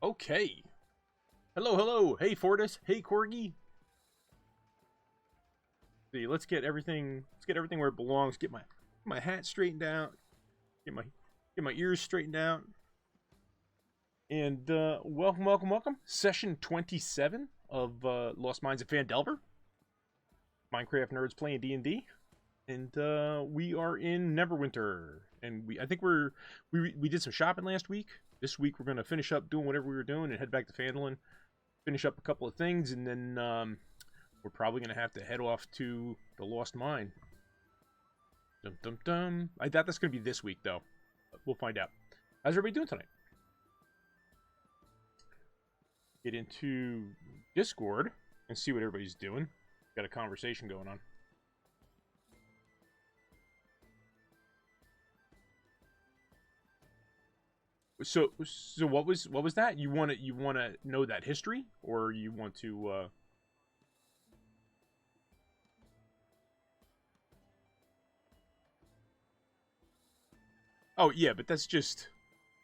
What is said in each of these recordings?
Okay. Hello, hello. Hey, Fortis. Hey, Corgi. See, let's get everything where it belongs. Get my hat straightened out. Get my ears straightened out. And welcome, welcome, welcome. Session 27 of Lost Mines of Phandelver. Minecraft nerds playing D&D. And we are in Neverwinter. And I think we did some shopping last week. This week we're gonna finish up doing whatever we were doing and head back to Phandalin, finish up a couple of things, and then we're probably gonna have to head off to the Lost Mine. Dum dum dum. I doubt that's gonna be this week though. We'll find out. How's everybody doing tonight? Get into Discord and see what everybody's doing. Got a conversation going on. So what was that? You wanna know that history, or you want to? Oh yeah, but that's just,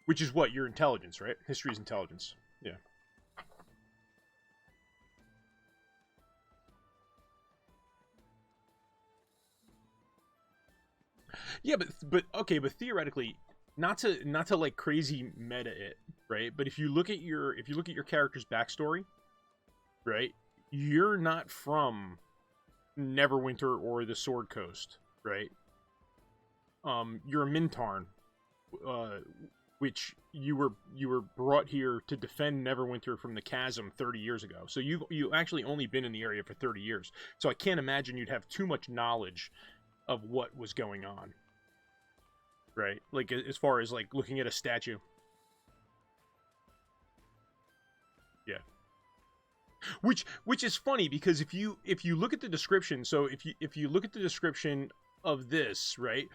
which is what your intelligence, right? History is intelligence. Yeah. Yeah, but okay, but theoretically, not to like crazy meta it, right? But if you look at your character's backstory, right? You're not from Neverwinter or the Sword Coast, right? You're a Mintarn, uh, which you were brought here to defend Neverwinter from the chasm 30 years ago. So you actually only been in the area for 30 years. So I can't imagine you'd have too much knowledge of what was going on, right? Like as far as like looking at a statue. Yeah. Which is funny because if you look at the description, so if you look at the description of this, right?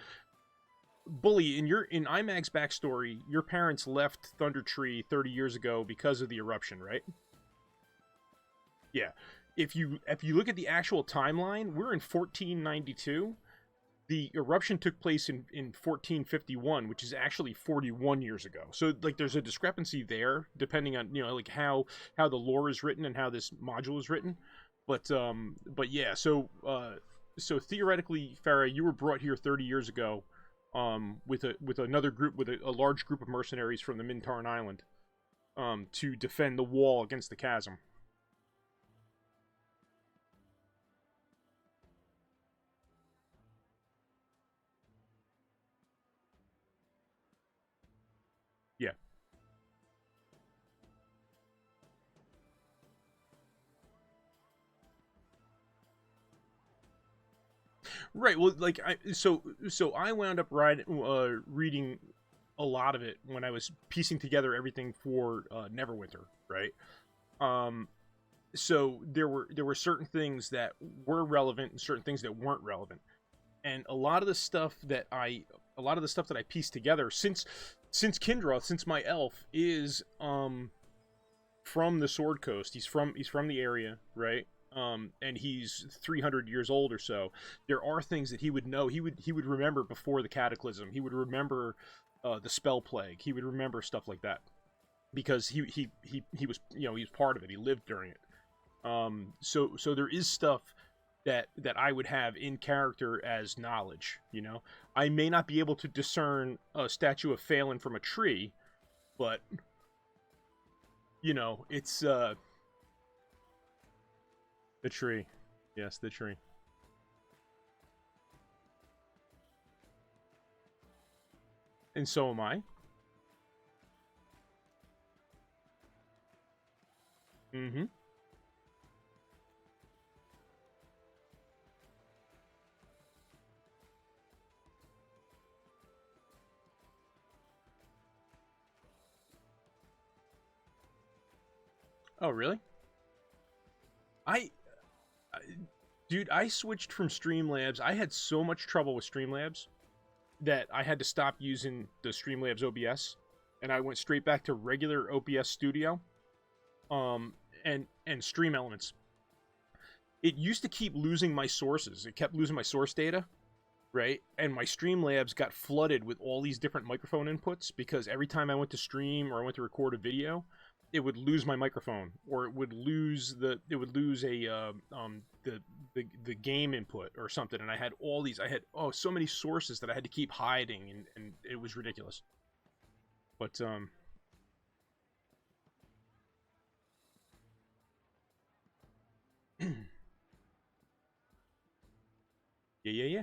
Bully, in Imag's backstory, your parents left Thunder Tree 30 years ago because of the eruption, right? Yeah. If you look at the actual timeline, we're in 1492. The eruption took place in 1451, which is actually 41 years ago. So like there's a discrepancy there depending on, like how the lore is written and how this module is written. But yeah, so theoretically, Farah, you were brought here 30 years ago with another group, with a large group of mercenaries from the Mintarn Island, to defend the wall against the chasm. Yeah. Right. Well, like so I wound up reading a lot of it when I was piecing together everything for Neverwinter, right? Um, so there were certain things that were relevant and certain things that weren't relevant, and a lot of the stuff that I pieced together since Kindra, since my elf is from the Sword Coast. He's from the area, right? And he's 300 years old or so. There are things that he would know. He would remember before the Cataclysm. He would remember the Spell Plague. He would remember stuff like that because he was, he was part of it. He lived during it. So there is stuff that I would have in character as knowledge. I may not be able to discern a statue of Phelan from a tree, but it's the tree. Yes, the tree. And so am I. Mm-hmm. Oh, really? I, I dude, I switched from Streamlabs. I had so much trouble with Streamlabs that I had to stop using the Streamlabs OBS, and I went straight back to regular OBS Studio, and Stream Elements. It used to keep losing my sources. It kept losing my source data, right? And my Streamlabs got flooded with all these different microphone inputs because every time I went to stream or I went to record a video, it would lose my microphone, or it would lose the game input or something. And I had so many sources that I had to keep hiding, and it was ridiculous. But yeah.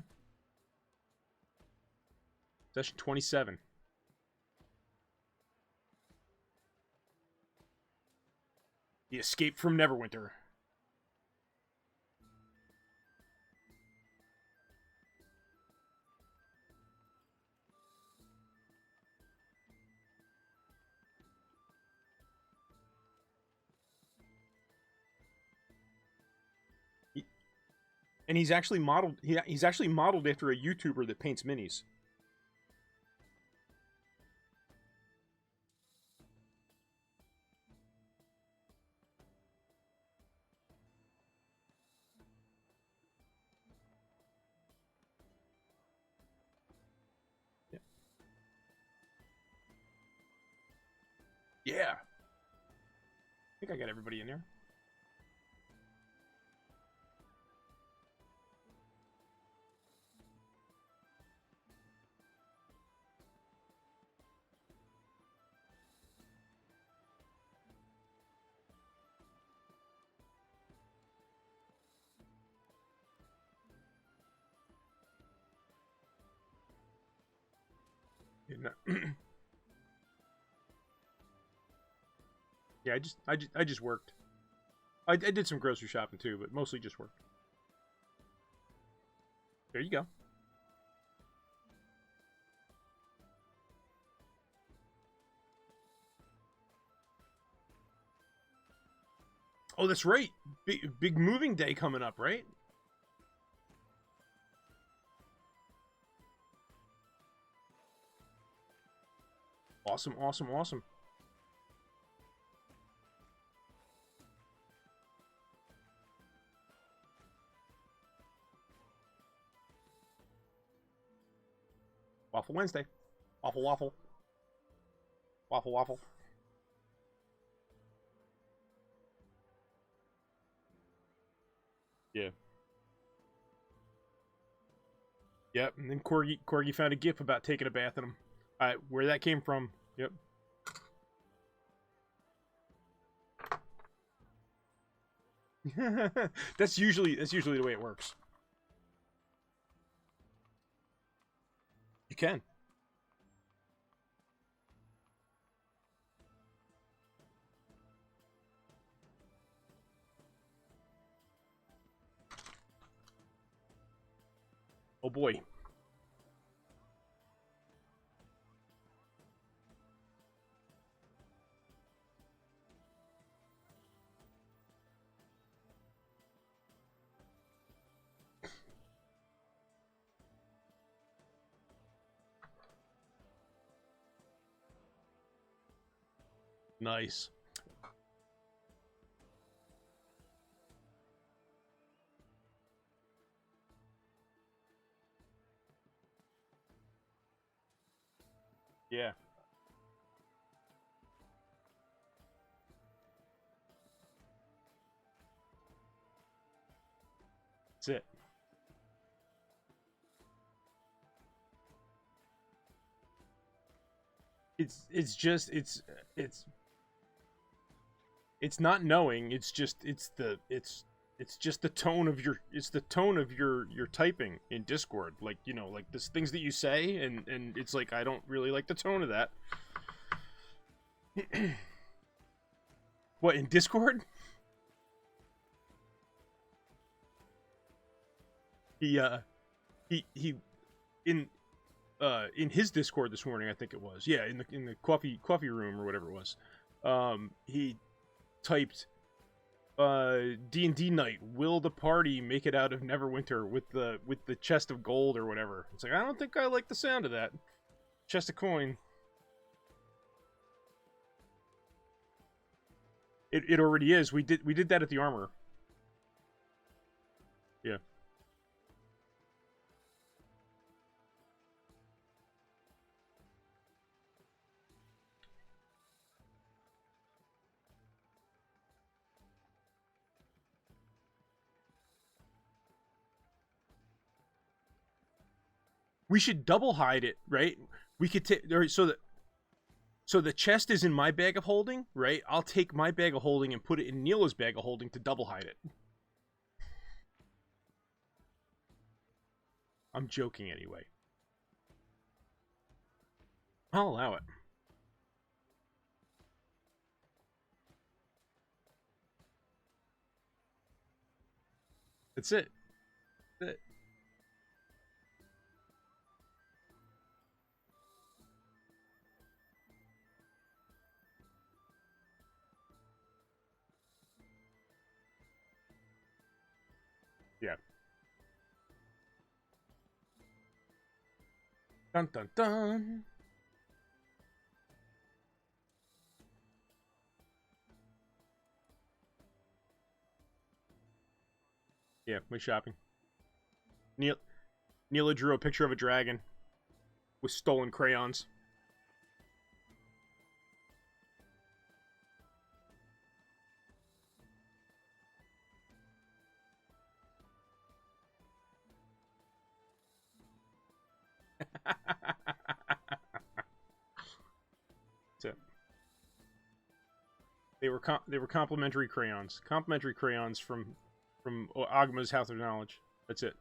Session 27. The Escape from Neverwinter. And he's actually modeled. He's actually modeled after a YouTuber that paints minis. Yeah. Yeah. I think I got everybody in there. Yeah, I just worked. I did some grocery shopping too, but mostly just worked. There you go. Oh, that's right. Big moving day coming up, right? Awesome. Waffle Wednesday. Waffle. Waffle. Yeah. Yep. And then Corgi found a gif about taking a bath in him. Where that came from. Yep. That's usually the way it works. You can. Oh boy. Nice. Yeah. That's it. It's not knowing. It's just the tone of your typing in Discord. Like, like this things that you say, and it's like, I don't really like the tone of that. What, in Discord? He he in his Discord this morning, I think it was. Yeah, in the coffee room or whatever it was. He typed D&D night, will the party make it out of Neverwinter with the chest of gold or whatever. It's like, I don't think I like the sound of that. Chest of coin. It already is. We did that at the armor. Yeah. We should double hide it, right? We could take so the chest is in my bag of holding, right? I'll take my bag of holding and put it in Neela's bag of holding to double hide it. I'm joking anyway. I'll allow it. That's it. That's it. Yeah. Dun dun dun. Yeah, we're shopping. Neela drew a picture of a dragon with stolen crayons. So they were complimentary crayons. Complimentary crayons from Agma's House of Knowledge. That's it.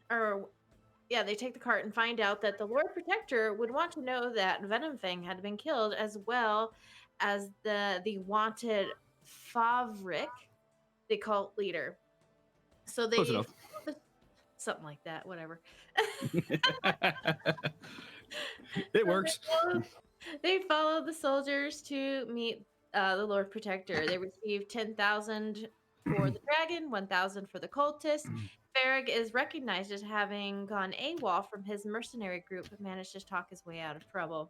Or yeah, they take the cart and find out that the Lord Protector would want to know that Venom Fang had been killed, as well as the wanted Favrik, the cult leader. So Close they enough. something like that, whatever. It works. They follow the soldiers to meet the Lord Protector. They receive 10,000 for the dragon, 1,000 for the cultist. Farrig is recognized as having gone AWOL from his mercenary group, but managed to talk his way out of trouble.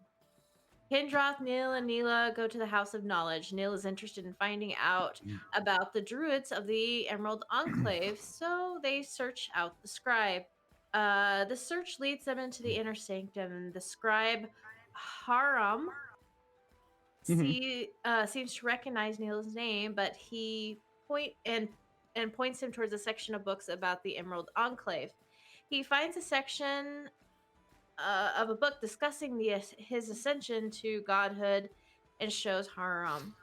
Kindroth, Neil, and Neela go to the House of Knowledge. Neil is interested in finding out about the druids of the Emerald Enclave, so they search out the scribe. The search leads them into the inner sanctum. The scribe, Haram, seems to recognize Neil's name, but he points him towards a section of books about the Emerald Enclave. He finds a section of a book discussing his ascension to godhood and shows Haram.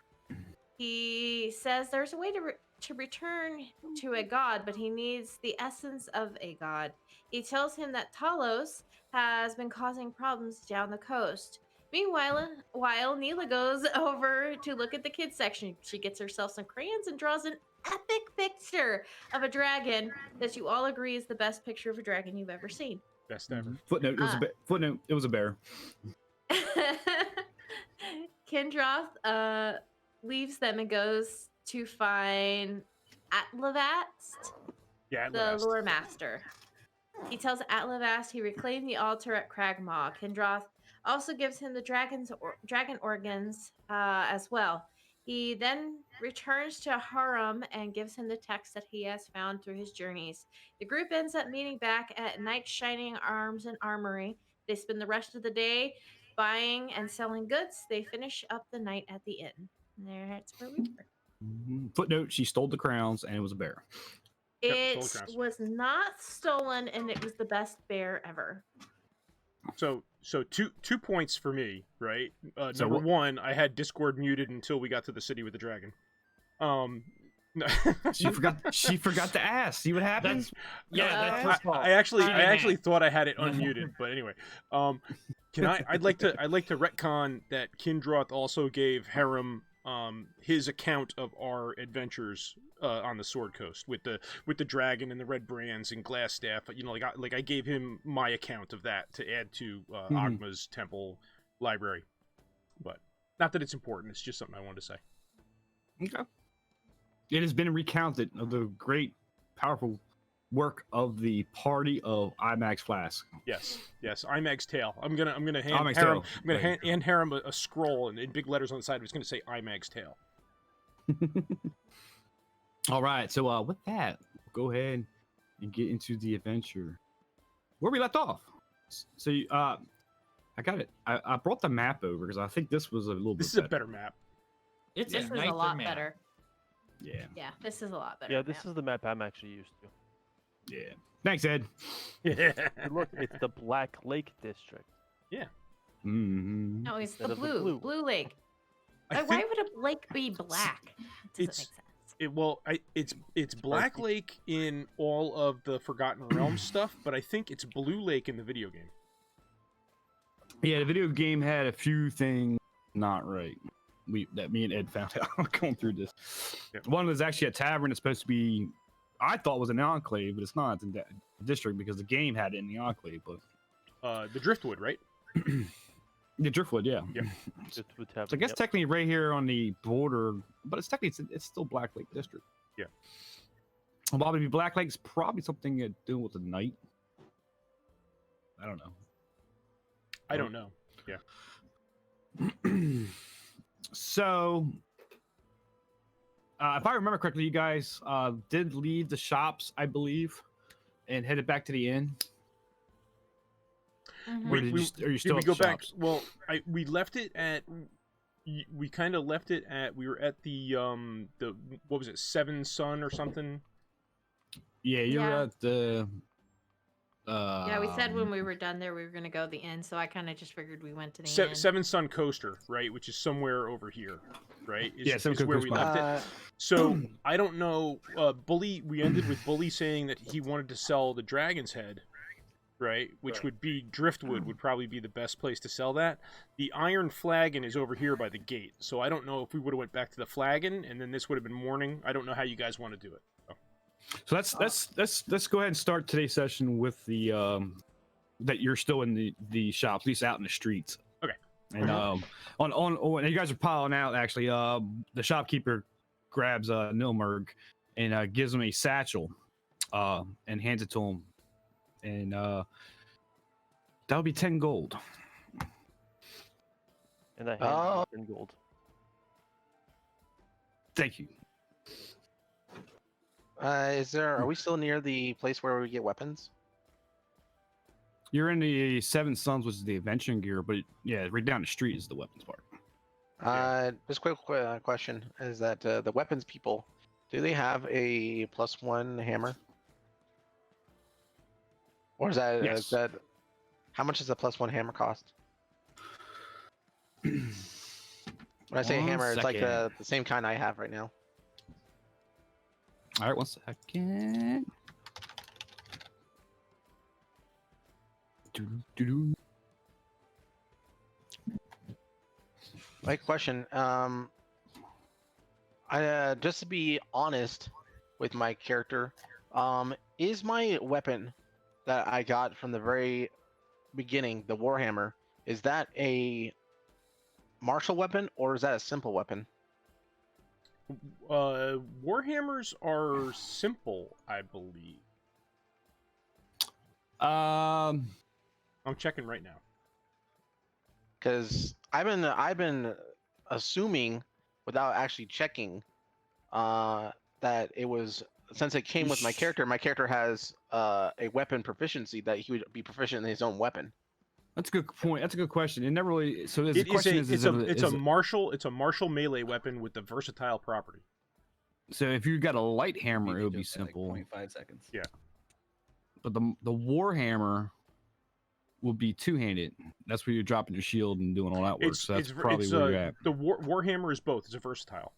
He says there's a way to return to a god, but he needs the essence of a god. He tells him that Talos has been causing problems down the coast. Meanwhile, while Neela goes over to look at the kids section, she gets herself some crayons and draws an epic picture of a dragon that you all agree is the best picture of a dragon you've ever seen. Best ever. Footnote: it was a footnote. It was a bear. Kindroth leaves them and goes to find Atlavast, Yeah, the lore master. He tells Atlavast he reclaimed the altar at Cragmaw. Kindroth also gives him the dragon organs as well. He then returns to Harum and gives him the text that he has found through his journeys. The group ends up meeting back at Knight's Shining Arms and Armory. They spend the rest of the day buying and selling goods. They finish up the night at the inn. That's where we were. Footnote: she stole the crowns, and it was a bear. Yep, It Soul Crowns. was not stolen, and it was the best bear ever. So two points for me, right? So Number what- one, I had Discord muted until we got to the city with the dragon. No. She forgot. She forgot to ask. See what happens? that's his fault. I actually Cheating man. thought I had it unmuted, but anyway, I'd like to retcon that Kindroth also gave Harem his account of our adventures on the Sword Coast with the dragon and the red brands and Glassstaff. You know, like I gave him my account of that to add to Agma's temple library, but not that it's important. It's just something I wanted to say. Okay. It has been recounted of the great, powerful work of the party of Imag's Flask. Yes, Imag's Tale. I'm gonna hand Imag's Harem. Tale. I'm gonna hand Harem a scroll and in big letters on the side. It's gonna say Imag's Tale. All right. So with that, we'll go ahead and get into the adventure. Where we left off. So I got it. I brought the map over because I think this was a little bit. This is a better map. It's This a is a nicer lot map. better. Yeah. Yeah, this is a lot better. Yeah, this map. is the map I'm actually used to. Yeah. Thanks, Ed. Yeah. Hey, look, it's the Black Lake District. Mm-hmm. No, it's Instead the of the blue. blue. Lake. I Why think would a lake be black? It doesn't make sense. it's Black Sparky. Lake in all of the Forgotten Realms stuff, but I think it's Blue Lake in the video game. Yeah, the video game had a few things not right. That me and Ed found out going through this. Yep. One was actually a tavern. It's supposed to be, I thought was an enclave, but it's not. It's in that district because the game had it in the enclave. But The Driftwood, right? the Driftwood, yeah. Yep. Just with So I guess technically right here on the border, but it's technically it's still Black Lake District. Yeah. Well, probably Black Lake's probably something to do with the night. I don't know. I don't know. So, if I remember correctly, you guys did leave the shops, I believe, and headed back to the inn. Mhm. Or are you still we at go the back? shops? Well, we left it at. We kind of left it at. We were at the what was it, Seven Sun or something? Yeah, you're Yeah. at the. Yeah, we said when we were done there we were gonna go to the inn, so I kind of just figured we went to the inn. Seven Sun Coaster, right? Which is somewhere over here, right? Yeah, Seven is Sun where we Coaster. left it. So I don't know. Bully. We ended with Bully saying that he wanted to sell the Dragon's Head, right? Which Right. would be Driftwood. Would probably be the best place to sell that. The Iron Flagon is over here by the gate. So I don't know if we would have went back to the Flagon and then this would have been morning. I don't know how you guys want to do it. So let's go ahead and start today's session with the that you're still in the shops, at least out in the streets. Okay. And when you guys are piling out, actually, the shopkeeper grabs Nilmerg and gives him a satchel, and hands it to him, and that'll be 10 gold. And I Oh. hand in gold. Thank you. Are we still near the place where we get weapons? You're in the Seven Suns, which is the adventuring gear, but yeah, right down the street is the weapons part. Just quick question: is that the weapons people? Do they have a +1 hammer? Or is that Yes. how much does a +1 hammer cost? When I say One hammer, it's like second. the same kind I have right now. All right, 1 second. Doo-doo-doo-doo. My question, just to be honest with my character, is my weapon that I got from the very beginning, the Warhammer, is that a martial weapon or is that a simple weapon? Warhammers are simple, I believe. Um, I'm checking right now. Because I've been assuming without actually checking that it was, since it came with my character has a weapon proficiency that he would be proficient in his own weapon. That's a good point. That's a good question. It never really. So the It is question a is, it's a martial melee weapon with the versatile property. so if you got a light hammer, Beat it would be just by, like, simple. 0.5 seconds. Yeah. But the war hammer will be two-handed. That's where you're dropping your shield and doing all that work. So that's probably where you're at. The warhammer is both. It's a versatile.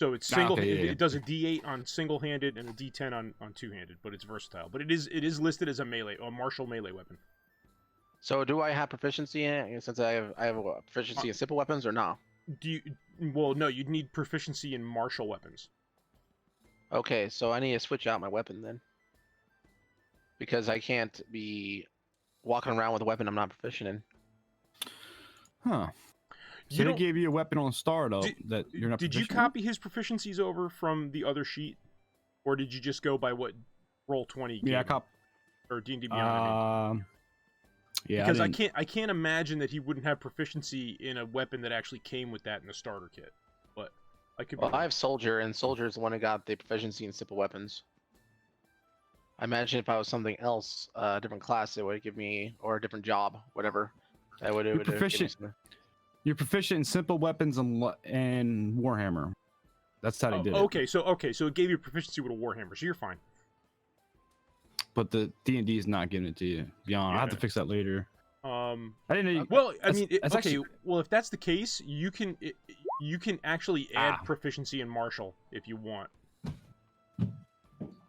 So it's single. Okay, yeah. It does a D8 on single-handed and a D10 on two-handed, but it's versatile. But it is listed as a martial melee weapon. So do I have proficiency in it, since I have a proficiency in simple weapons, or no? Well, no, you'd need proficiency in martial weapons. Okay, so I need to switch out my weapon then, because I can't be walking around with a weapon I'm not proficient in. Huh. So they gave you a weapon on startup that you're not. Did you proficient in? copy his proficiencies over from the other sheet, or did you just go by what Roll20? Yeah, I gave you? cop. Or D&D Beyond. I mean. Yeah, Because I can't imagine that he wouldn't have proficiency in a weapon that actually came with that in the starter kit. But I could. Well, I have soldier, and soldier is the one who got the proficiency in simple weapons. I imagine if I was something else, a different class, it would give me, or a different job, whatever. That would. You're proficient. You're proficient in simple weapons and Warhammer. That's how they did it. Okay, so it gave you proficiency with a warhammer, so you're fine. But the D&D is not giving it to you. Beyond, I have to fix that later. I didn't know. Well, I mean, that's okay. actually... Well, if that's the case, you can actually add proficiency in martial if you want.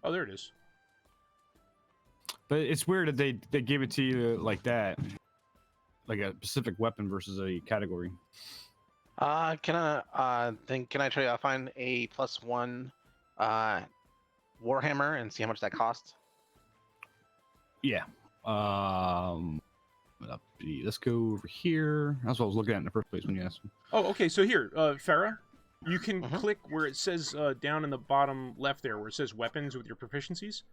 Oh, there it is. But it's weird that they gave it to you like that, like a specific weapon versus a category. Can I try to find a +1 warhammer and see how much that costs? Yeah. Let's go over here. That's what I was looking at in the first place when you asked me. Oh, okay. So here, Farah, you can click where it says down in the bottom left there, where it says weapons with your proficiencies.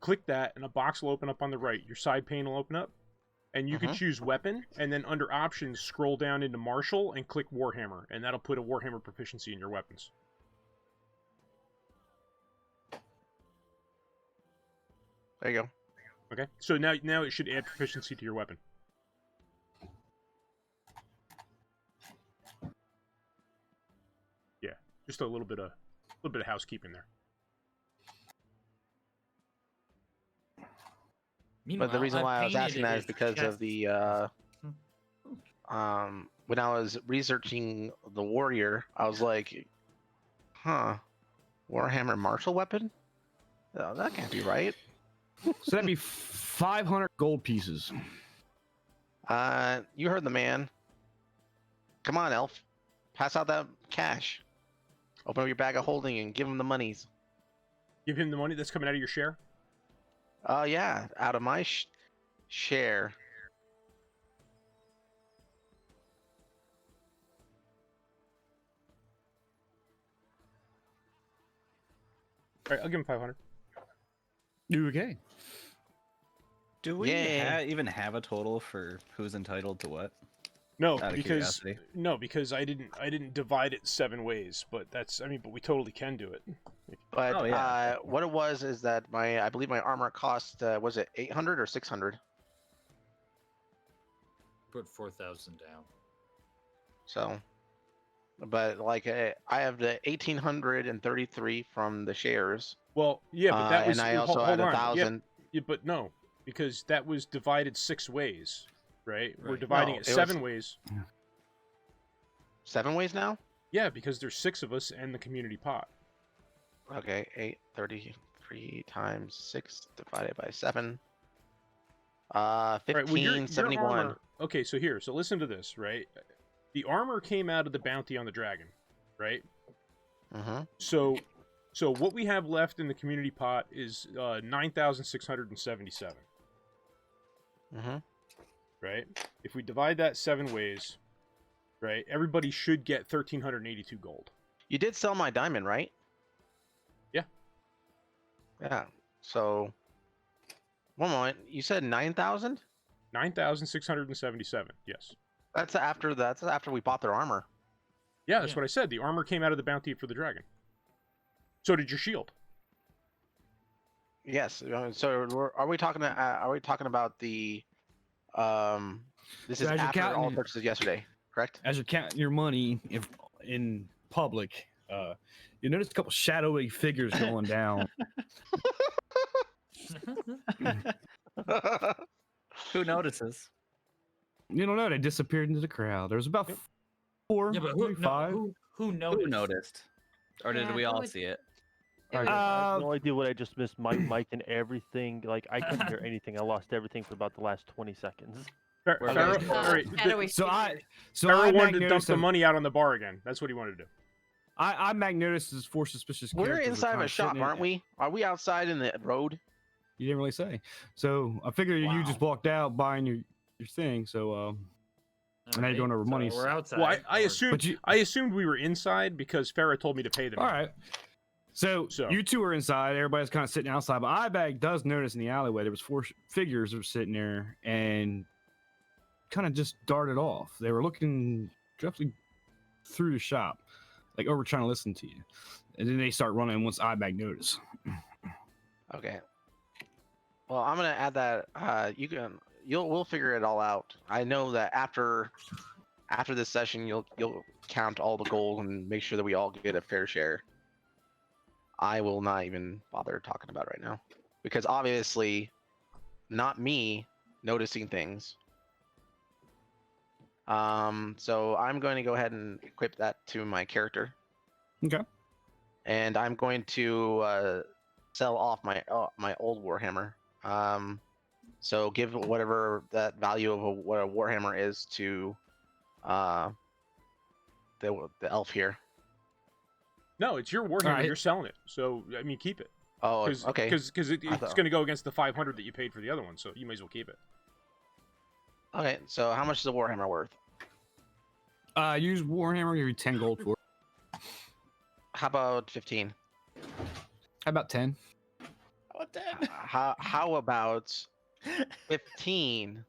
Click that, and a box will open up on the right. Your side pane will open up, and you can choose weapon, and then under options, scroll down into martial and click warhammer, and that'll put a warhammer proficiency in your weapons. There you go. Okay, so now it should add proficiency to your weapon. Yeah, just a little bit of housekeeping there. But the reason why I was asking that is because of the when I was researching the warrior, I was like, Warhammer martial weapon? Oh, that can't be right. So that'd be 500 gold pieces. You heard the man. Come on, elf. Pass out that cash. Open up your bag of holding and give him the monies. Give him the money that's coming out of your share? Yeah, out of my share. All right, I'll give him 500. Okay. Do we even have a total for who's entitled to what? No, Out of because I didn't divide it 7 ways, but but we totally can do it. But what it was is that I believe my armor cost was it 800 or 600? Put 4,000 down. So, but like I have the 1,833 from the shares. Well, yeah, but that was and I also had 1,000. Yeah, but no, because that was divided 6 ways, right? We're Right. dividing No, it it 7 was- ways. 7 ways now? Yeah, because there's 6 of us and the community pot. Okay, 833 times 6 divided by 7. Right, well, your 1571. armor- okay, so listen to this, right? The armor came out of the bounty on the dragon, right? So what we have left in the community pot is 9,677. Right? If we divide that 7 ways, right, everybody should get 1,382 gold. You did sell my diamond, right? Yeah. Yeah. So, one moment. You said 9,000? 9,677. Yes. That's after we bought their armor. Yeah, that's what I said. The armor came out of the bounty for the dragon. So did your shield. Yes. So are we talking? Are we talking about the? This So is as you're after all counting- purchases yesterday, correct? As you're counting your money in public, you notice a couple shadowy figures going down. Who notices? You don't know, they disappeared into the crowd. There's about 4, Yeah, but maybe 5. who noticed? Who noticed? Or did Yeah, we who all would- see it? It I was- have no idea what I just missed. Mic and everything. Like I couldn't hear anything. I lost everything for about the last 20 seconds. We're Pharaoh, good. all right, shadowy So I figures. Pharaoh wanted to dump noticed the money out on the bar again. That's what he wanted to do. I noticed his 4 suspicious We're characters were inside of kinda a shop, sitting in- aren't we? Are we outside in the road? You didn't really say. So I figured you just walked out buying your thing. So now you're going over money. We're outside. Well, I or- assumed I assumed we were inside because Farah told me to pay them. all right. So So- you two are inside. Everybody's kind of sitting outside. But Imag does notice in the alleyway there was 4 figures that were sitting there and kind of just darted off. They were looking directly through the shop, like over trying to listen to you. And then they start running once Imag notices. Okay. Well, I'm gonna add that. We'll figure it all out. I know that after this session, you'll count all the gold and make sure that we all get a fair share. I will not even bother talking about it right now, because obviously, not me noticing things. So I'm going to go ahead and equip that to my character. Okay. And I'm going to sell off my old warhammer. So give whatever that value of what a warhammer is to the elf here. No, it's your warhammer. Alright. You're selling it. So I mean, keep it. Oh, Cause, okay. Because I it's thought- going to go against the 500 that you paid for the other one. So you may as well keep it. Okay, so how much is a warhammer worth? Use Warhammer, give you 10 gold for it. How about 15? How about 10? What the? How about 15?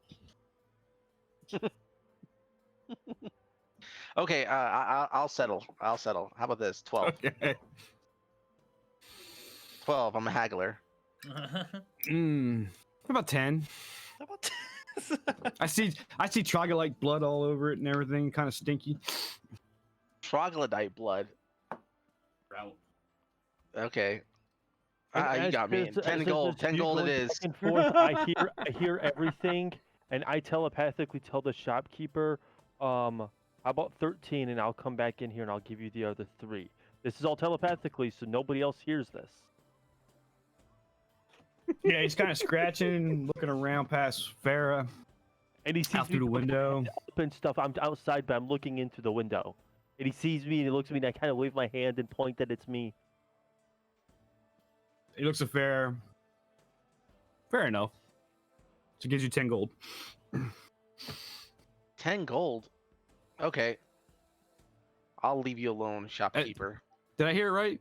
Okay, I'll settle. How about this? 12. Okay. 12. I'm a haggler. How about 10? How about I see troglodyte blood all over it and everything, kind of stinky. Troglodyte blood. Route. Okay. And You as got me. this- 10 as gold. this 10 you gold it going is. back and forth, I hear everything, and I telepathically tell the shopkeeper, how about 13, and I'll come back in here and I'll give you the other 3. This is all telepathically, so nobody else hears this. Yeah, he's kind of scratching, looking around past Farah, And he sees out through the me window. up and stuff. I'm outside, but I'm looking into the window. And he sees me and he looks at me and I kind of wave my hand and point that it's me. He looks at Farah. Fair enough. So he gives you 10 gold. 10 gold. Okay. I'll leave you alone, shopkeeper. Did I hear it right?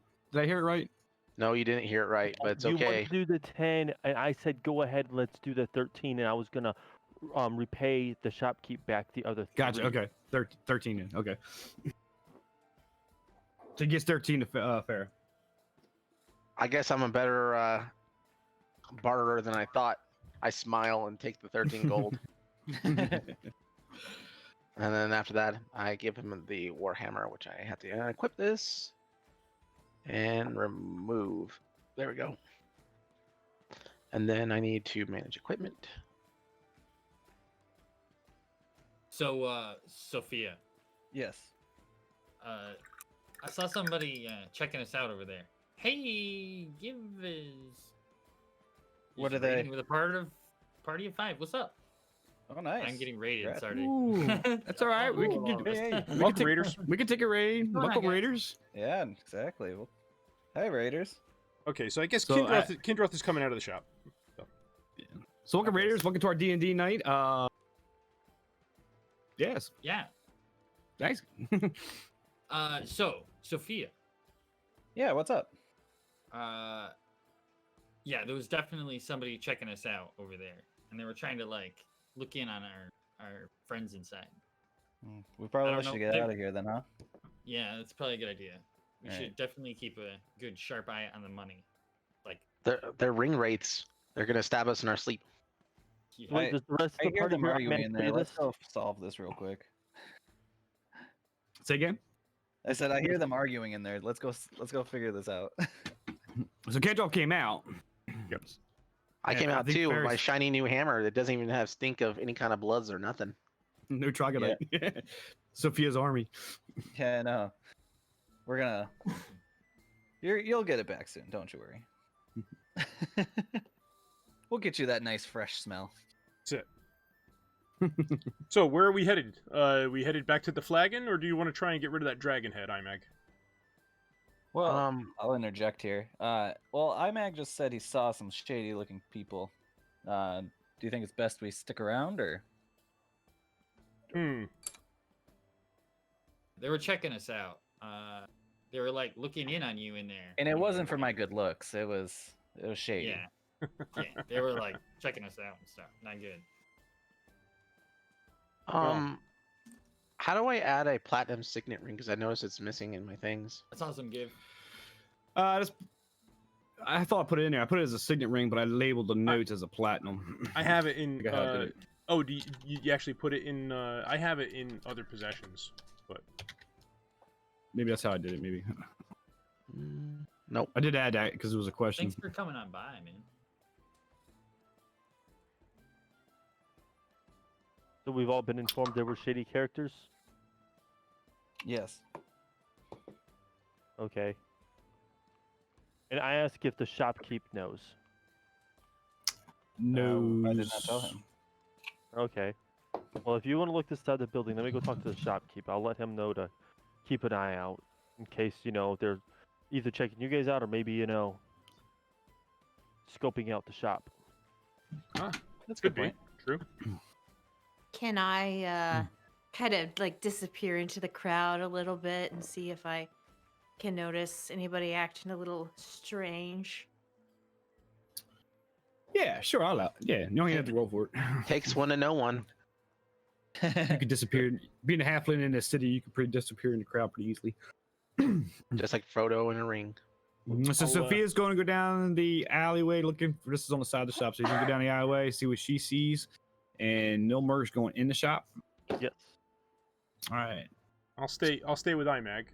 No, you didn't hear it right, but it's You okay. want to do the 10, and I said go ahead, let's do the 13, and I was gonna repay the shopkeep back the other 3. Gotcha. Okay. 13 then. Okay. So he gets 13 to Farah. I guess I'm a better barterer than I thought. I smile and take the 13 gold. And then after that, I give him the warhammer, which I have to equip this and remove. There we go. And then I need to manage equipment. So, Sophia, Yes. I saw somebody checking us out over there. Hey, give us. What Just are they? raiding with a party of 5. What's up? Oh, nice. I'm getting raided. Congrats. Sorry. Ooh, that's all right. We can get. Hey, Welcome, Raiders. We can take a raid. Come on, Welcome, guys. Raiders. yeah, exactly. Well, hey, Raiders. Okay, so I guess So, Kindroth is coming out of the shop. So welcome, Raiders. Welcome to our D&D night. Yes. Yeah. Thanks. So Sophia. Yeah, what's up? Yeah, there was definitely somebody checking us out over there, and they were trying to like look in on our friends inside. We probably don't should know. get They're- out of here then, huh? Yeah, that's probably a good idea. We Alright. should definitely keep a good sharp eye on the money. Like, Their ring rates. They're gonna stab us in our sleep. yeah. Wait, does the rest of I the hear party them hear arguing Imag in say there. Let's this? go solve this real quick. Say again. I said I hear them arguing in there. Let's go figure this out. So Kendall came out. Yep. I Yeah, came I out think too with my Ferris- shiny new hammer that doesn't even have stink of any kind of bloods or nothing. No troglodyte. Sophia's army. Yeah, no. We're gonna. You'll get it back soon. Don't you worry. We'll get you that nice fresh smell. That's it. So where are we headed? We headed back to the flagon, or do you want to try and get rid of that dragon head, Imag? Well, I'll interject here. Well, Imag just said he saw some shady-looking people. Do you think it's best we stick around, or? Hmm. They were checking us out. They were like looking in on you in there. And it wasn't for my good looks. It was shady. Yeah. Yeah. They were like checking us out and stuff. Not good. How do I add a platinum signet ring? Because I noticed it's missing in my things. That's awesome, Give. I thought I put it in there. I put it as a signet ring, but I labeled the notes as a platinum. I have it in. Forgot how I did it. Oh, do you actually put it in? I have it in other possessions, but Maybe that's how I did it. Maybe Nope. I did add that because it was a question. Thanks for coming on by, man. So we've all been informed there were shady characters. Yes. Okay. And I ask if the shopkeep knows. No, I did not tell him. Okay. Well, if you want to look this side of the building, let me go talk to the shopkeep. I'll let him know to keep an eye out in case, they're either checking you guys out or maybe, scoping out the shop. That's a could good be point. true. Can I kind of like disappear into the crowd a little bit and see if I can notice anybody acting a little strange? Yeah, sure. I'll allow. Yeah, you don't even have to roll for it. Takes one to know one. You could disappear. Being a halfling in a city, you could pretty disappear in the crowd pretty easily. Just like Frodo in a ring. So Sophia's going to go down the alleyway looking for. This is on the side of the shop, so she's going to go down the alleyway, see what she sees, and Nilmer's going in the shop. Yes. All right. I'll stay with Imag,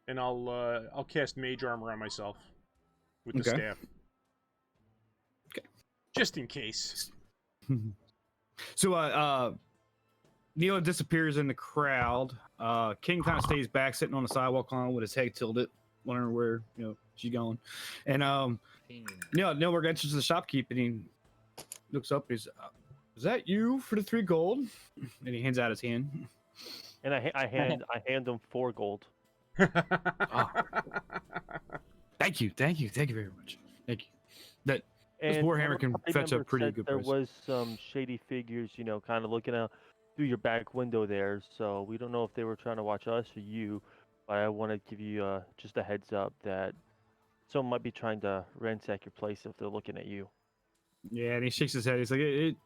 and I'll cast mage armor on myself with the Okay. staff. Okay. Just in case. So Neil disappears in the crowd. King kind of stays back, sitting on the sidewalk on with his head tilted, wondering where she's going. And Nilmer enters the shopkeep and he looks up. He's, "Is that you for the 3 gold?" And he hands out his hand. And I hand him 4 gold. Thank you very much. Thank you. This And Warhammer can party fetch a member pretty said good there price. was some shady figures, kind of looking out through your back window there. So we don't know if they were trying to watch us or you. But I want to give you just a heads up that someone might be trying to ransack your place if they're looking at you. Yeah, and he shakes his head. He's like,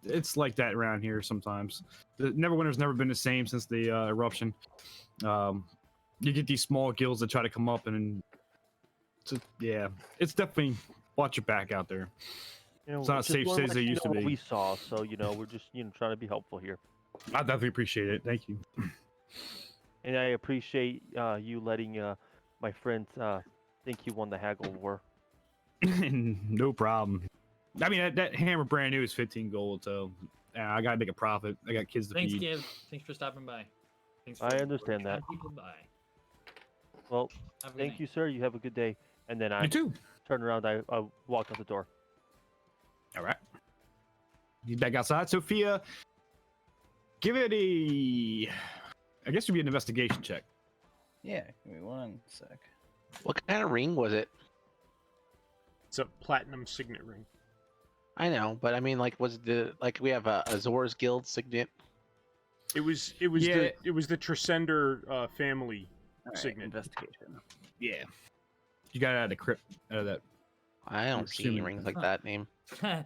it's like that around here sometimes. The Neverwinter's never been the same since the eruption. You get these small guilds that try to come up, and it's definitely watch your back out there. It's not a just safe wanna city let as it you used to know what be. We saw, so we're just trying to be helpful here. I definitely appreciate it. Thank you. And I appreciate you letting my friends think you won the haggle war. No problem. I mean, that hammer brand new is 15 gold, so I gotta make a profit. I got kids to Thanks, feed. Give. Thanks for stopping by. Thanks for I understand bringing that. people by. Well, Have a good thank night. you, sir. You have a good day. And then I You too. turn around. I walk out the door. All right. He's back outside. Sophia, give it I guess it would be an investigation check. Yeah, give me 1 sec. What kind of ring was it? It's a platinum signet ring. I know, but I mean, like, was we have a Azor's Guild signet? It was Yeah. the Tresender family All right, signet. investigation. Yeah. You got it out of the crypt, out of that. I don't see any assuming- rings like that name.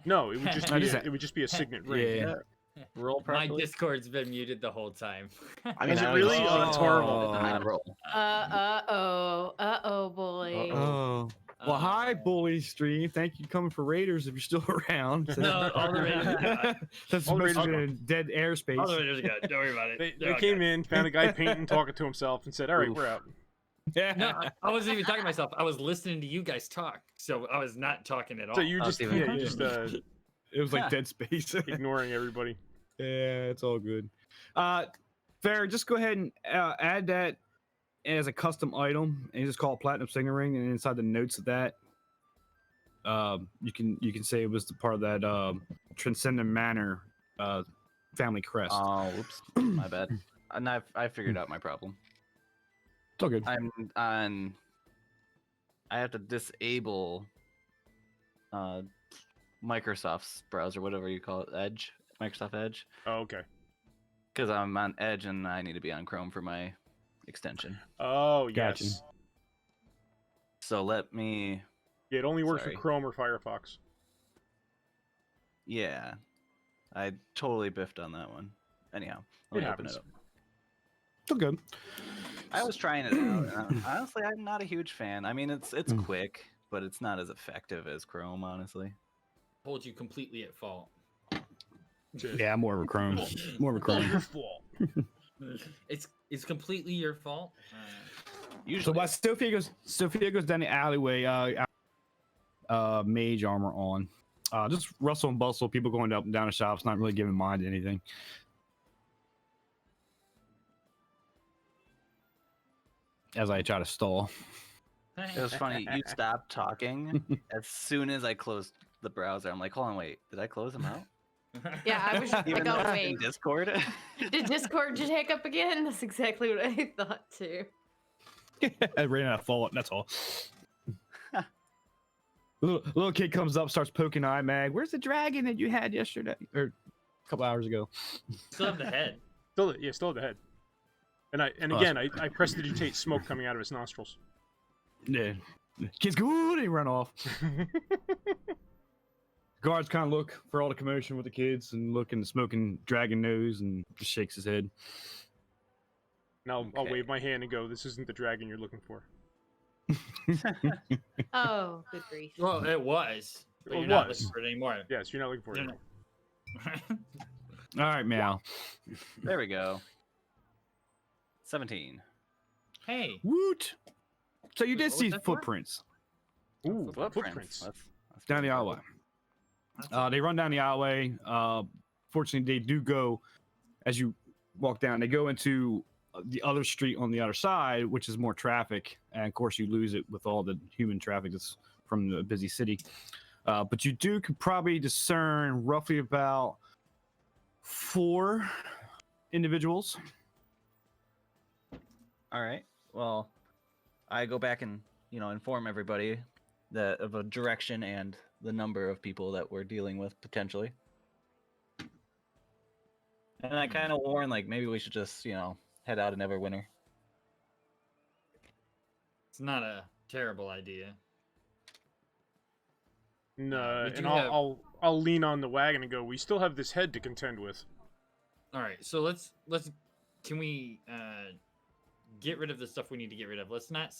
No, it would just No, be just a, that- it would just be a signet ring. Yeah. Roll My properly. Discord's been muted the whole time. I mean, Is it I really? don't Oh, that's horrible. Roll. Boy. Oh. Well, hi, Bully Stream. Thank you for coming for Raiders if you're still around. No, all the Raiders are gone. That's All the supposed to Raiders be are in dead airspace. All the Raiders are gone. Don't worry about it. They They're all came gone. in, found a guy painting, talking to himself, and said, "All right, Oof. we're out." Yeah. No, I wasn't even talking to myself. I was listening to you guys talk, so I was not talking at all. So you Oh, just, Steven. yeah, you just It was like dead space. ignoring everybody. Yeah, it's all good. Fair, just go ahead and add that as a custom item and just call it Platinum Signet Ring, and inside the notes of that, you can say it was the part of that Transcendent Manor family crest. Oh, whoops. My bad. And I figured out my problem. It's all good. I'm on. I have to disable Microsoft's browser, whatever you call it, Edge, Microsoft Edge, Oh, okay. because I'm on Edge and I need to be on Chrome for my extension. Oh, Gotcha. yes. So let me. Yeah, it only works Sorry. with Chrome or Firefox. Yeah, I totally biffed on that one. Anyhow, It let me open happens. it up. It's all good. I was trying it out. And honestly, I'm not a huge fan. I mean, it's quick, but it's not as effective as Chrome, honestly. Hold you completely at fault. Yeah, more of a Chrome. More of a All Chrome. your fault. It's completely your fault. So Usually, while Sophia goes down the alleyway, mage armor on. Just rustle and bustle, people going up and down the shops, not really giving mind to anything. As I try to stall. it was funny. You stopped talking as soon as I closed the browser. I'm like, hold on, wait, did I close them out? Yeah, I was just Even like, though oh, it's wait. in Discord. Did Discord just hiccup again? That's exactly what I thought too. I ran out of thought, that's all. Little kid comes up, starts poking Imag. Where's the dragon that you had yesterday? Or a couple hours ago. Still have the head. Still at the head. And again, I prestidigitate smoke coming out of his nostrils. Yeah. Kids go, ooh, they run off. Guards kind of look for all the commotion with the kids and look and smoking dragon nose and just shakes his head. And I'll Okay. wave my hand and go, "This isn't the dragon you're looking for." Oh, good grief. Well, it was. But Well, you're it not was. looking for it anymore. Yes, you're not looking for it. No, anymore. no. All right, Meow. There we go. 17. Hey. Woot! So you Wait, did what was see that for? footprints Ooh, Footprints. footprints. That's down the pretty cool. alleyway. They run down the alleyway. Fortunately, they do go, as you walk down, they go into the other street on the other side, which is more traffic. And of course, you lose it with all the human traffic that's from the busy city. But you could probably discern roughly about 4 individuals. All right. Well, I go back and inform everybody that of a direction and the number of people that we're dealing with potentially. And I kind of warn, like, maybe we should just head out and Neverwinter. It's not a terrible idea. No, we do and have- I'll lean on the wagon and go, "We still have this head to contend with." All right, so let's can we get rid of the stuff we need to get rid of? Let's not.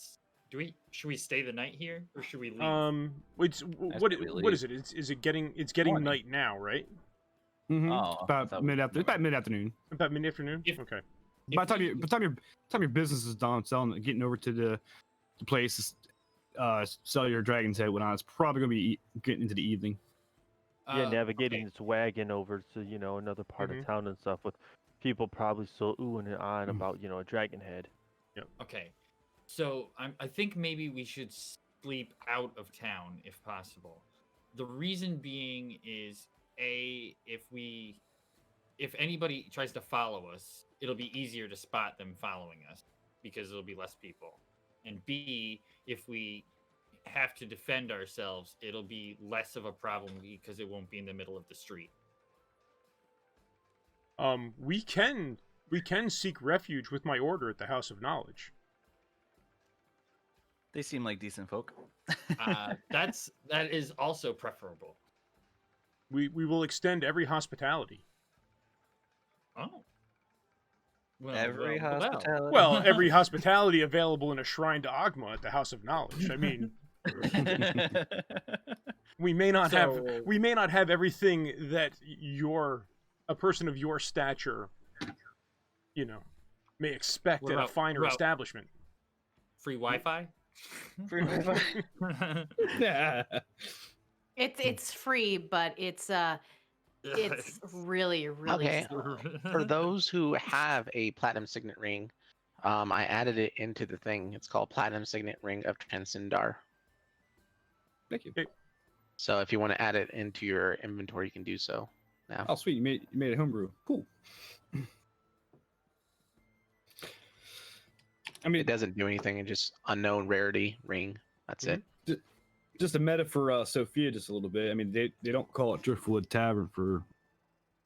Should we stay the night here or should we leave? What say what we is it? Is it getting Morning. night now, right? Oh, I About thought we- mid-afternoon. About mid-afternoon. If- Okay. By the time your business is done selling, getting over to the place, sell your dragon's head, whatnot, it's probably gonna be getting into the evening. Yeah, navigating okay. this wagon over to another part Mhm. of town and stuff with people probably still oohing and ahhing about a dragon head. Okay, so I think maybe we should sleep out of town if possible. The reason being is if anybody tries to follow us, it'll be easier to spot them following us because there'll be less people. And B, if we have to defend ourselves, it'll be less of a problem because it won't be in the middle of the street. We can seek refuge with my order at the House of Knowledge. They seem like decent folk. That is also preferable. We will extend every hospitality. Every well. hospitality. Well, every hospitality available in a shrine to Agma at the House of Knowledge. I mean, we may not have everything that a person of your stature, may expect What at a about- finer what about- establishment. Free Wi-Fi. Free Wi-Fi. Yeah. It's free, but it's really Okay. slow. For those who have a platinum signet ring, I added it into the thing. It's called Platinum Signet Ring of Transcendar. Thank you. So if you want to add it into your inventory, you can do so now. Oh, sweet. You made a homebrew. Cool. I mean, It doesn't do anything. It's just unknown rarity ring. That's it. just a meta for Sophia, just a little bit. I mean, they don't call it Driftwood Tavern for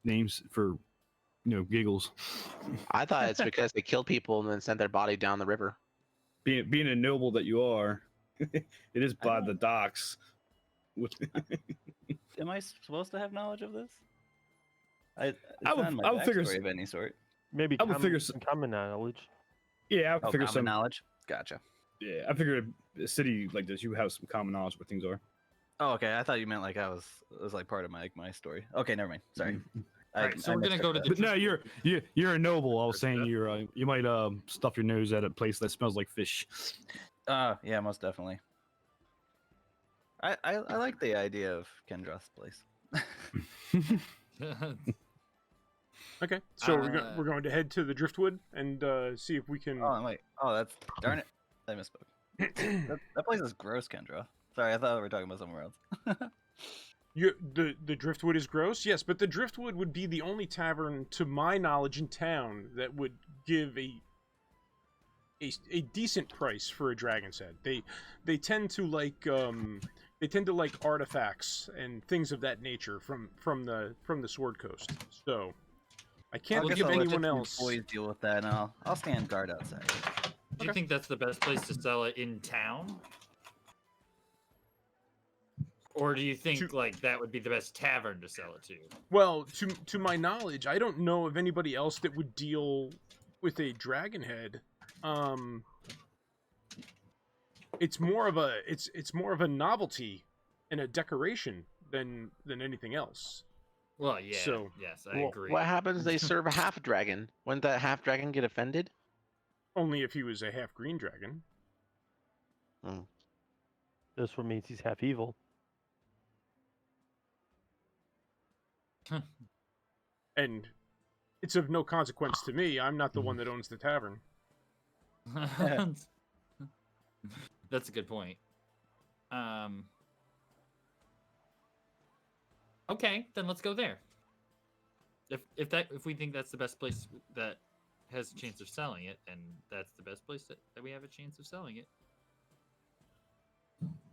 names for giggles. I thought it's because they killed people and then sent their body down the river. Being a noble that you are, it is by the docks. Am I supposed to have knowledge of this? I would figure of any sort. Maybe I would figure some common knowledge. Yeah, I would figure common some knowledge. Gotcha. Yeah, I figured a city like this, you have some common knowledge where things are. Oh, okay. I thought you meant like it was like part of my story. Okay, never mind. Sorry. Alright, so we're gonna go to the. But no, you're a noble. I was saying you might stuff your nose at a place that smells like fish. Yeah, most definitely. I like the idea of Kendroth's place. Okay, so we're going to head to the Driftwood and see if we can. Oh wait. Oh, that's darn it. I misspoke. that place is gross, Kendra. Sorry, I thought we were talking about somewhere else. The Driftwood is gross, yes, but the Driftwood would be the only tavern, to my knowledge, in town that would give a decent price for a dragon's head. They tend to like artifacts and things of that nature from the Sword Coast. So I can't think of anyone else. Boys deal with that, and I'll stand guard outside. Do you think that's the best place to sell it in town? Or do you think like that would be the best tavern to sell it to? Well, to my knowledge, I don't know of anybody else that would deal with a dragon head. It's more of a novelty and a decoration than anything else. Well, yeah. So, yes, I agree. What happens if they serve a half dragon? Wouldn't that half dragon get offended? Only if he was a half green dragon. This one means he's half evil. And it's of no consequence to me. I'm not the one that owns the tavern. That's a good point. Okay, then let's go there. If we think that's the best place that has a chance of selling it, and that's the best place that we have a chance of selling it.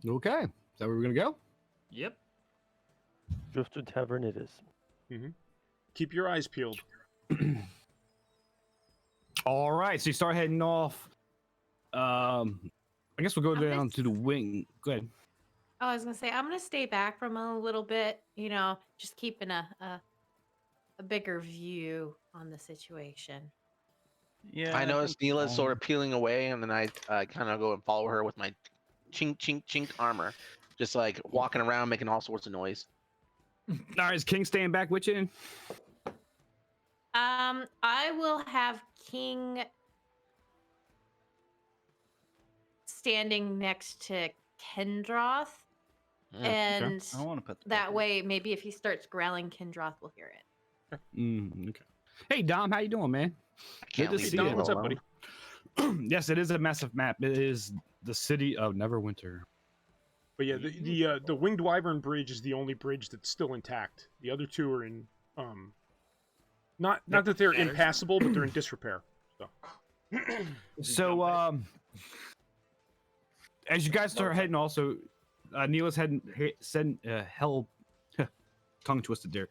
Okay, is that where we're gonna go? Yep. Driftwood Tavern it is. Mm-hmm. Keep your eyes peeled. All right, so you start heading off. I guess we'll go down to the wing. Go ahead. Oh, I was gonna say I'm gonna stay back from a little bit, just keeping a bigger view on the situation. Yeah. I noticed Neela's sort of peeling away, and then I kind of go and follow her with my chink, chink, chink armor. Just like walking around making all sorts of noise. All right, is King staying back with you? I will have King standing next to Kendroth, and I don't want to put that way, maybe if he starts growling, Kendroth will hear it. Okay. Hey Dom, how you doing, man? Can't Good to leave see Neela you. What's up, alone. buddy? Yes, it is a massive map. It is the city of Neverwinter. But yeah, the Winged Wyvern Bridge is the only bridge that's still intact. The other two are in not that they're impassable, but they're in disrepair. So as you guys start heading, also Neela's hell tongue twisted there.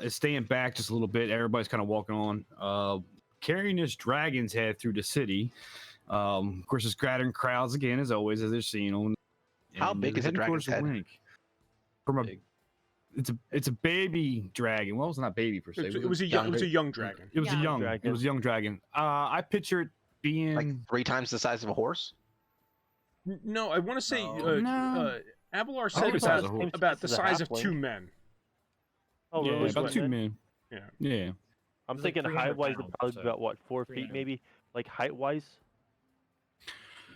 Is staying back just a little bit. Everybody's kind of walking on, carrying this dragon's head through the city. Of course, it's gathering crowds again, as always, as they're seeing on. How big is a dragon's head? From a it's a baby dragon. Well, it's not baby per se. It was a young dragon. It was a Young young. It dragon. was a young dragon. I picture it being Like 3 times the size of a horse. No, I want to say No. Abelar I said think it's about, as a whole. about the It's a size of halfling. 2 men. Oh, yeah, really? about what- 2 men. Yeah. Yeah. I'm It's like thinking 300 height wise, pounds, probably so about what 4 feet 300. maybe, like height wise.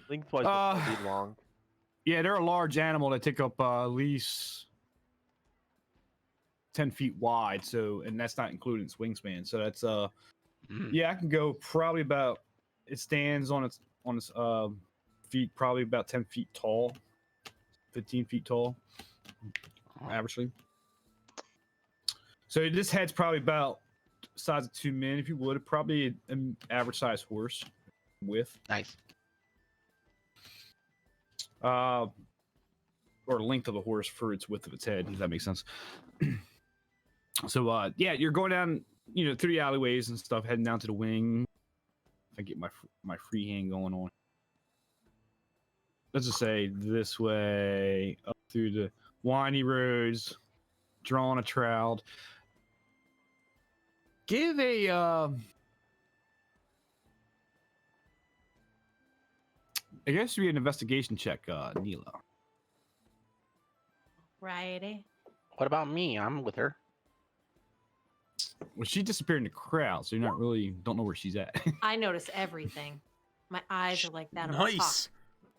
Lengthwise, Uh, probably long. Yeah, they're a large animal that take up at least 10 feet wide. So, and that's not including its wingspan. So that's Mm. yeah, I can go probably about. It stands on its feet, probably about 10 feet tall, 15 feet tall, averagely. So this head's probably about the size of 2 men, if you would. Probably an average size horse with. Nice. Or length of the horse for its width of its head, if that makes sense. So yeah, you're going down, through the alleyways and stuff, heading down to the wing. If I get my freehand going on. Let's just say this way, up through the windy roads, drawing a trowel. Give a I guess it'd be an investigation check, Neela. Righty. What about me? I'm with her. Well, she disappeared in the crowd, so you're not really don't know where she's at. I notice everything. My eyes are like that of a Nice.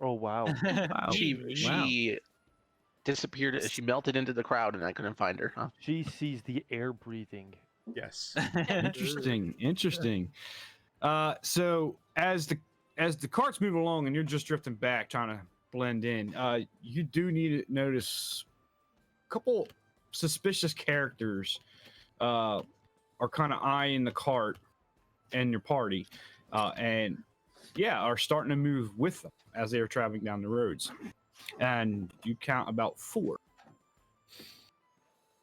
Oh wow. Wow. She disappeared. She melted into the crowd, and I couldn't find her. Huh? She sees the air breathing. Yes. Interesting. So as the cart's moving along and you're just drifting back, trying to blend in, you do need to notice a couple suspicious characters are kind of eyeing the cart and your party, and are starting to move with them as they are traveling down the roads. And you count about 4.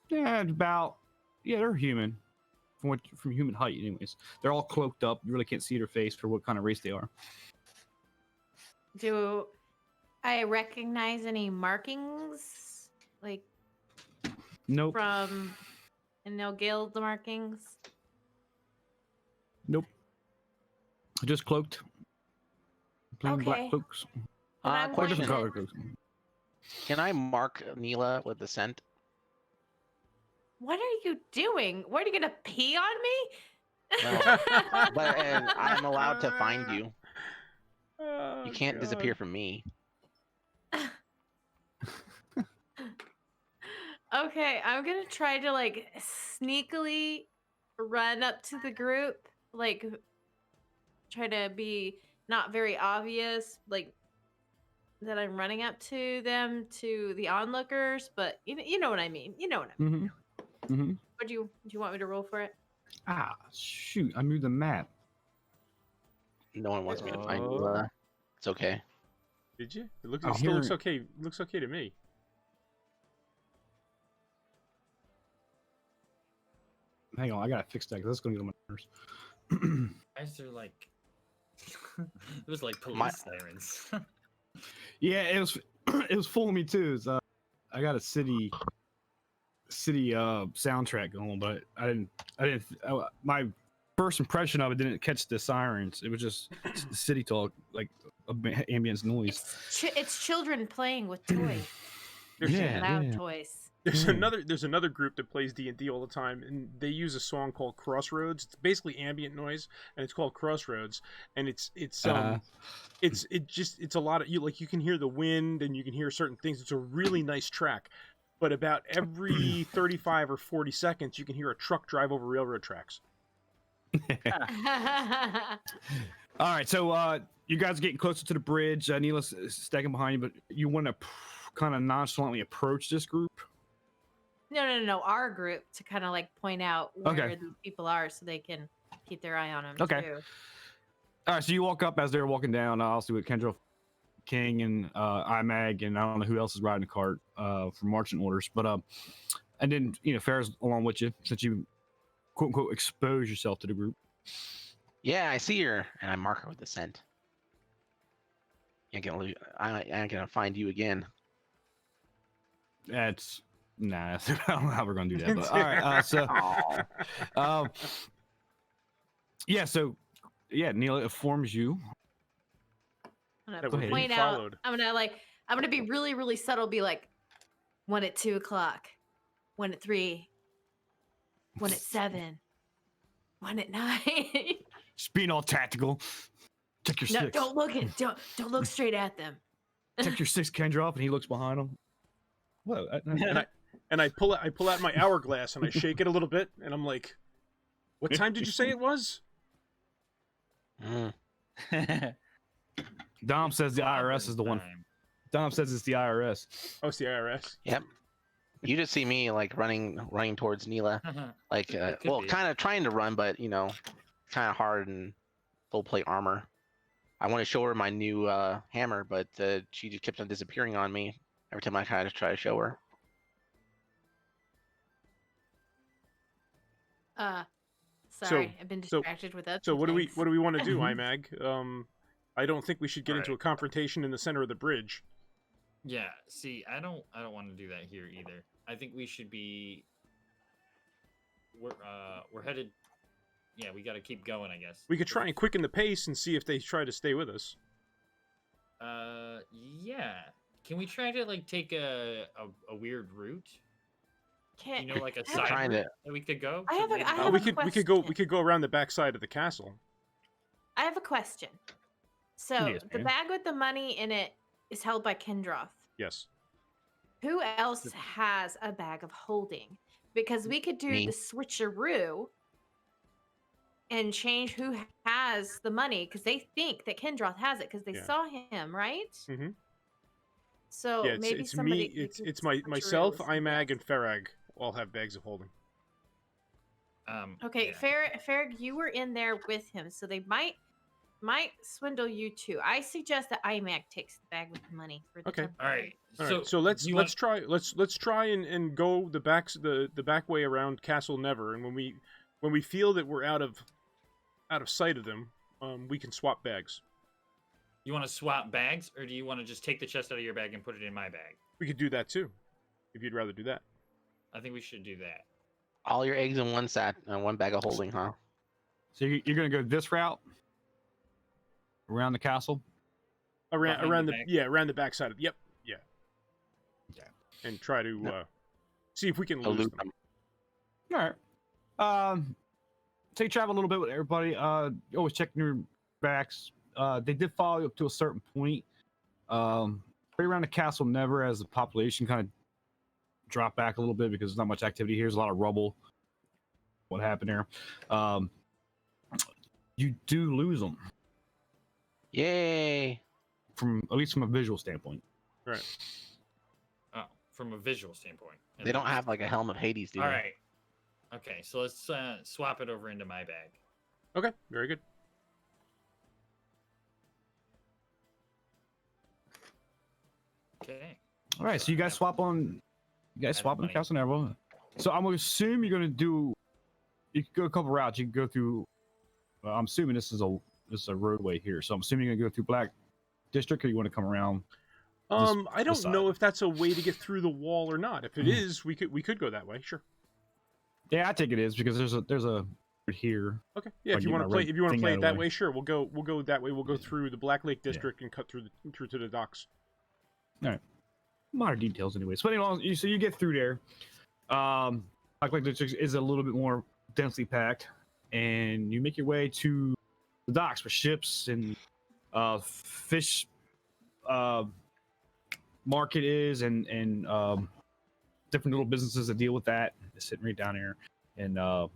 Yeah, they're human. From human height, anyways. They're all cloaked up. You really can't see their face for what kind of race they are. Do I recognize any markings, like Nope. from guild markings? Nope. Just cloaked. Plain Okay. black cloaks. And I'm Or going different to- color cloaks. Can I mark Neela with the scent? What are you doing? What are you gonna pee on me? No. And I'm allowed to find you. Oh, You can't God. disappear from me. Okay, I'm gonna try to like sneakily run up to the group, like try to be not very obvious, like that I'm running up to them, to the onlookers, but you know what I mean. You know what I mean. Mm-hmm. Mm-hmm. What do you want me to roll for it? Ah, shoot. I moved the map. No one wants me to find Oh. Neela. It's okay. Did you? It I'm still looks hearing- okay. Looks okay to me. Hang on, I gotta fix that because that's gonna get on my nerves. Guys are like, it was like police My- sirens. Yeah, it was it was fooling me too. It's, I got a city soundtrack going, but I didn't my first impression of it didn't catch the sirens. It was just city talk, like ambient noise. It's children playing with toys, Yeah, loud yeah. toys. There's another group that plays D&D all the time, and they use a song called Crossroads. It's basically ambient noise, and it's called Crossroads. And it's a lot of you can hear the wind and you can hear certain things. It's a really nice track, but about every 35 or 40 seconds you can hear a truck drive over railroad tracks. All right, so you guys are getting closer to the bridge. Neela's stacking behind you, but you want to kind of nonchalantly approach this group. No, our group, to kind of like point out where Okay. these people are so they can keep their eye on them Okay. too. All right, so you walk up as they're walking down. I'll see what Kendra King and Imag and I don't know who else is riding the cart for marching orders, but and then Farrah's along with you since you quote unquote expose yourself to the group. Yeah, I see her, and I mark her with the scent. I ain't gonna find you again. That's Nah, I don't know how we're gonna do that. But all right. Um, yeah. So yeah, Neil informs you. I'm That gonna we're being point out. followed. I'm gonna be really, really subtle. Be like, 1 at 2 o'clock, 1 at 3, 1 at 7, 1 at 9. Just being all tactical. Check your No, six. don't look straight at them. Check your six, Kendra, and he looks behind him. What? And I pull out my hourglass and I shake it a little bit, and I'm like, "What time did you say it was?" Dom says the IRS is the one. Time. Dom says it's the IRS. Oh, it's the IRS. Yep. You just see me like running towards Neela, like It could well, be. kind of trying to run, but you know, kind of hard and full plate armor. I want to show her my new hammer, but she just kept on disappearing on me every time I try to show her. Sorry, I've been distracted with other So what do we things. want to do, Imag? I don't think we should get into a confrontation in the center of the bridge. Yeah, see, I don't want to do that here either. I think we should be we're headed. Yeah, we got to keep going, I guess. We could try and quicken the pace and see if they try to stay with us. Yeah. Can we try to like take a weird route? Can't, You know, like a I have a- side trying route to- that we could go. I have a- maybe I go- have we a could go around the backside of the castle. I have a question. So Yes, the ma'am. bag with the money in it is held by Kendroth. Yes. Who else has a bag of holding? Because we could do Me. the switcheroo and change who has the money because they think that Kendroth has it because they Yeah. saw him, right? Mhm. So Yeah, maybe it's somebody. me. we It's could it's my switcheroo myself, with somebody Imag, else. and Farag all have bags of holding. Okay, yeah. Farag, you were in there with him, so they might swindle you too. I suggest that Imag takes the bag with the money for the Okay. temporary. All right. All right, so let's do you let's try and go the back way around Castle Never, and when we feel that we're out of sight of them, we can swap bags. You want to swap bags, or do you want to just take the chest out of your bag and put it in my bag? We could do that too, if you'd rather do that. I think we should do that. All your eggs in one sack, one bag of holding, huh? So you're gonna go this route around the castle. Around Behind the the back? around the backside of yeah. Okay. And try to see if we can lose Elude them. All right. So you travel a little bit with everybody. Always checking your backs. They did follow you up to a certain point. Right around the castle, never as the population kind of dropped back a little bit because there's not much activity here. There's a lot of rubble. What happened there? You do lose them Yay! at least from a visual standpoint. Right. Oh, from a visual standpoint. They don't have like a helm of Hades, do All they? right. Okay, so let's swap it over into my bag. Okay. Very good. Okay. All right, so you guys swap on. You guys Add swap on the money. castle never. So I'm gonna assume you're gonna do. You can go a couple routes. You can go through. I'm assuming this is a roadway here. So I'm assuming you're gonna go through Black District, or you want to come around. I don't this know side. if that's a way to get through the wall or not. If it is, we could go that way. Sure. Yeah, I think it is because there's a here. Okay. Yeah. I'll If you get want my to play, red if you want to thing play out it of the that way. way, sure. We'll go that way. We'll go Yeah. through the Black Lake Yeah. District and cut through to the docks. Minor details, anyways. But anyway, so you get through there. Black Lake District is a little bit more densely packed, and you make your way to the docks where ships and fish market is, and different little businesses that deal with that. They're sitting right down there, and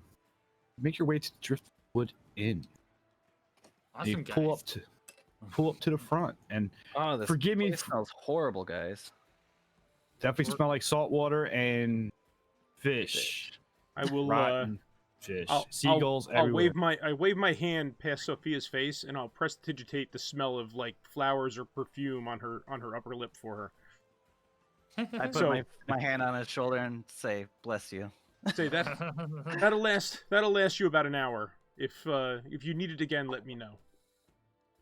make your way to the Driftwood Inn. And you Awesome, pull guys. pull up to the front, and Oh, this forgive me. place smells horrible, guys. Definitely Or- smell like salt water and fish. I will. Rotten fish. I'll Seagulls everywhere. wave my hand past Sophia's face, and I'll prestidigitate the smell of like flowers or perfume on her upper lip for her. I put So- my hand on his shoulder and say, "Bless you." Say that that'll last you about an hour. If you need it again, let me know.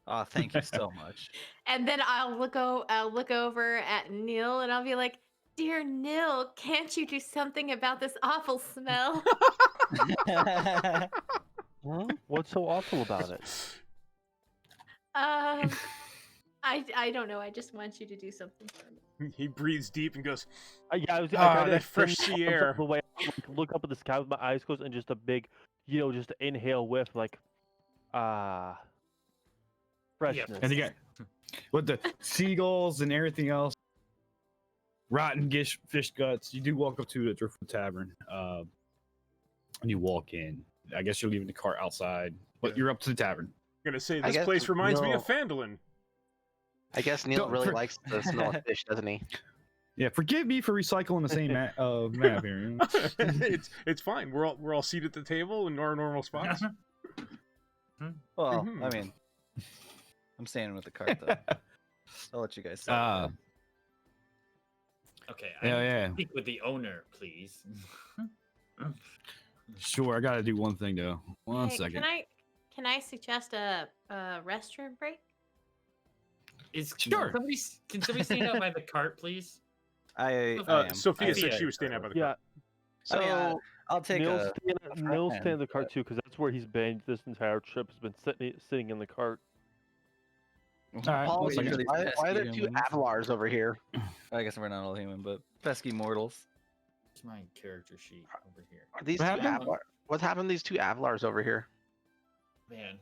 Oh, thank you so much. And then I'll look over at Neil and I'll be like, Dear Nil, can't you do something about this awful smell? Huh? What's so awful about it? Um, I don't know. I just want you to do something for me. He breathes deep and goes, I Ah, tried to that fresh extend sea my arms air. all the way, look up at the sky with my eyes closed, and just a big, just inhale whiff, like, freshness. And you got with the seagulls and everything else, rotten fish guts. You do walk up to the Driftwood Tavern, and you walk in. I guess you're leaving the cart outside, but Yeah. you're up to the tavern. I'm gonna say I this guess place reminds me of Neil- Phandelver. I guess Neil Don't- really for- likes the smell of fish, doesn't he? Yeah, forgive me for recycling the same map here. It's fine. We're all seated at the table in our normal spots. Well, Mhm. I mean, I'm staying with the cart though. I'll let you guys say. Okay. Yeah. Speak with the owner, please. Sure, I gotta do one thing though. One Hey, second. Can I suggest a restroom break? Sure. Can somebody stand out by the cart, please? I am. Sophia I said am. she was standing out by the Yeah, cart. I mean, so I'll take Neil's a. Neil's man, staying in the cart too, because that's where he's been this entire trip. Has been sitting in the cart. right, Paul, one second. Why are there two Avalars over here? I guess we're not all human, but pesky mortals. It's my character sheet over here. Are these What two happened? Avalar? What happened to these two Avalars over here? Man,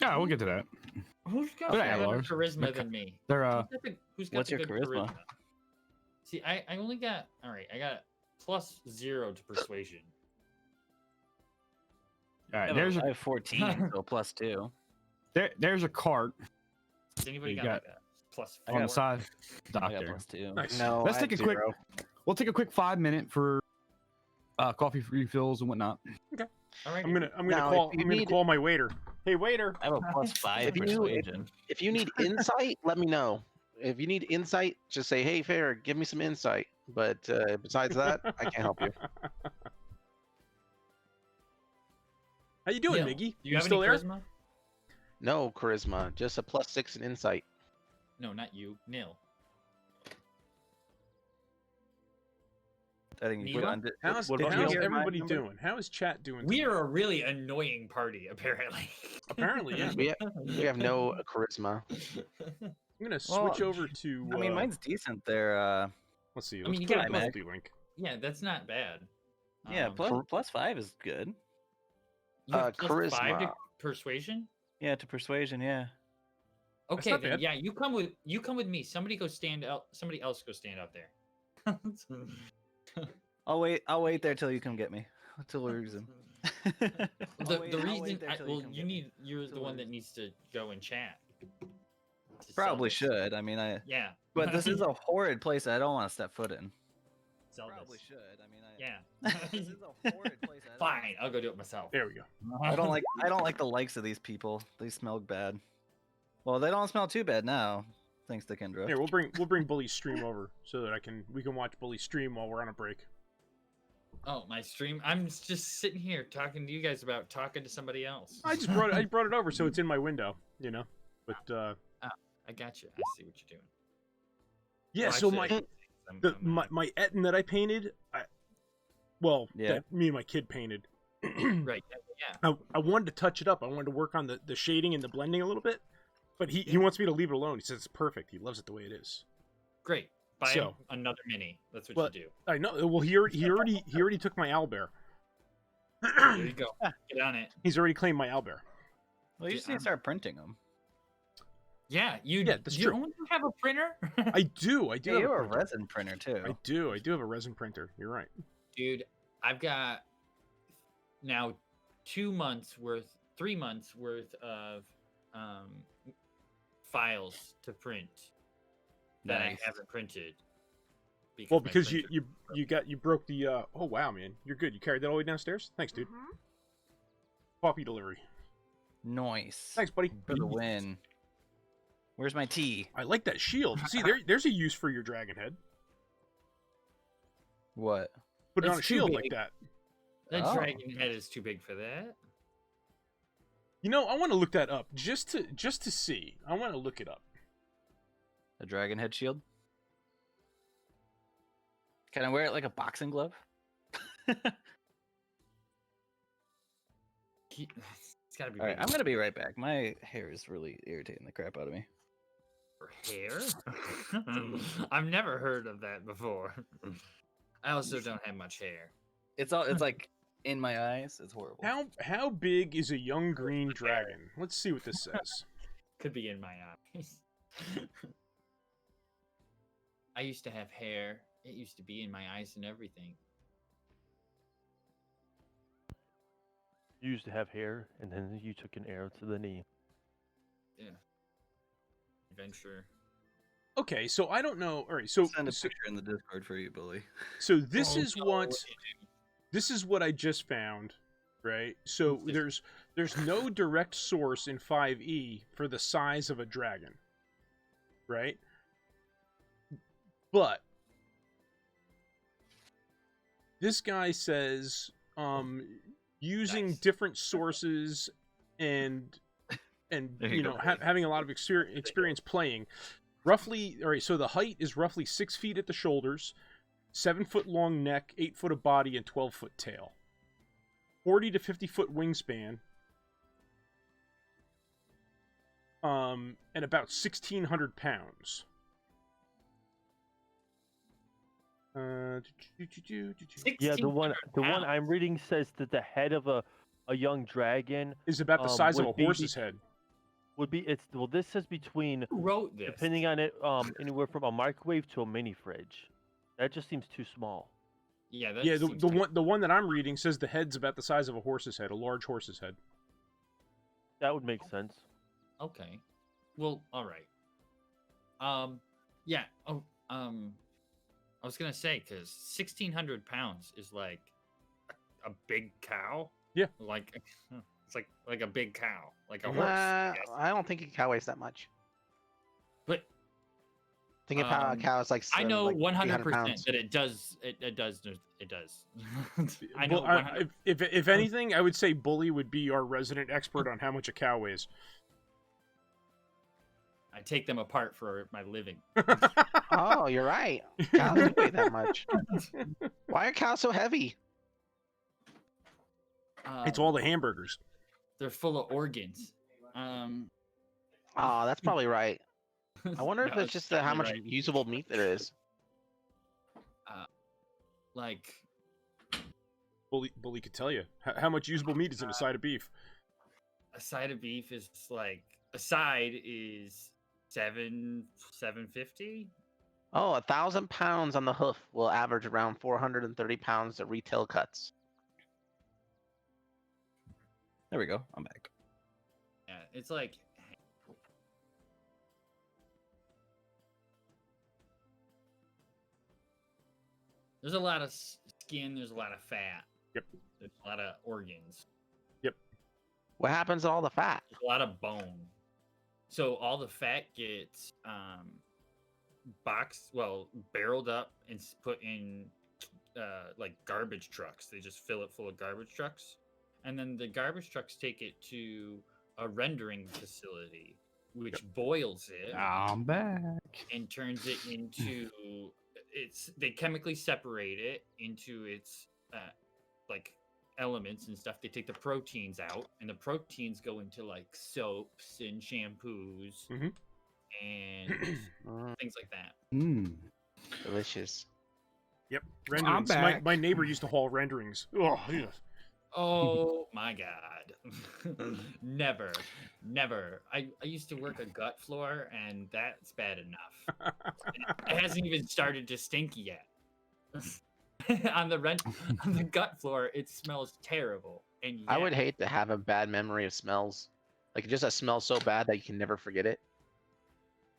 Yeah, we'll get to that. who's got They're better Avalars. charisma than me? They're Who's got What's the your good charisma? See, I only got I got +0 to persuasion. all right. No, There's I a have 14, so +2. there's a cart Does anybody You got, got- like a +4? I on the got- side. I Dock got there. +2. Nice. No, Let's I take had a quick- 0. We'll take a quick 5-minute for coffee refills and whatnot. All right. I'm gonna Now, call if you I'm gonna need- call my waiter. Hey waiter. I have a +5 If you- persuasion. If you need insight, let me know. If you need insight, just say, "Hey, Fair, give me some insight." But besides that, I can't help you. How you doing, Neil, Miggy? Do you have still any there? charisma? No charisma, just a +6 in insight. No, not you. Nil. I think you Neil? found it. How's What about Did you how's hear my everybody number? doing? How is chat doing? We today? are a really annoying party, apparently. Apparently, yeah. We have no charisma. I'm gonna switch Well, over to. I mean, mine's decent there. Let's see. I Let's mean, you put got up Imag. multi-link. Yeah, that's not bad. Yeah, Um, +5 is good. you have +5 to charisma. persuasion. Yeah, to persuasion. Yeah. Okay, not then bad. yeah, you come with me. Somebody go stand out. Somebody else go stand out there. I'll wait there till you come get me. Till we resume. The reason you're the one that needs to go and chat. to sell Probably this. should. I mean, Yeah. but this is a horrid place I don't want to step foot in. Sell Probably this. should. I mean, Yeah. this is a horrid place. I don't Fine, I'll go do it myself. There we go. I don't like the likes of these people. They smell bad. Well, they don't smell too bad now, thanks to Kendra. Here, we'll bring Bully's stream over so that we can watch Bully stream while we're on a break. Oh, my stream. I'm just sitting here talking to you guys about talking to somebody else. I brought it over so it's in my window, you know. But I got you. I see what you're doing. yeah, Well, so actually, my Etten that I painted, Yeah. that me and my kid painted. right. Yeah. I wanted to touch it up. I wanted to work on the shading and the blending a little bit, but he wants me to leave it alone. He says it's perfect. He loves it the way it is. Great. Buy So- him another mini. That's what But- you do. I know. Well, he already took my owlbear. There you go. Get on it. He's already claimed my owlbear. Well, you just need to start printing them. Yeah, that's you true. only have a printer? I do. I do. Yeah, have you're a printer. resin printer too. I do. I do have a resin printer. You're right. Dude, I've got now 3 months worth of files to print that Nice. I haven't printed. Well, my because printer- you broke the. Oh wow, man, you're good. You carried that all the way downstairs. Thanks, dude. Coffee delivery. Nice. Thanks, buddy. For the win. Where's my tea? I like that shield. See, there's a use for your dragon head. What? Put it on a It's too shield like big. that. That Oh. dragon head is too big for that. You know, I want to look that up just to see. I want to look it up. A dragon head shield? Can I wear it like a boxing glove? It's gotta be. All right, big I'm gonna be right back. My hair is really irritating the crap out of me. for hair. I've never heard of that before. I also don't have much hair. It's like in my eyes. It's horrible. How big is a young green dragon? Let's see what this says. Could be in my eyes. I used to have hair. It used to be in my eyes and everything. You used to have hair, and then you took an arrow to the knee. Yeah. Adventure. Okay, so I don't know. All right, so Send a picture in the Discord for you, Billy. so this Oh, is no, what what you this is what I just found, right? So there's no direct source in 5e for the size of a dragon, right? But this guy says using Nice. different sources and There you you go. know having a lot of experience playing. Roughly, all right. So the height is roughly 6 feet at the shoulders, 7 foot long neck, 8 foot of body, and 12-foot tail. 40 to 50-foot wingspan. And about 1,600 pounds. Yeah, the one 1,600 I'm reading says that the head of a young dragon Is about the size of a would be horse's head. would be this says between Who wrote this? depending on it anywhere from a microwave to a mini fridge. That just seems too small. Yeah, that Yeah, seems the one that I'm reading says the head's about the size of a horse's head, a large horse's head. That would make sense. Okay. Well, all right. Yeah. Oh, I was gonna say because 1,600 pounds is like a big cow. Yeah. Like it's like a big cow, like a horse. I guess. I don't think a cow weighs that much. But Think of how a cow is like. I know like 300 100% pounds. that it does. It does. It does. I Well, know. 100 if anything, I would say Bully would be our resident expert on how much a cow weighs. I take them apart for my living. Oh, you're right. Cows don't weigh that much. Why are cows so heavy? It's all the hamburgers. They're full of organs. Oh, that's probably right. I wonder if No, it's just how definitely much right. usable meat there is. Like Bully could tell you how much usable meat is in a side of beef. a side of beef is like a side is $7.50. Oh, 1,000 pounds on the hoof will average around 430 pounds at retail cuts. There we go. I'm back. Yeah, it's like there's a lot of skin, there's a lot of fat. Yep. There's a lot of organs. What happens to all the fat? There's a lot of bone. So all the fat gets barreled up and put in like garbage trucks. They just fill it full of garbage trucks. And then the garbage trucks take it to a rendering facility, which boils it I'm back. and turns it into they chemically separate it into its like elements and stuff. They take the proteins out, and the proteins go into like soaps and shampoos Mhm. and Mm, things like that. Mm. delicious. Yep, renderings. back. My neighbor used to haul renderings. Oh, yeah. Oh my god. Never. I used to work a gut floor, and that's bad enough. It hasn't even started to stink yet. on the gut floor, it smells terrible. And I would yet- hate to have a bad memory of smells. Like just a smell so bad that you can never forget it.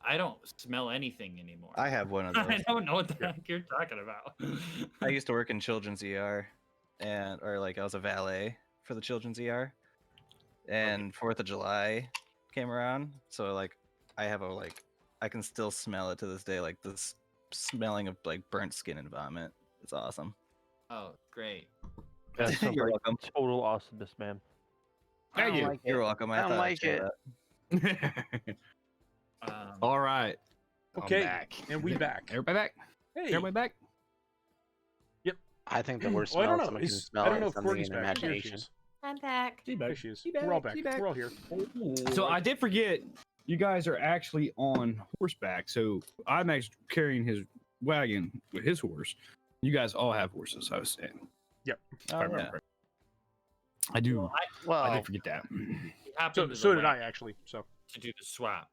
I don't smell anything anymore. I have one of I those. don't know what the heck you're talking about. I used to work in children's ER, or like I was a valet for the children's ER, and 4th of July came around, so like I have I can still smell it to this day, like this smelling of like burnt skin and vomit. It's awesome. Oh, great. That sounds You're like welcome. total awesomeness, man. I don't you. like You're it. welcome. I don't thought I'd like share it. that. All right. Okay, I'm back. and we back. Everybody back? Hey, Everybody back? I think the worst Well, I smell don't know. someone can Is smell I don't know is if something Courtney's in back. Here she imagination. is. I'm back. Here she is. We're all back. We're all here. So I did forget, you guys are actually on horseback. So I'm actually carrying his wagon with his horse. You guys all have horses, I was saying. Yep. If I Oh, remember yeah. correctly. I do. I Well, did forget that. We hop So into the so did I wagon actually. So to do the swap.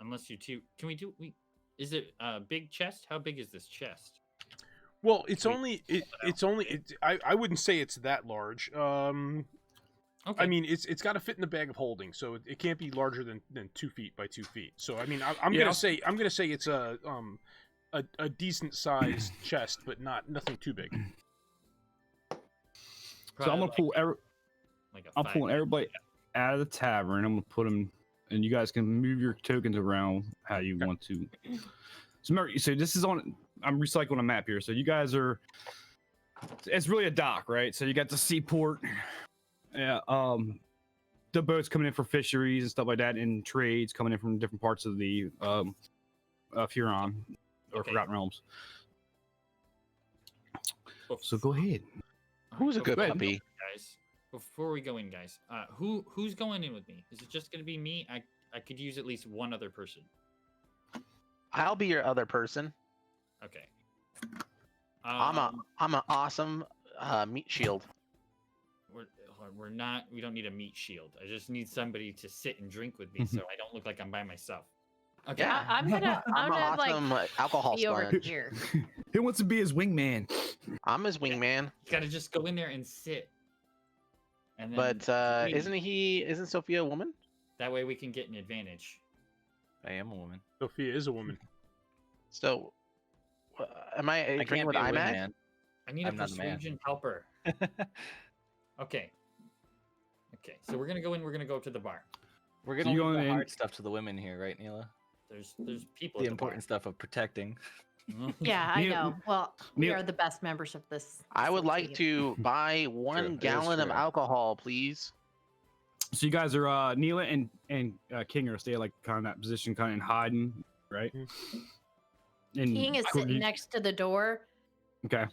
Unless you two, can we do? Is it a big chest? How big is this chest? well, it's Can we only pull it out? it's only I wouldn't say it's that large. Okay. I mean, it's got to fit in the bag of holding, so it can't be larger than 2 feet by 2 feet. So I mean, I'm Yeah, gonna say it's a decent sized chest, but nothing too big. So I'm Probably gonna pull like a I'm 5 pulling everybody out of the tavern. I'm gonna put them, and you guys can move your tokens around how you Okay. want to. So remember, so this is on. I'm recycling a map here. So you guys are. It's really a dock, right? So you got the seaport. Yeah. The boats coming in for fisheries and stuff like that, and trades coming in from different parts of the Huron or Okay. Forgotten Realms. Bef- So go ahead. who's a good Go ahead. puppy? guys? Before we go in, guys, who's going in with me? Is it just gonna be me? I could use at least one other person. I'll be your other person. Okay. I'm an awesome meat shield. We're not. We don't need a meat shield. I just need somebody to sit and drink with me, so I don't look like I'm by myself. Okay. Yeah. I'm gonna I'm an like awesome alcohol be over sponge. here. Who wants to be his wingman? I'm his wingman. You gotta just go in there and sit. And then But leave. isn't Sophia a woman? That way we can get an advantage. I am a woman. Sophia is a woman. So am I I agreeing can't with be a Imag? wingman. I need I'm a not a man. persuasion helper. Okay. Okay. So we're gonna go in. We're gonna go to the bar. We're So gonna you leave going the in- hard stuff to the women here, right, Neela? There's people. The at important stuff of protecting. bar. Yeah, I Neil- know. Well, we Neil- are the best members of this. I would like association. to buy True, 1 it is gallon of true. alcohol, please. So you guys are Neela and King are stay like kind of that position, kind of in hiding, right? And King is sitting next to the door, Okay.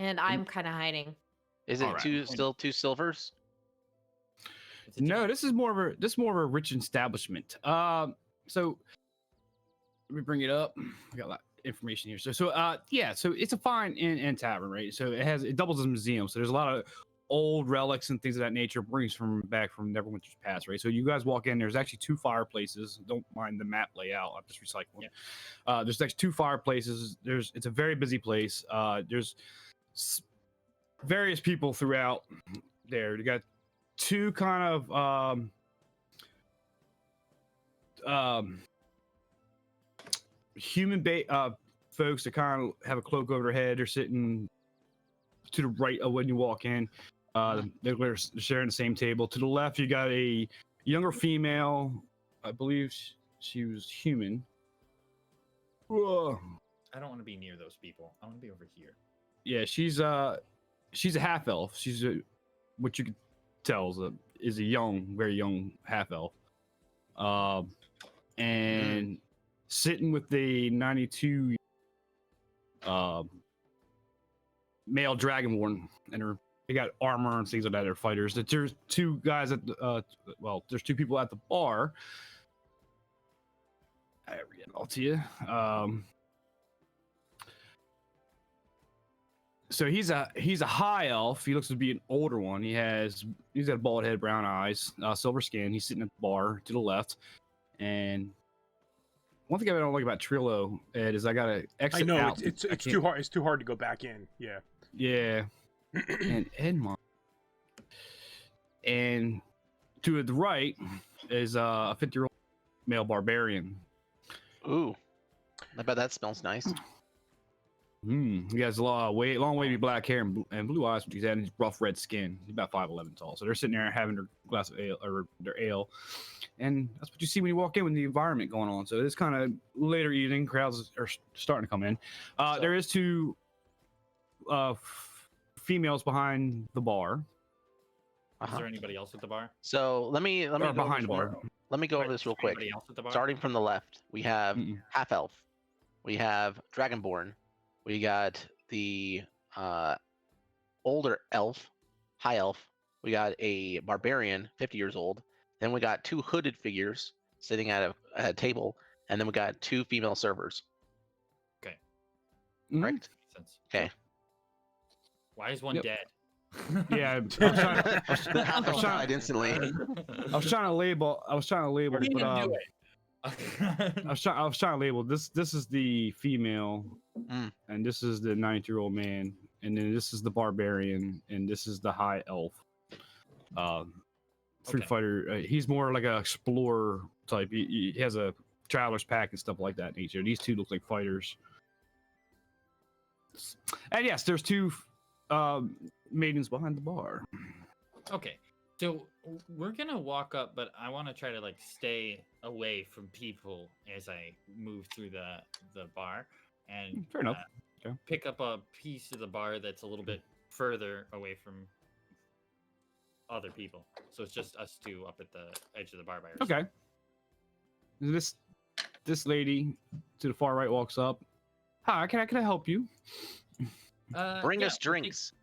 and I'm kind of hiding. Is it Alright. still 2 silvers? It's a No, different- this is more of a rich establishment. So let me bring it up. I got a lot of information here. So yeah, so it's a fine inn and tavern, right? So it doubles as a museum. So there's a lot of old relics and things of that nature, brings from back from Neverwinter's past, right? So you guys walk in. There's actually 2 fireplaces. Don't mind the map layout. I'm just recycling. There's actually 2 fireplaces. It's a very busy place. There's various people throughout there. You got 2 kind of human folks that kind of have a cloak over their head. They're sitting to the right of when you walk in. They're sharing the same table. To the left, you got a younger female. I believe she was human. Whoa. I don't want to be near those people. I want to be over here. Yeah, she's a half elf. She's what you could tell is a very young half elf. And sitting with the 92 male dragonborn, and they got armor and things like that. They're fighters. There's 2 guys at there's 2 people at the bar. I read it all to you. So he's a high elf. He looks to be an older one. He's got a bald head, brown eyes, silver skin. He's sitting at the bar to the left. And one thing I don't like about Trillo, Ed, is I gotta exit I know out. it's I too can't- hard. It's too hard to go back in. Yeah. Yeah. And Edmond. And to the right is a 50-year-old male barbarian. Ooh. I bet that smells nice. He has a long wavy black hair and blue eyes, but he's had rough red skin. He's about 5'11" tall. So they're sitting there having their glass of ale or their ale, and that's what you see when you walk in with the environment going on. So it's kind of later evening. Crowds are starting to come in. There is 2 females behind the bar. Is Uh-huh. there anybody else at the bar? So let me Or go behind the over bar. this let me go over Right, this real is quick. anybody else at the bar? Starting from the left, we have Mm-mm. half elf, we have dragonborn, we got the older elf, high elf. We got a barbarian, 50 years old. Then we got 2 hooded figures sitting at a table, and then we got 2 female servers. Mhm. Correct? Makes sense. Okay. Why is one Yep. dead? Yeah, I was Half of them trying- died instantly. I was trying to label, What are you but gonna do I was trying to label this. This is the female, Mm. and this is the 90-year-old man, and then this is the barbarian, and this is the high elf. Street Okay. Fighter. He's more like a explorer type. He has a traveler's pack and stuff like that nature. These 2 look like fighters. And yes, there's 2 maidens behind the bar. Okay, so we're gonna walk up, but I want to try to like stay away from people as I move through the bar, and Fair enough. Okay. pick up a piece of the bar that's a little bit further away from other people. So it's just us 2 up at the edge of the bar by ourselves. Okay. This lady to the far right walks up. Hi, can I help you? Bring yeah, us drinks.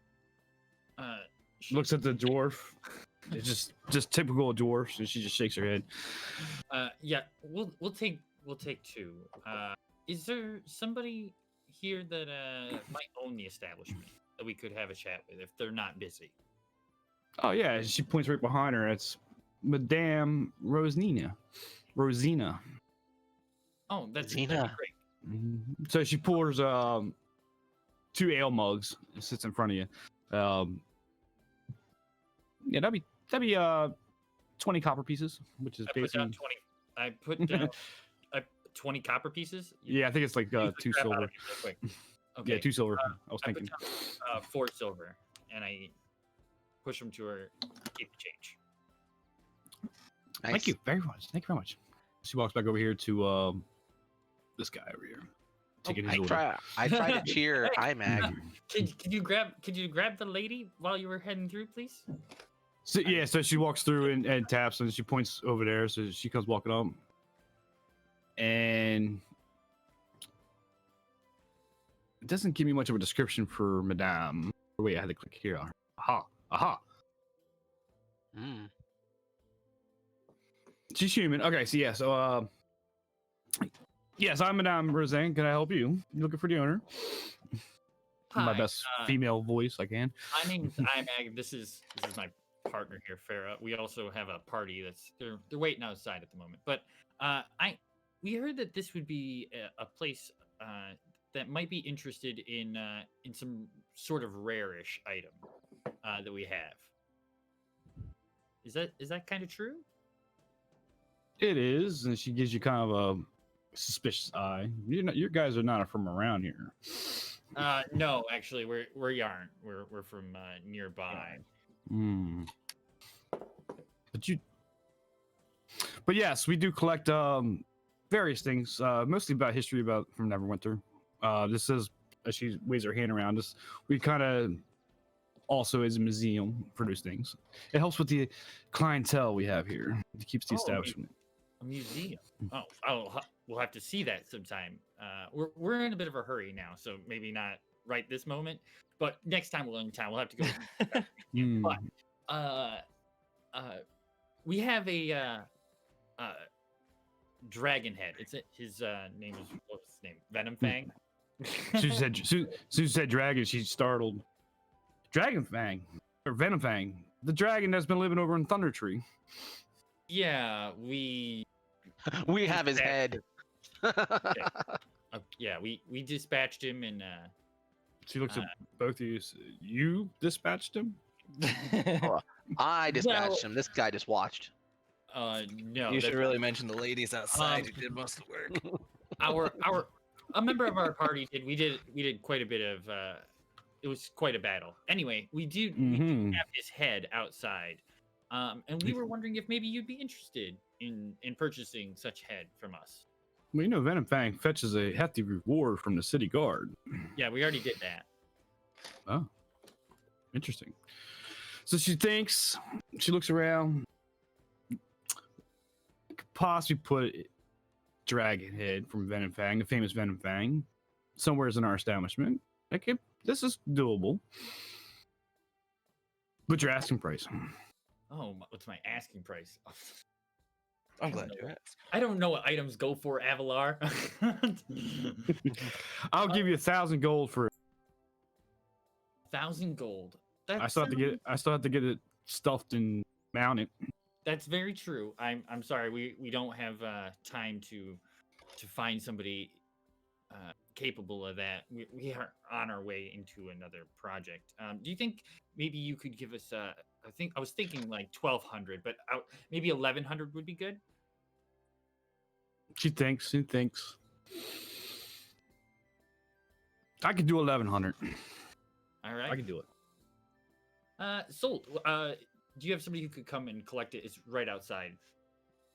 Looks at the dwarf. It's just typical dwarfs, and she just shakes her head. Yeah, we'll take 2. Is there somebody here that might own the establishment that we could have a chat with if they're not busy? Oh yeah, she points right behind her. It's Madame Rosina. Oh, that'd be Zena. great. So she pours 2 ale mugs and sits in front of you. Yeah, that'd be 20 copper pieces, which is I put down basically 20. I put down 20 copper pieces. yeah, I think it's like Use the 2 crap out silver. of me real quick. Okay. Yeah, 2 silver. I was I put thinking. down 4 silver, and I push them to her. Keep the change. Nice. Thank you very much. Thank you very much. She walks back over here to this guy over here. Taking his order. I try to cheer Hey. Imag. Could you grab the lady while you were heading through, please? So, yeah, so she walks through and taps, and she points over there. So she comes walking up, and it doesn't give me much of a description for Madame. Wait, I had to click here. Aha. Mm. She's human. Okay, so yeah, so yes, I'm Madame Roseanne. Can I help you? You looking for the owner? My Hi, best female voice I can. My name's Imag. This is my partner here, Farah. We also have a party they're waiting outside at the moment. But we heard that this would be a place that might be interested in some sort of rare-ish item that we have. Is that kind of true? It is, and she gives you kind of a suspicious eye. Your guys are not from around here. No, actually, we're yarn. We're from nearby. Hmm. But yes, we do collect various things, mostly about history from Neverwinter. This is, as she waves her hand around us, we kind of also is a museum for those things. It helps with the clientele we have here. It keeps the Oh, establishment. A museum. We'll have to see that sometime. We're in a bit of a hurry now, so maybe not right this moment, but next time we're in town, we'll have to go. Hmm. But we have a dragon head. His name is, what's his name? Venom Fang. Sue said dragon, she's startled. Dragon Fang or Venom Fang, the dragon that's been living over in Thunder Tree. Yeah, we have his head. yeah, we dispatched him, and She looks at both of you. You dispatched him? I dispatched him. This guy just watched. no, You should that's- really mention the ladies outside who did most of the work. a member of our party did quite a bit of it was quite a battle. Anyway, we do have his head outside, and we were wondering if maybe you'd be interested in purchasing such head from us. Well, you know, Venom Fang fetches a hefty reward from the city guard. Yeah, we already did that. Oh, interesting. So she thinks, she looks around, could possibly put Dragon Head from Venom Fang, the famous Venom Fang, somewhere in our establishment. That this is doable. What's your asking price? Oh, what's my asking price? I'm glad you asked. I don't know what items go for, Avalar. I'll give you 1,000 gold for it. 1,000 gold. I still have to get it. I still have to get it stuffed and mounted. That's very true. I'm sorry. We don't have time to find somebody capable of that. We are on our way into another project. Do you think maybe you could give us? I was thinking like 1,200, but maybe 1,100 would be good. She thinks. I could do 1,100. All right. I can do it. Sold. Do you have somebody who could come and collect it? It's right outside.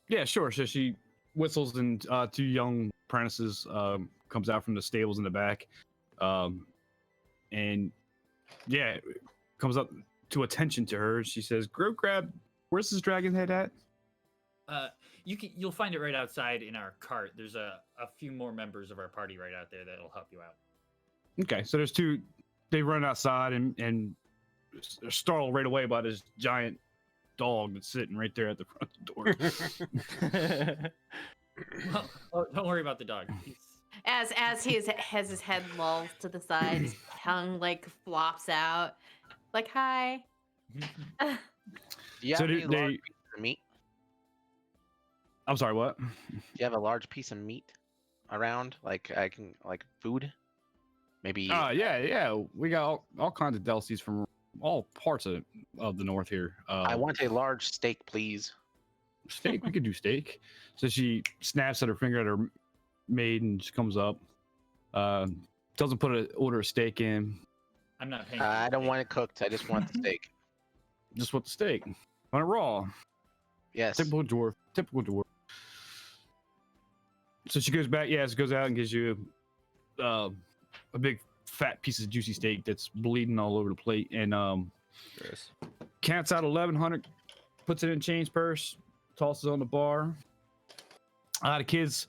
Yeah, sure. So she whistles, and 2 young apprentices comes out from the stables in the back, and yeah, comes up to attention to her. She says, "Go grab. Where's this dragon head at?" You'll find it right outside in our cart. There's a few more members of our party right out there that'll help you out. Okay, so there's 2. They run outside and are startled right away by this giant dog that's sitting right there at the front door. Oh, don't worry about the dog. As he has his head lolled to the side, his tongue like flops out, like hi. Do you So have any they- large piece of meat? I'm sorry, what? Do you have a large piece of meat around? Like I can like food? Maybe Yeah. We got all kinds of delicacies from all parts of the north here. I want a large steak, please. Steak. We could do steak. So she snaps at her finger at her maid and just comes up. Doesn't put an order of steak in. I'm not paying. I don't want it cooked. I just want the steak. Just want the steak. Want it raw. Yes. Typical dwarf. So she goes back. Yeah, she goes out and gives you a big fat piece of juicy steak that's bleeding all over the plate, and Gross. counts out 1,100, puts it in change purse, tosses it on the bar. The kids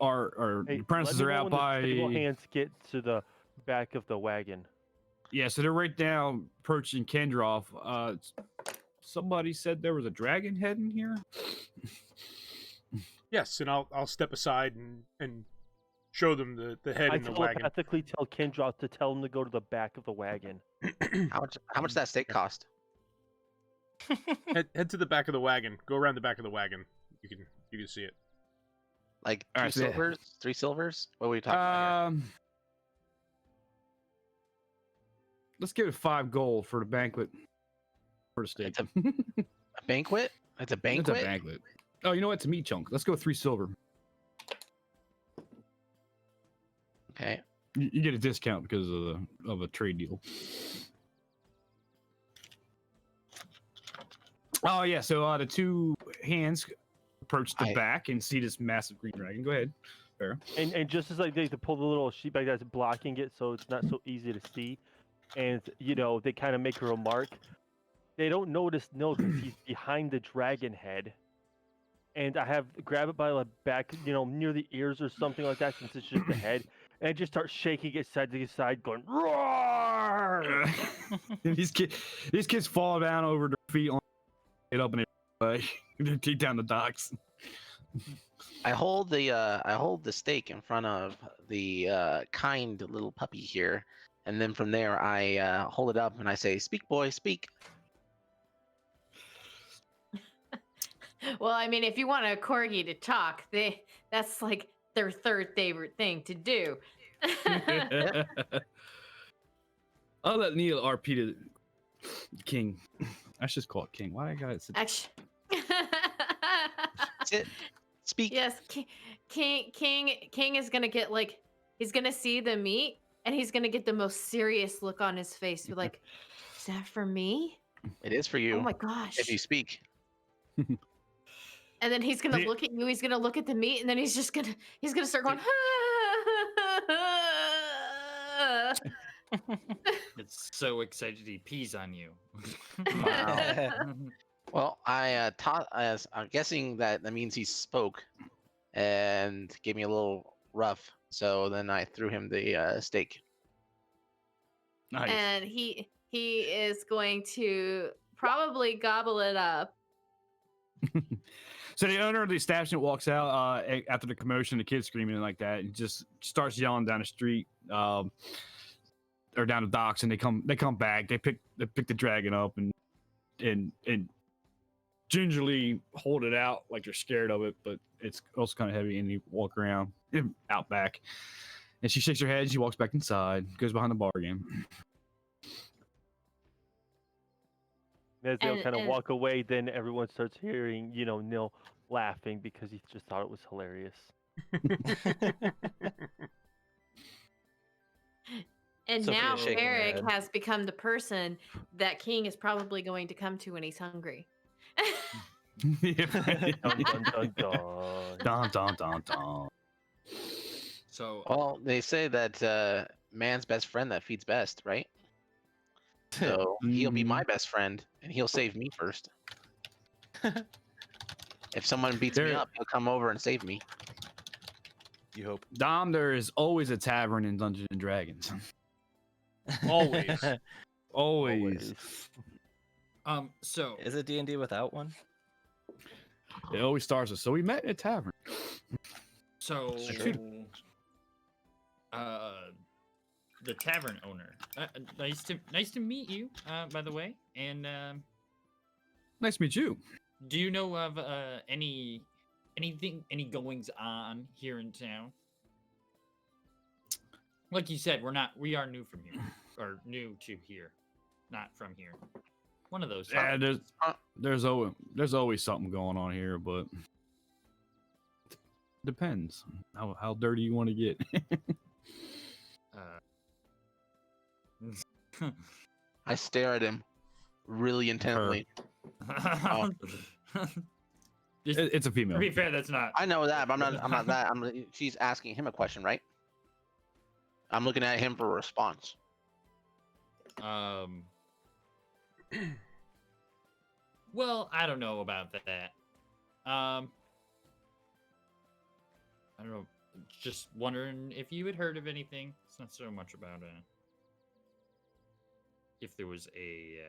are Hey, the apprentices let me are know out when the by. stable hands get to the back of the wagon. Yeah, so they're right now approaching Kendroff. Somebody said there was a dragon head in here. Yes, and I'll step aside and show them the head I in the wagon. telepathically tell Kendra to tell him to go to the back of the wagon. How much that steak cost? Head to the back of the wagon. Go around the back of the wagon. You can see it. Like All 2 right, so- silvers? 3 silvers? What are we talking about here? Let's give it 5 gold for the banquet. For the steak. It's a banquet? It's a banquet? It's a banquet. Oh, you know what? It's a meat chunk. Let's go 3 silver. Okay. You get a discount because of a trade deal. Oh yeah, so the 2 hands approach the back and see this massive green dragon. Go ahead, Farrah. And just as like they pull the little sheet bag that's blocking it so it's not so easy to see, and they kind of make a remark. They don't notice because he's behind the dragon head, and I have grab it by the back, near the ears or something like that, since it's just the head, and I just start shaking it side to side, going roar. And these kids fall down over their feet on it up and they take down the docks. I hold the steak in front of the kind little puppy here, and then from there I hold it up and I say, "Speak, boy, speak." Well, I mean, if you want a corgi to talk, that's like their 3rd favorite thing to do. I'll let Neil RP to King. I should just call it King. Why I got it? Actually, Sit, speak. yes, King is gonna get he's gonna see the meat and he's gonna get the most serious look on his face. Be like, "Is that for me? It is for you. Oh my gosh!" If you speak. And then he's gonna look at you. He's gonna look at the meat, and then he's gonna start going. It's so excited he pees on you. Wow. Well, I'm guessing that means he spoke and gave me a little rough. So then I threw him the steak. Nice. and he is going to probably gobble it up. So the owner of the establishment walks out after the commotion, the kids screaming and like that, and just starts yelling down the street, or down the docks, and they come back. They pick the dragon up and gingerly hold it out like they're scared of it, but it's also kind of heavy, and they walk around out back. And she shakes her head. She walks back inside, goes behind the bar again. As they'll And- kind of and- walk away, then everyone starts hearing, Nil laughing because he just thought it was hilarious. And Sophia now shaking her Eric head. has become the person that King is probably going to come to when he's hungry. Dun, dun, dun, dun. Dun, dun, dun, dun. So Well, they say that man's best friend that feeds best, right? So he'll be my best friend, and he'll save me first. If someone beats me There- up, he'll come over and save me. You hope. Dom, there is always a tavern in Dungeons and Dragons. Always. Always. so Is it D&D without one? It always starts with, so we met in a tavern. So, Sure. the tavern owner. Nice to meet you. By the way, and Nice to meet you. do you know of any goings on here in town? Like you said, we are new from here, or new to here, not from here. One of those. Yeah, there's always something going on here, but depends how dirty you want to get. I stare at him really intently. It's a female. To be fair, that's not. I know that, but I'm not that. She's asking him a question, right? I'm looking at him for a response. Well, I don't know about that. I don't know. Just wondering if you had heard of anything. It's not so much about if there was a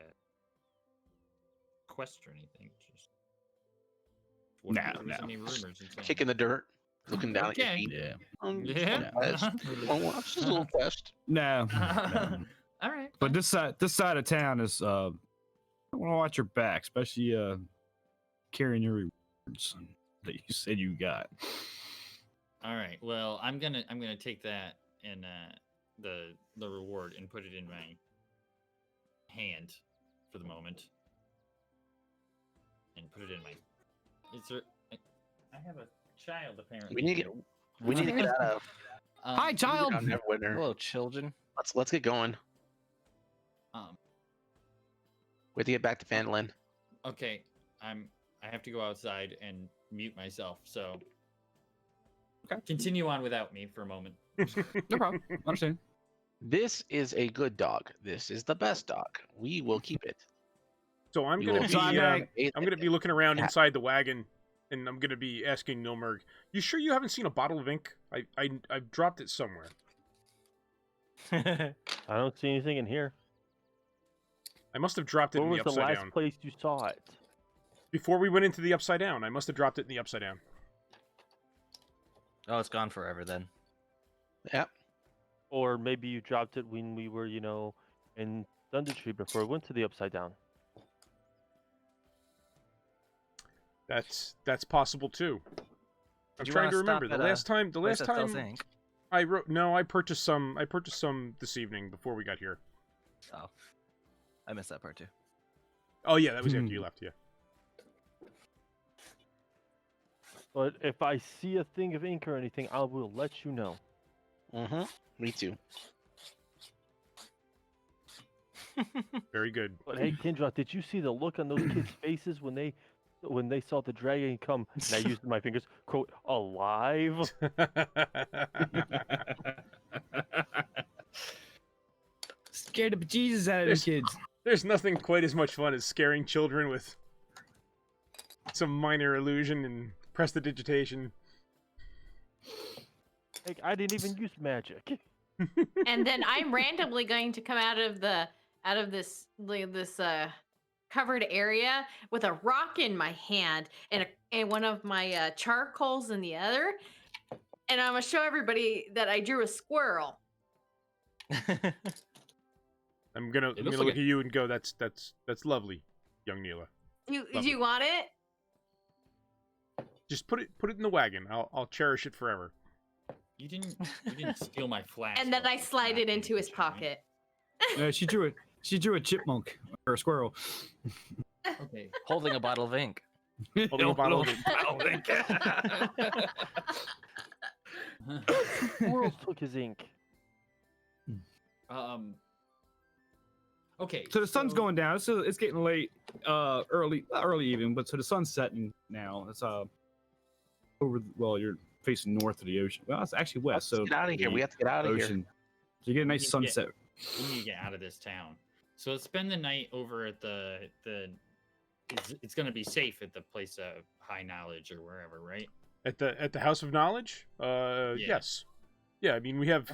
quest or anything. Just wondering if there was No. any rumors and stuff. Kicking the dirt, looking down at your Okay. feet. Yeah. Yeah. Just a little quest. No. All right. But this side of town is I want to watch your back, especially carrying your rewards that you said you got. All right. Well, I'm gonna take that and the reward and put it in my hand for the moment, and put it in my. Is there? I have a child apparently. We need to get out of. Hi, child. I'm never winner. Hello, children. Let's get going. We have to get back to Phandelver. Okay. I have to go outside and mute myself. So. Okay. Continue on without me for a moment. No problem. Understand. This is a good dog. This is the best dog. We will keep it. So I'm We gonna will be keep I'm gonna be looking around inside the wagon, and I'm gonna be asking Nilmerg, "You sure you haven't seen a bottle of ink? I've dropped it somewhere." I don't see anything in here. I must have dropped it Where in was the the upside last down place you saw it? before we went into the upside down. I must have dropped it in the upside down. Oh, it's gone forever then. Yep. Or maybe you dropped it when we were, in Thunder Tree before we went to the Upside Down. That's possible too. I'm Did you trying wanna to remember stop the at a last time. place that sells ink? I wrote. No, I purchased some. I purchased some this evening before we got here. Oh, I missed that part too. Oh yeah, that was after you left. Yeah. But if I see a thing of ink or anything, I will let you know. Mm-hmm. Me too. Very good. But hey, Kendra, did you see the look on those kids' faces when they saw the dragon come? And I used my fingers, quote, alive. Scared the bejesus out of There's- the kids. There's nothing quite as much fun as scaring children with some minor illusion and prestidigitation. Like, I didn't even use magic. and then I'm randomly going to come out of this covered area with a rock in my hand and one of my charcoals in the other, and I'm gonna show everybody that I drew a squirrel. I'm gonna looks look like at you and go, that's lovely, young Neela. Do Lovely. you want it? Just put it in the wagon. I'll cherish it forever. You didn't steal my flash. And then I slide it into his pocket. She drew a chipmunk or a squirrel. Okay. Holding a bottle of ink. Holding a bottle of ink. Squirrels took his ink. Okay. So the sun's going down. So it's getting late. Not early even, but so the sun's setting now. It's you're facing north of the ocean. Well, it's actually west. Let's get out of here. We have to get out of here. ocean. So you get a nice sunset. We need to get out of this town. So let's spend the night over at the. It's going to be safe at the place of high knowledge or wherever, right? At the House of Knowledge? Yes. Yeah, I mean we have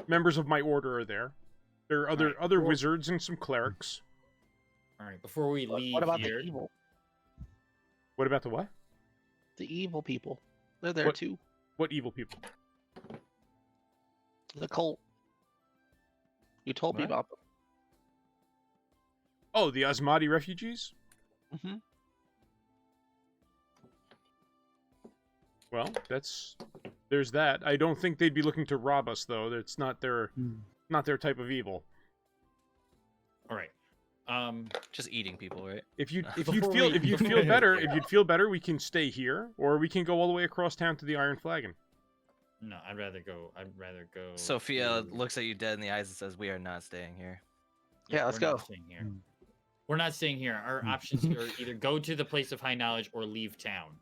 members of my order are there. There are other wizards and some clerics. All right. Before we leave What about here, the evil? What about the what? The evil people. They're there What? too. What evil people? The cult. You told me What? about them. Oh, the Asmati refugees? Mm-hmm. Well, there's that. I don't think they'd be looking to rob us though. It's not their type of evil. all right. Just eating people, right? If you'd Before feel we- better, we can stay here, or we can go all the way across town to the Iron Flagon. No, I'd rather go. Sophia to- looks at you dead in the eyes and says, "We are not staying here." Yeah, let's we're go. Not staying here. We're not staying here. Our options are either go to the place of high knowledge or leave town.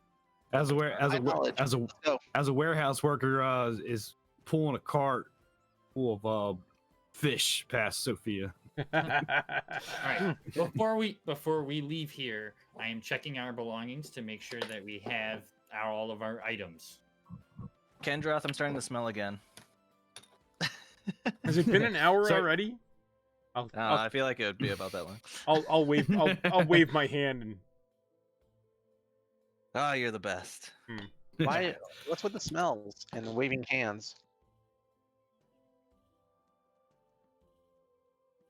As a go. warehouse worker is pulling a cart full of fish past Sophia. All right. Before we leave here, I am checking our belongings to make sure that we have all of our items. Kendroth, I'm starting to smell again. Has it been an hour Sorry. already? I feel like it would be about that long. I'll wave I'll wave my hand and Oh, you're the best. Why? What's with the smells and the waving hands?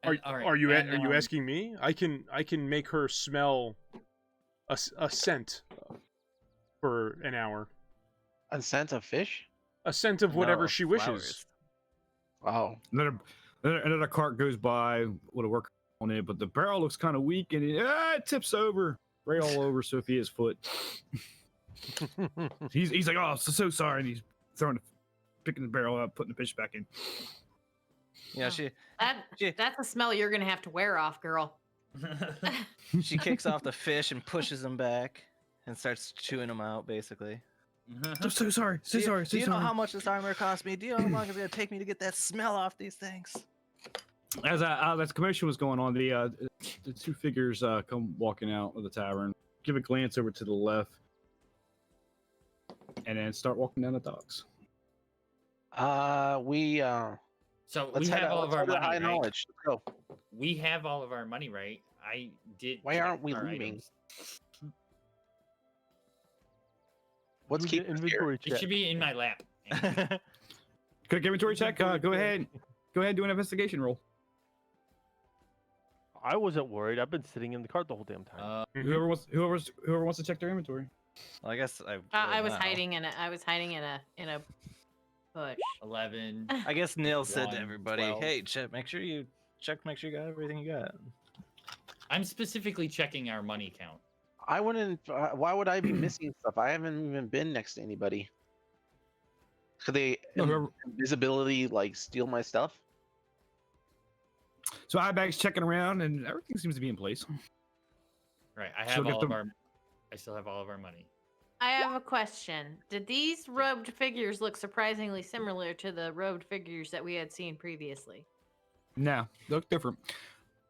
Are All right, are you and, asking me? I can make her smell a scent for an hour. A scent of fish? A scent of whatever No, she wishes. flowers. Wow. Another cart goes by with a worker on it, but the barrel looks kind of weak and it tips over right all over Sophia's foot. he's like, oh, so sorry, and he's picking the barrel up, putting the fish back in. Yeah, That's a smell you're gonna have to wear off, girl. she kicks off the fish and pushes them back and starts chewing them out, basically. I'm so sorry, so sorry, so Do you know sorry. how much this armor cost me? Do you know how long it's gonna take me to get that smell off these things? As the commotion was going on, the two figures come walking out of the tavern, give a glance over to the left, and then start walking down the docks. So we Let's head have out. all of Let's our go to money, high right? knowledge. Let's go. We have all of our money, right? I did. Why check aren't we our leaving? items. What's Do the keeping us here? inventory It check? should be in my lap. Quick inventory check. Go ahead. Go ahead and do an investigation roll. I wasn't worried. I've been sitting in the cart the whole damn time. Whoever wants to check their inventory. Well, I guess I was now. hiding in a bush. 11. I guess Neil said to 1, everybody, 12. "Hey, make sure you got everything you got." I'm specifically checking our money count. I wouldn't. Why would I be missing stuff? I haven't even been next to anybody. Could they No, whoever- invisibility like steal my stuff? So Ibag's checking around, and everything seems to be in place. Right. I So have get all of the- our. I still have all of our money. I have a question. Did these robed figures look surprisingly similar to the robed figures that we had seen previously? No, they look different.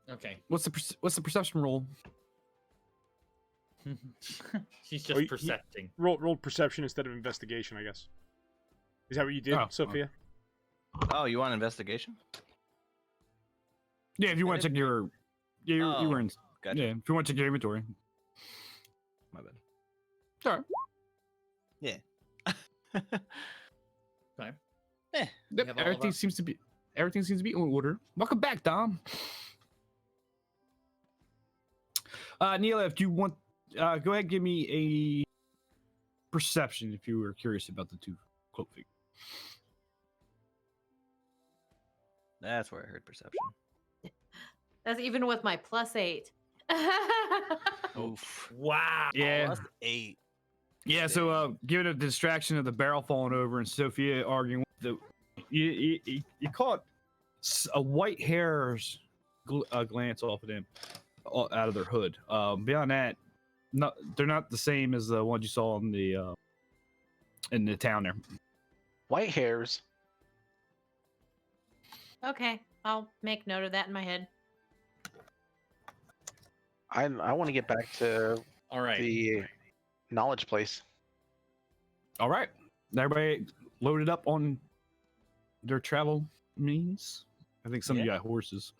Okay. What's the perception roll? She's Oh, just you- percepting. Rolled perception instead of investigation, I guess. Is that what you did, Oh, Sophia? Oh, you want investigation? Yeah, if you want to check your, yeah, you were in. Gotcha. Yeah, if you want to check your inventory. My bad. Sorry. Yeah. Okay. Eh. We have all of Everything our- seems to be in order. Welcome back, Dom. Neela, if you want, go ahead and give me a perception if you were curious about the two cloak figures. That's where I heard perception. That's even with my +8. Oof. Wow. Yeah. +8. Yeah, so given a distraction of the barrel falling over and Sophia arguing with the, you caught a white hair's glance off of them out of their hood. Beyond that, they're not the same as the ones you saw in the town there. White hairs. Okay, I'll make note of that in my head. I want to get back to All right. the knowledge place. All right, everybody loaded up on their travel means. I think some of you got horses.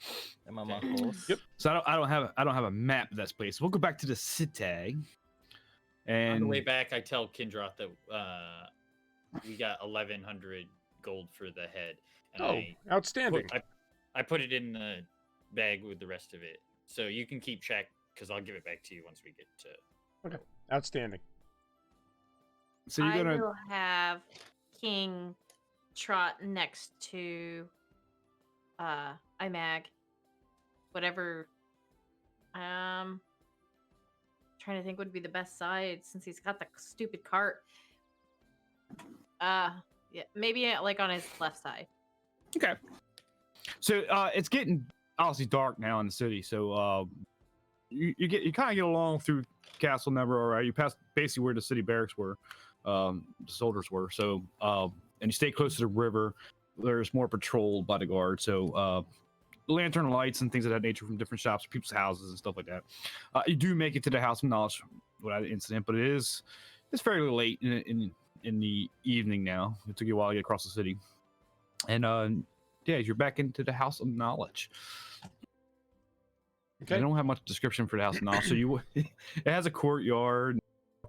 Am I my horse? Yep. So I don't have a map of that place. We'll go back to the city. On And the way back, I tell Kindroth that we got 1,100 gold for the head. And Oh, outstanding. I put it in the bag with the rest of it. So you can keep track, because I'll give it back to you once we get to... Outstanding. so you're I gonna will have King trot next to Imag. Whatever. Trying to think would be the best side since he's got the stupid cart. Yeah, maybe like on his left side. okay. So it's getting obviously dark now in the city. So you kind of get along through Castle Never. All right, you pass basically where the city barracks were, the soldiers were. So and you stay close to the river. There's more patrolled by the guard. So lantern lights and things of that nature from different shops, people's houses and stuff like that. You do make it to the House of Knowledge without an incident, but it's fairly late in the evening now. It took you a while to get across the city, and yeah, you're back into the House of Knowledge. Okay. I don't have much description for the House of Knowledge, so you it has a courtyard.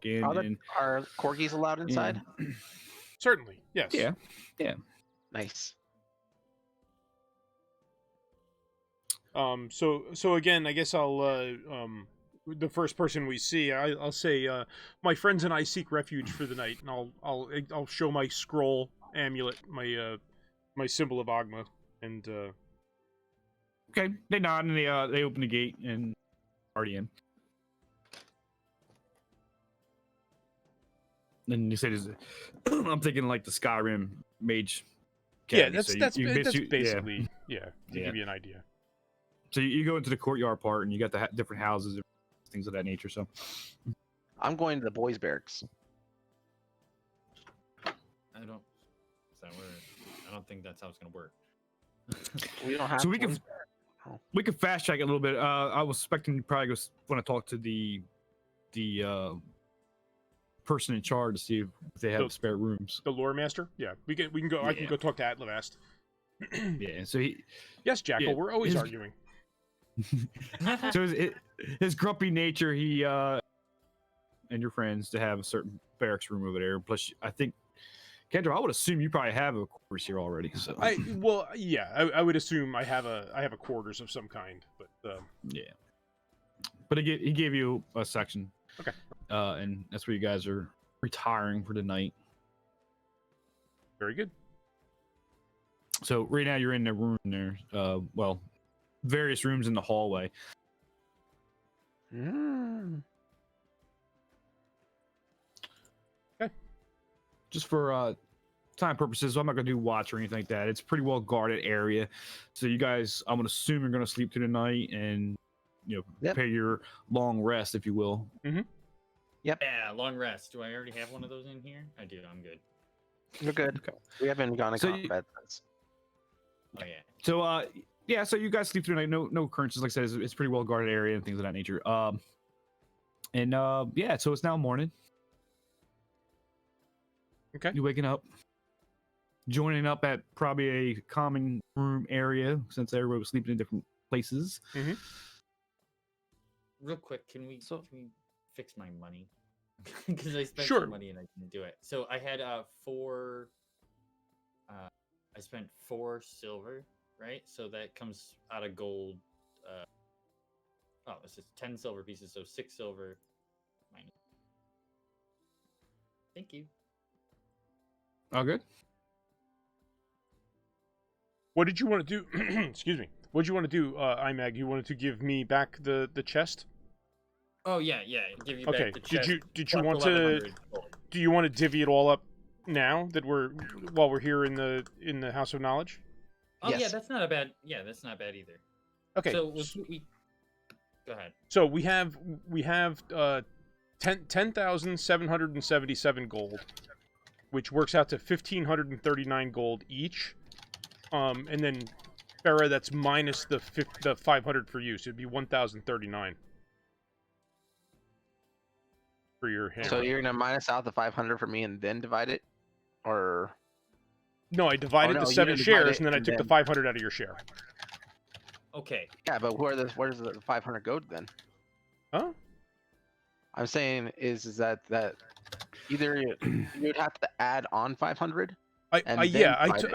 Are corgis allowed inside? Certainly. Yes. Yeah. Nice. So again, I guess I'll the first person we see, I'll say my friends and I seek refuge for the night, and I'll show my scroll amulet, my symbol of Agma, and Okay, they nod and they open the gate and party in. And you say, I'm thinking like the Skyrim mage. Academy. yeah, So that's basically basically to Yeah. give you an idea. So you go into the courtyard part and you got the different houses, things of that nature. So I'm going to the boys' barracks. I don't... Is that where... I don't think that's how it's going to work. We don't have. So we boys' can- we could fast track it a little bit. I was expecting you probably want to talk to the person in charge to see if they have The- spare rooms. The lore master. Yeah, we can go. I can Yeah. go talk to Atlavast. Yeah. So he Yes, Jackal. Yeah, We're always his- arguing. so his grumpy nature, he and your friends to have a certain barracks room over there. Plus, I think, Kendra, I would assume you probably have a quarters here already. So I would assume I have a quarters of some kind, but yeah. But he gave you a section. Okay. And that's where you guys are retiring for the night. very good. So right now you're in the room there. Well, various rooms in the hallway. Mm. Just for time purposes, I'm not gonna do watch or anything like that. It's a pretty well guarded area. So you guys, I'm gonna assume you're gonna sleep through the night and Yep. prepare your long rest, if you will. Yeah, long rest. Do I already have one of those in here? I do. I'm good. You're good. Okay. We haven't gone to So combat since. Oh, yeah. So yeah, so you guys sleep through the night. No occurrences. Like I said, it's a pretty well guarded area and things of that nature. And yeah, so it's now morning. Okay. You waking up. joining up at probably a common room area since everybody was sleeping in different places. Real quick, can we So- fix my money? Because I spent Sure. some money and I didn't do it. So I had 4. I spent 4 silver, right? So that comes out of gold. It's just 10 silver pieces, so 6 silver minus. Thank you. All good. What did you want to do? Excuse me. What did you want to do, Imag? You wanted to give me back the chest? Oh yeah. Give you Okay. back the chest. Did you plus want to? 1100 gold. Do you want to divvy it all up now that while we're here in the House of Knowledge? Oh yeah, Yes. that's not a bad. Yeah, that's not bad either. Okay. So we go ahead. So we have 10,777 gold, which works out to 1,539 gold each. And then Farah, that's minus the 500 for you, so it'd be 1,039 for your hammer. So you're gonna minus out the 500 for me and then divide it, or No, I divided no, the you 7 didn't divide shares, it and then I and took the then- 500 out of your share. Okay. yeah, but where does the 500 go then? Huh? I'm saying is that either you would have to add on 500. And then divide it.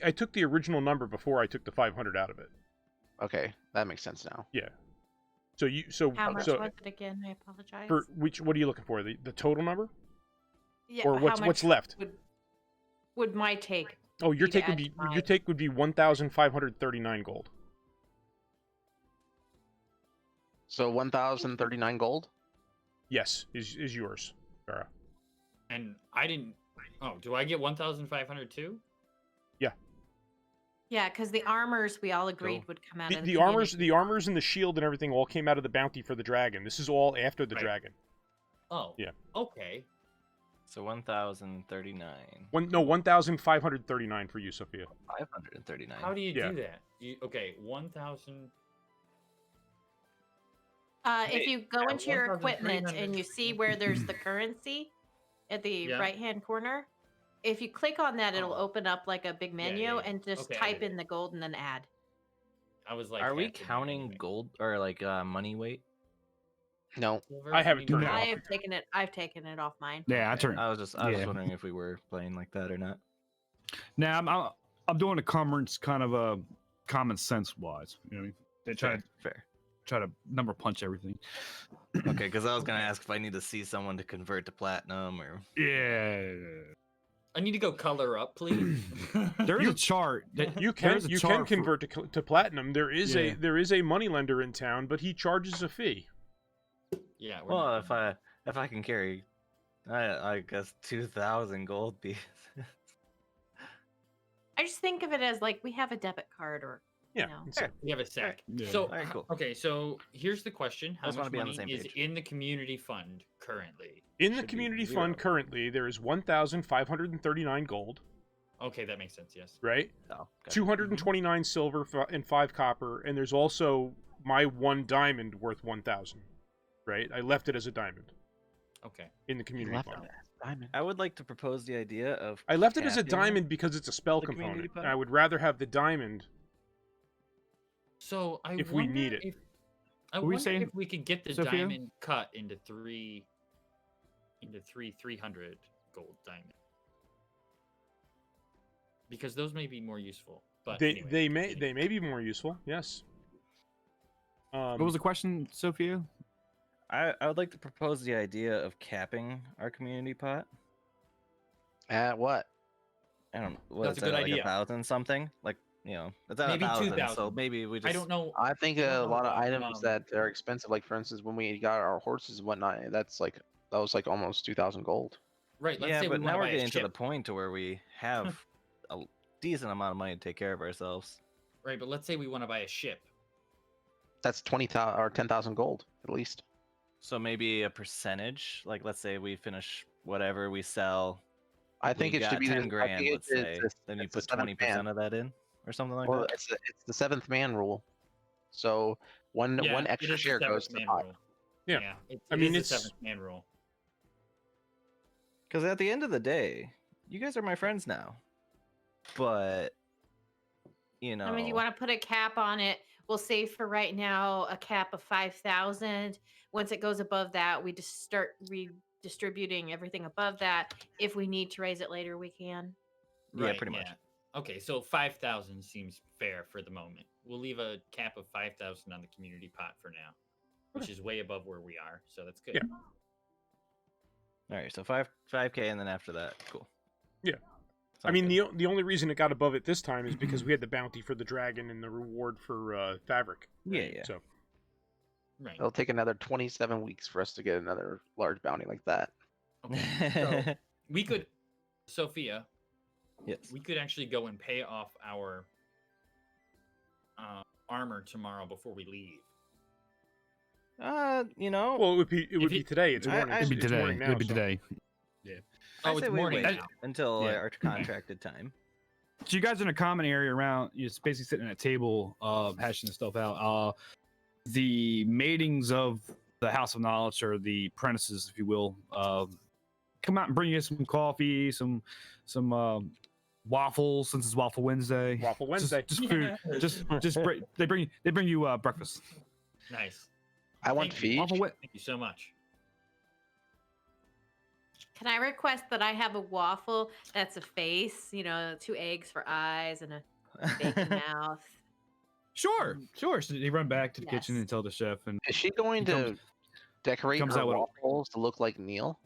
I took the original number before I took the 500 out of it. Okay, that makes sense now. Yeah. How much so was it again? I apologize. for what are you looking for? The total number Yeah, or how what's much left? would my take? Oh, your be to take would add be to mine? 1,539 gold. So 1,039 gold. Yes, is yours, Farah. And I didn't. Oh, do I get 1,500 too? Yeah, because the armors we all agreed Cool. would come out The, of the the armors, community. the armors, and the shield and everything all came out of the bounty for the dragon. This is all after the Right. dragon. Oh. Yeah. Okay. So 1,039. 1,539 for you, Sophia. 539. How do you Yeah. do that? Okay, 1,000. If you go yeah, into your equipment 1,300. and you see where there's the currency at the Yeah. right-hand corner, if you click on that, it'll Oh. open up like a big Yeah, menu yeah, yeah. and just Okay, I type did in the gold and then add. I was like. Are we half the counting anyway. gold or like money weight? No, Silver? I have it need turned to- off. I've taken it off mine. Yeah, I Okay. turned. I was just Yeah. wondering if we were playing like that or not. Now I'm doing a comments kind of common sense wise. You know what I mean? They Fair. try to number punch everything. Okay, because I was gonna ask if I need to see someone to convert to platinum or. Yeah. I need to go color up, please. There is a chart. You can there's a chart for- convert to platinum. There is Yeah. a moneylender in town, but he charges a fee. Yeah. We're Well, not doing if I can carry, I guess 2,000 gold pieces. I just think of it as like we have a debit card or Yeah. No. it's a- We have a sack. Yeah. So, Alright, cool. okay, so here's the question: How just wanna much be on the money same is page. in the community fund currently? in the should be community 0. fund currently, there is 1,539 gold, Okay, that makes sense. Yes. right? Oh, gotcha. 229 silver and 5 copper, and there's also my 1 diamond worth 1,000. Right? I left it as a diamond Okay. in the you community left fund. it as diamond. I would like to propose the idea of. I left it as a capping diamond because it's a spell the community component. fund? And I would rather have the diamond. So I If we wonder need it. if I What were you wonder saying, if we could get the Sophia? diamond cut into three 300 gold diamonds. Because those may be more useful. But They anyway, they may continue. they may be more useful. Yes. What was the question, Sophia? I would like to propose the idea of capping our community pot. At what? I don't know. What That's is a good that, idea. Like 1,000 something? Like, it's at Maybe 1,000, so 2,000. maybe we just. I don't know. I think don't a know lot of about, items that are expensive, like for instance, when we got our horses and whatnot, that was like almost 2,000 gold. Right. Let's Yeah, say but we now want we're to buy getting a to the ship. point to where we have a decent amount of money to take care of ourselves. Right, but let's say we want to buy a ship. That's 20,000 or 10,000 gold at least. So maybe a percentage, like let's say we finish whatever we sell. I think we it got should be 10 the- I grand, think let's say. Then you it's the put seventh 20% of that in, or something like Well, that. it's the 7th man rule. So one Yeah, one it extra is the share goes seventh to the man pot. rule. Yeah. I I mean, mean, it's the it's- seventh man rule. Because at the end of the day, you guys are my friends now. but you know, I mean, you want to put a cap on it. We'll say for right now a cap of 5,000. Once it goes above that, we just start redistributing everything above that. If we need to raise it later, we can. yeah, pretty much. Okay, so 5,000 seems fair for the moment. We'll leave a cap of 5,000 on the community pot for now, which is way above where we are. So that's good. Yeah. All right, so 5K, and then after that, cool. Yeah. I Sounds mean, good. the only reason it got above it this time is because we had the bounty for the dragon and the reward for Fabric. Yeah, right? yeah. So Right. It'll take another 27 weeks for us to get another large bounty like that. Okay. So we could, Sophia, yes. we could actually go and pay off our armor tomorrow before we leave. You know, well, it would be If be it- today. It's I- morning. I'd It'd be it's today. morning now, It'd be so- today. Oh, I it's say we morning wait now. until Yeah. our contracted time. So you guys are in a common area around. You're basically sitting at a table, hashing this stuff out. The matings of the House of Knowledge, or the apprentices, if you will, come out and bring you some coffee, some waffles, since it's Waffle Wednesday. Waffle Wednesday. Just food. They bring you breakfast. Nice. I want Thank you. feed. Thank you so much. Can I request that I have a waffle that's a face, 2 eggs for eyes and a bacon mouth? Sure. So they run back to the kitchen Yes. and tell the chef, and Is she going He to comes- decorate comes her out with a- waffles to look like Neil?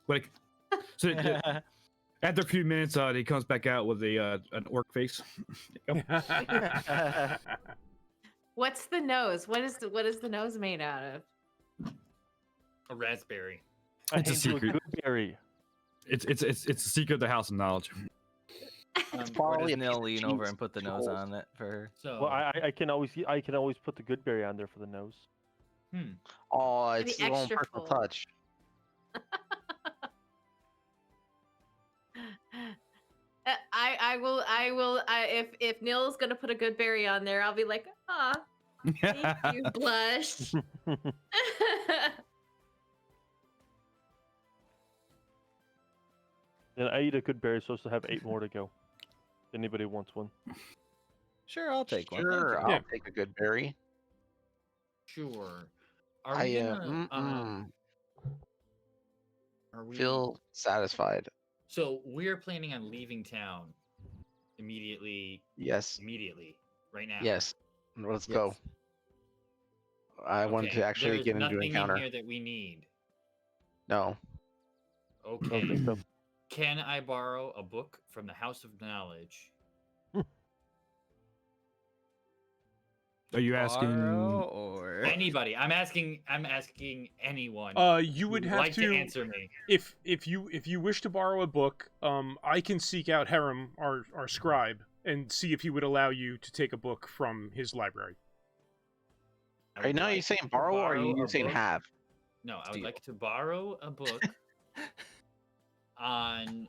like, so after a few minutes, he comes back out with an orc face. What's the nose? What is the nose made out of? A raspberry. I It's a hand you secret. good berry. It's a secret of the House of Knowledge. Or Probably does a piece Neil of lean over cheese and put the with nose holes. on it for her? So, Well, I can always put the good berry on there for the nose. Oh, The it's the one extra personal full. touch. I will. If Neil's gonna put a good berry on there, I'll be like, thank you, blush. Then I eat a good berry, so I still have 8 more to go. If anybody wants one. Sure, I'll take one. Thank Sure, you. I'll Yeah. take a good berry. sure. Are I we gonna, are we feel satisfied. So we're planning on leaving town immediately, Yes, right now. yes. Let's Yes. go. I want Okay, to actually there's get into an nothing encounter. in here that we need. No. I don't Okay. think so. Can I borrow a book from the House of Knowledge? Are you asking? Borrow or Anybody. I'm asking anyone. You would who'd have like to answer me. if you wish to borrow a book, I can seek out Harem, our scribe, and see if he would allow you to take a book from his library. I Right would now, are you like saying to borrow or are you a saying book- have? No, I would Steal. like to borrow a book on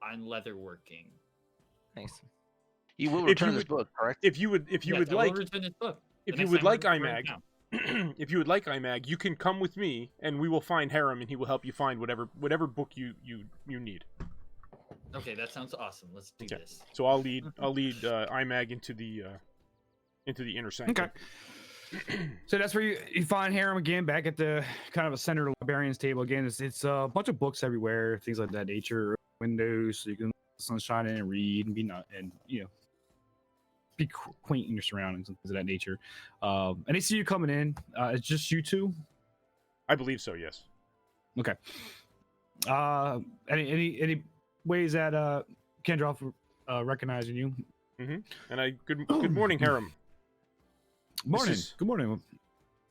leatherworking. nice. You will If return you this book, correct? If you would Yes, like, I will return this book. if the you next would time like we're in Imag, town. if you would like Imag, you can come with me, and we will find Harem, and he will help you find whatever book you need. Okay, that sounds awesome. Let's do Yeah. this. So I'll lead Imag into the inner sanctum. Okay. So that's where you find Harem again, back at the kind of a center librarian's table again. It's a bunch of books everywhere, things like that nature, windows, so you can let the sunshine in and read and be quaint in your surroundings and things of that nature. And they see you coming in. It's just you two. I believe so. Yes. Okay. Any ways that Kendroff recognizing you? And good morning, Harem. Morning. is- Good morning.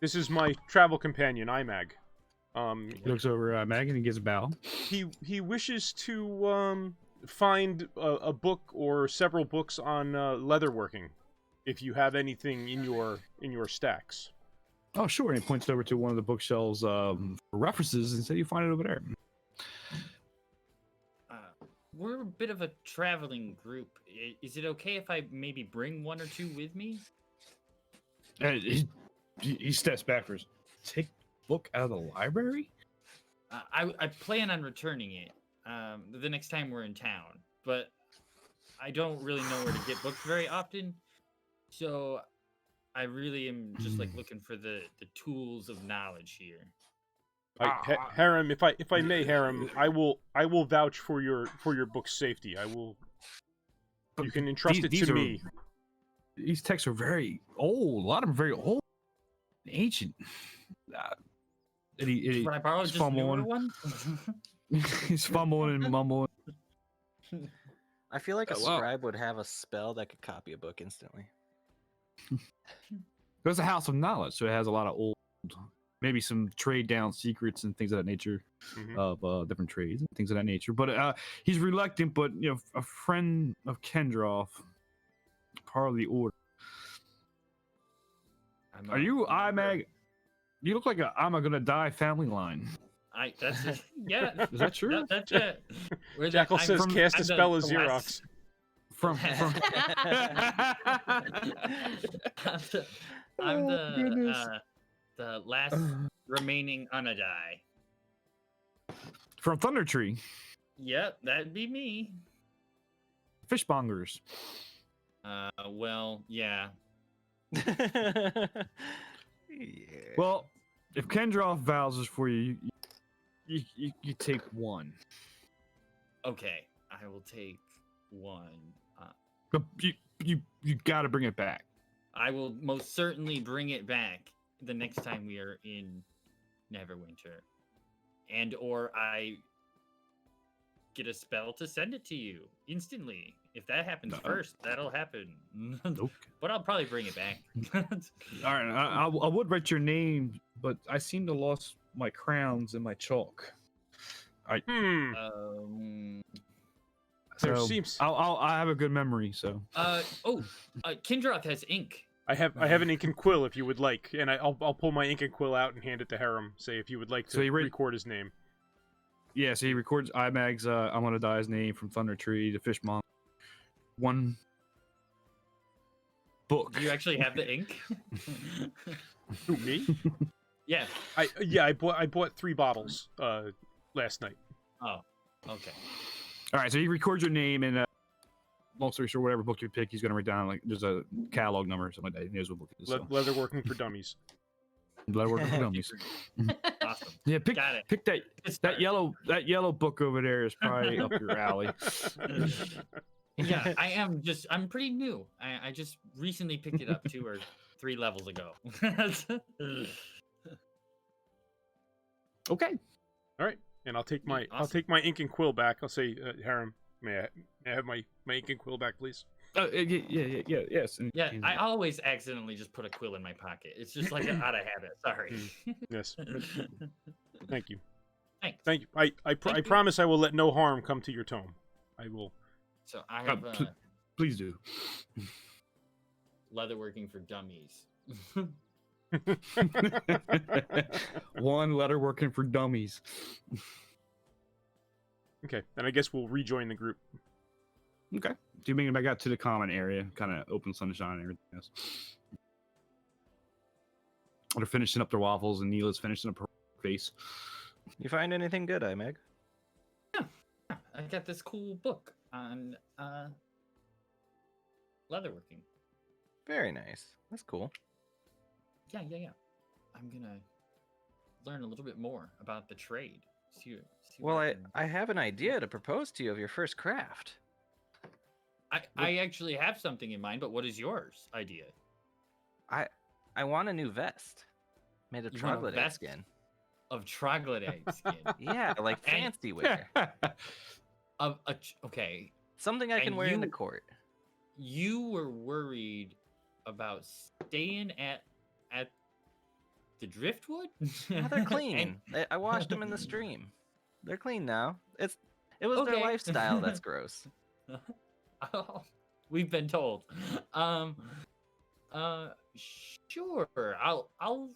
This is my travel companion, Imag. He looks over Megan and gives a bow. He wishes to find a book or several books on leatherworking, if you have anything in your stacks. Oh, sure. And he points over to one of the bookshelves for references and said you find it over there. We're a bit of a traveling group. Is it okay if I maybe bring one or two with me? And he steps backwards. Take the book out of the library? I plan on returning it the next time we're in town. but I don't really know where to get books very often. So I really am just like looking for the tools of knowledge here. Harem, if I may, Harem, I will vouch for your book's safety. I will. You can entrust it to me. These texts are very old. A lot of them are very old, and ancient. Should I borrow just newer ones? He's fumbling and mumbling. I feel like a Wow. scribe would have a spell that could copy a book instantly. There's a house of knowledge, so it has a lot of old, maybe some trade down secrets and things of that nature, of different trades and things of that nature. But he's reluctant, but a friend of Kendroff, part of the order. Are you Imag? You look like a I'm gonna die family line. That's it. Yeah. Is that true? That's it. Jackal says cast a spell as the Xerox. last- From I'm goodness. the last remaining Unadai. from Thunder Tree, Yep, that'd be me. fishmongers. Well, yeah. Yeah. Well, if Kendroff vows is for you, you take one. Okay, I will take one. But you got to bring it back. I will most certainly bring it back the next time we are in Neverwinter, or I get a spell to send it to you instantly. If that happens first, that'll happen. Okay. But I'll probably bring it back. All right, I would write your name, but I seem to lost my crowns and my chalk. There So seems I have a good memory, so Kindroth has ink. I have an ink and quill if you would like, and I'll pull my ink and quill out and hand it to Harem. Say if you would like to So you record his name. yeah. So he records Imag's I'm gonna die's name from Thunder Tree to Fishmonger. One book. Do you actually have the ink? Who, me? Yeah. I bought 3 bottles last night. Oh, okay. All right, so he records your name and long story short, whatever book you pick, he's gonna write down like there's a catalog number or something like that. He knows what book it is. So. Leather working for dummies. Leather working for dummies. Awesome. Yeah, pick Got it. pick that Good start. yellow book over there is probably up your alley. Yeah, I'm pretty new. I just recently picked it up 2 or 3 levels ago. Okay. All right, and I'll take my Awesome. ink and quill back. I'll say, Harem, may I have my ink and quill back, please? Yes. Yeah, I always accidentally just put a quill in my pocket. It's just like out of habit. Sorry. Yes. Thank you. Thanks. Thank you. I Thank you. promise I will let no harm come to your tome. I will. So I have Please do. leather working for dummies. One letter working for dummies. Okay, then I guess we'll rejoin the group. Okay. Do you mean I got to the common area, kind of open sunshine and everything else? They're finishing up their waffles, and Neela's finishing up her face. You find anything good, Imag? I got this cool book on leatherworking. Very nice. That's cool. Yeah. I'm gonna learn a little bit more about the trade. See Well, what I have an idea to propose to you of your first craft. I actually have something in mind, but what is yours idea? I want a new vest made of You want a troglodyte vest? skin. Of troglodyte skin. Yeah, like And- fancy wear. Okay. Something I can And wear in the you- court. You were worried about staying at the driftwood? Yeah, they're clean. I washed them in the stream. They're clean now. It was their Okay. lifestyle that's gross. Oh, we've been told. Sure. I'll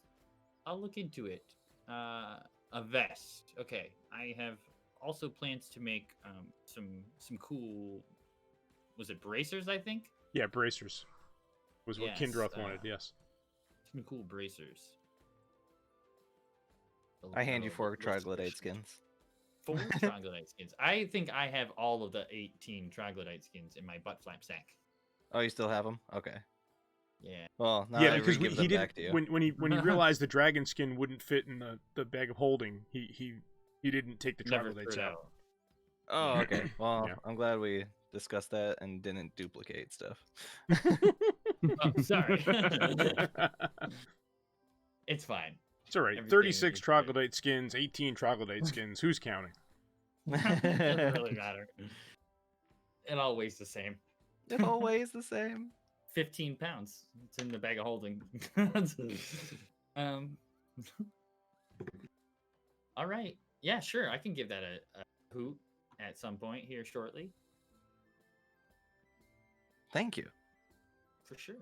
look into it. A vest. Okay. I have also plans to make some cool. Was it bracers? I think Yeah, bracers was what Yes, Kindroth wanted. Yes. some cool bracers. I hand you 4 Let's- troglodyte skins. 4 troglodyte skins. I think I have all of the 18 troglodyte skins in my butt flap sack. Oh, you still have them? Okay. Yeah. Well, now Yeah, I because re-give he them back to didn't you. when he realized the dragon skin wouldn't fit in the bag of holding, he didn't take the Never troglodytes threw it out. Oh, okay. Well, Yeah. I'm glad we discussed that and didn't duplicate stuff. Oh, sorry. It's fine. It's all right. Everything 36 is good. troglodyte skins, 18 troglodyte skins. Who's counting? Doesn't really matter. It all weighs the same. It always the same. 15 pounds. It's in the bag of holding. um. All right. Yeah, sure. I can give that a hoot at some point here shortly. Thank you. For sure.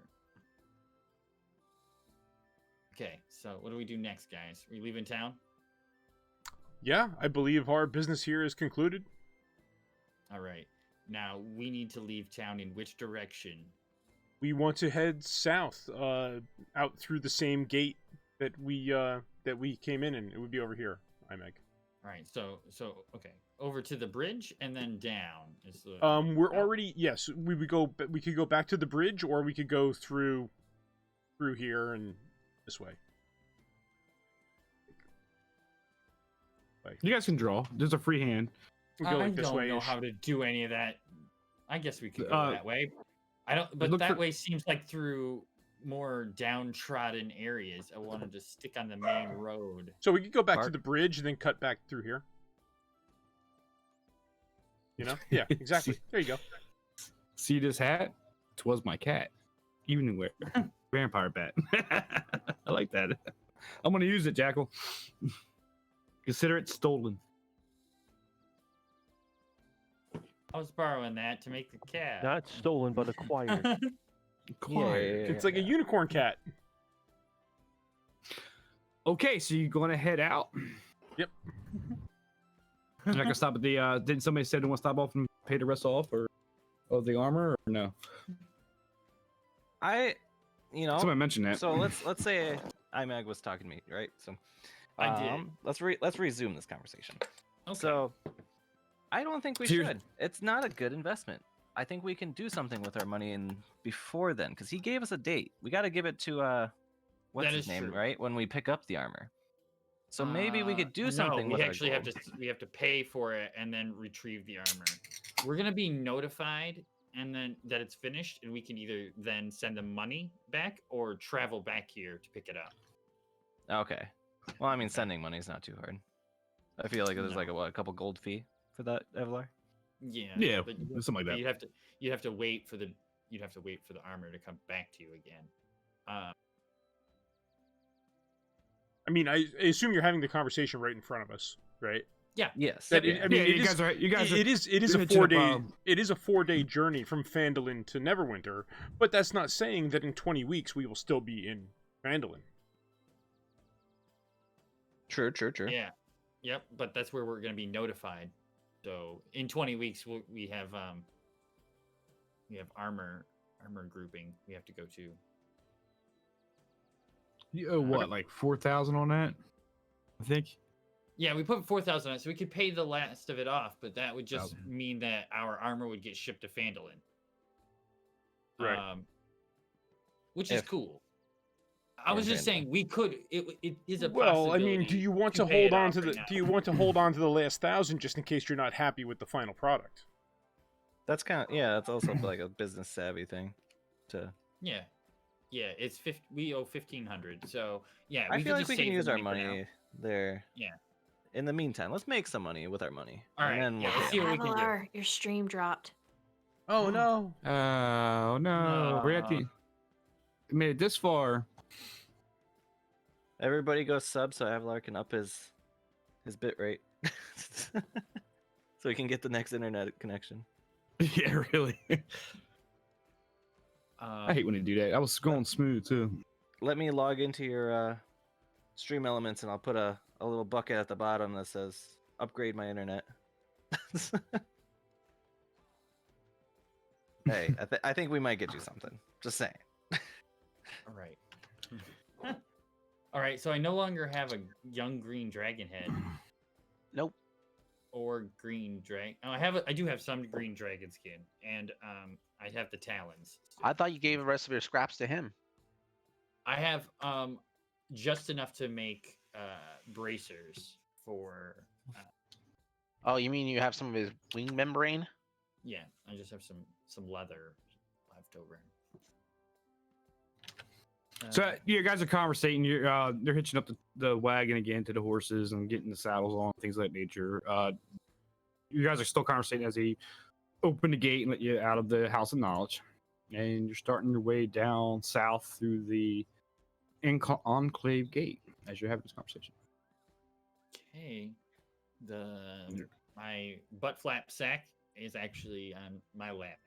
Okay, so what do we do next, guys? We leaving town? Yeah, I believe our business here is concluded. All right. Now we need to leave town in which direction? We want to head south, out through the same gate that we came in, and it would be over here, Imag. All right. So okay, over to the bridge and then down. Is the We're already yes. We could go back to the bridge, or we could go through here and this way. You guys can draw. There's a free hand. We go like this don't way. know how to do any of that. I guess we could go Uh, that way. I don't. But look that for- way seems like through more downtrodden areas. I wanted to stick on the main road. So we could go back to Park. the bridge and then cut back through here. You know? Yeah, exactly. There you go. See this hat? 'Twas my cat. Evening wear. Vampire bat. I like that. I'm gonna use it, Jackal. Consider it stolen. I was borrowing that to make the cat. Not stolen, but acquired. Quiet. It's like a unicorn cat. Okay, so you're gonna head out. Yep. You're not gonna stop at the didn't somebody say they want to stop off and pay the rest off or of the armor or no? Somebody mentioned that. So let's say Imag was talking to me, right? So I did. Let's resume this conversation. Okay. So I don't think we So you're- should. It's not a good investment. I think we can do something with our money in before then, because he gave us a date. We got to give it to what's That his is name, true. right? When we pick up the armor. So maybe we could do something No, with we our actually gold. we have to pay for it and then retrieve the armor. We're gonna be notified and then that it's finished, and we can either then send them money back or travel back here to pick it up. Okay. Well, I mean, sending money is not too hard. I feel like there's No. like a couple gold fee for that, Evlar. Yeah. Yeah, but something like that. you'd have to wait for the armor to come back to you again. I mean, I assume you're having the conversation right in front of us, right? Yes. That Yep. I mean, yeah, it you is- guys are. You guys are. it is a hitching up, 4-day it is a 4-day journey from Phandelver to Neverwinter, but that's not saying that in 20 weeks we will still be in Phandelver. True. Yeah. Yep. But that's where we're gonna be notified. So in 20 weeks we have armor grouping we have to go to. You owe what, like 4,000 on that? I think. Yeah, we put 4,000 on it, so we could pay the last of it off, but that would just 1,000. mean that our armor would get shipped to Phandelver. Right. Which is If- cool. I was Or just Phandelver. saying we could. It is a Well, I mean, possibility do you want to pay hold it on off to right the now. do you want to hold on to the last 1,000 just in case you're not happy with the final product? That's kind of that's also like a business savvy thing. To Yeah, it's we owe 1,500, so yeah. I we feel could like just we can save the use our for now. money there. Yeah. In the meantime, let's make some money with our money. All right, And then yeah, we'll let's pay see what them. we can do. Avalar, your stream dropped. Oh no. Oh no, we're at the. We made it this far. Everybody go sub so Avalar can up his bit rate. So he can get the next internet connection. Yeah, really. I hate when they do that. I was going smooth too. Let me log into your stream elements and I'll put a little bucket at the bottom that says upgrade my internet. Hey, I think we might get you something. Just saying. All right. All right, so I no longer have a young green dragon head. Nope. or green dragon. Oh, I do have some green dragon skin, and I have the talons. I thought you gave the rest of your scraps to him. I have just enough to make bracers for. Oh, you mean you have some of his wing membrane? Yeah, I just have some leather left over. So you guys are conversating. They're hitching up the wagon again to the horses and getting the saddles on, things of that nature. You guys are still conversating as they open the gate and let you out of the House of Knowledge, and you're starting your way down south through the Enclave Gate as you're having this conversation. Okay, my butt flap sack is actually on my lap,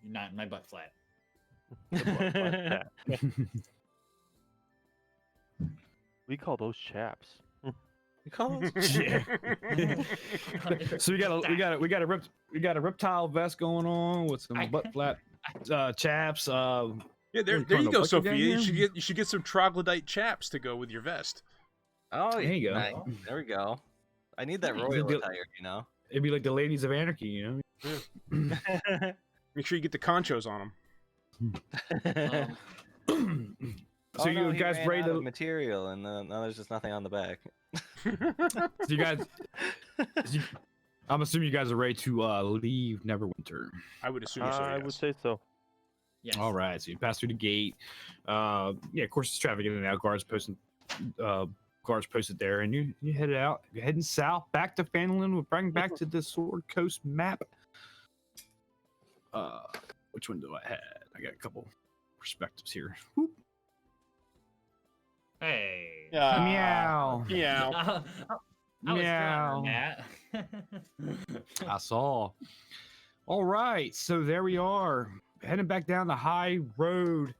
not my butt flap. We call those chaps. We call those So we got a reptile vest going on with some butt flap chaps. Yeah, there What are you you go, trying to bucket down Sophia. here? You should get some troglodyte chaps to go with your vest. Oh, There you go. nice. There we go. I need that Nice. royal Good. attire, you know. It'd be like the Ladies of Anarchy, you know. Make sure you get the conchos on them. So you he guys ran ready out of to? material, and now there's just nothing on the back. So you guys, I'm assuming you guys are ready to leave Neverwinter. I would assume so. I Yes. would say so. Yes. All right, so you pass through the gate. Yeah, of course, it's traffic in and out. Guards posted there, and you headed out. You're heading south back to Phandelver. We're bringing back to the Sword Coast map. Which one do I have? I got a couple perspectives here. Whoop. Hey. Meow. Meow. I was Meow. clever, Matt. I saw. All right, so there we are, heading back down the high road.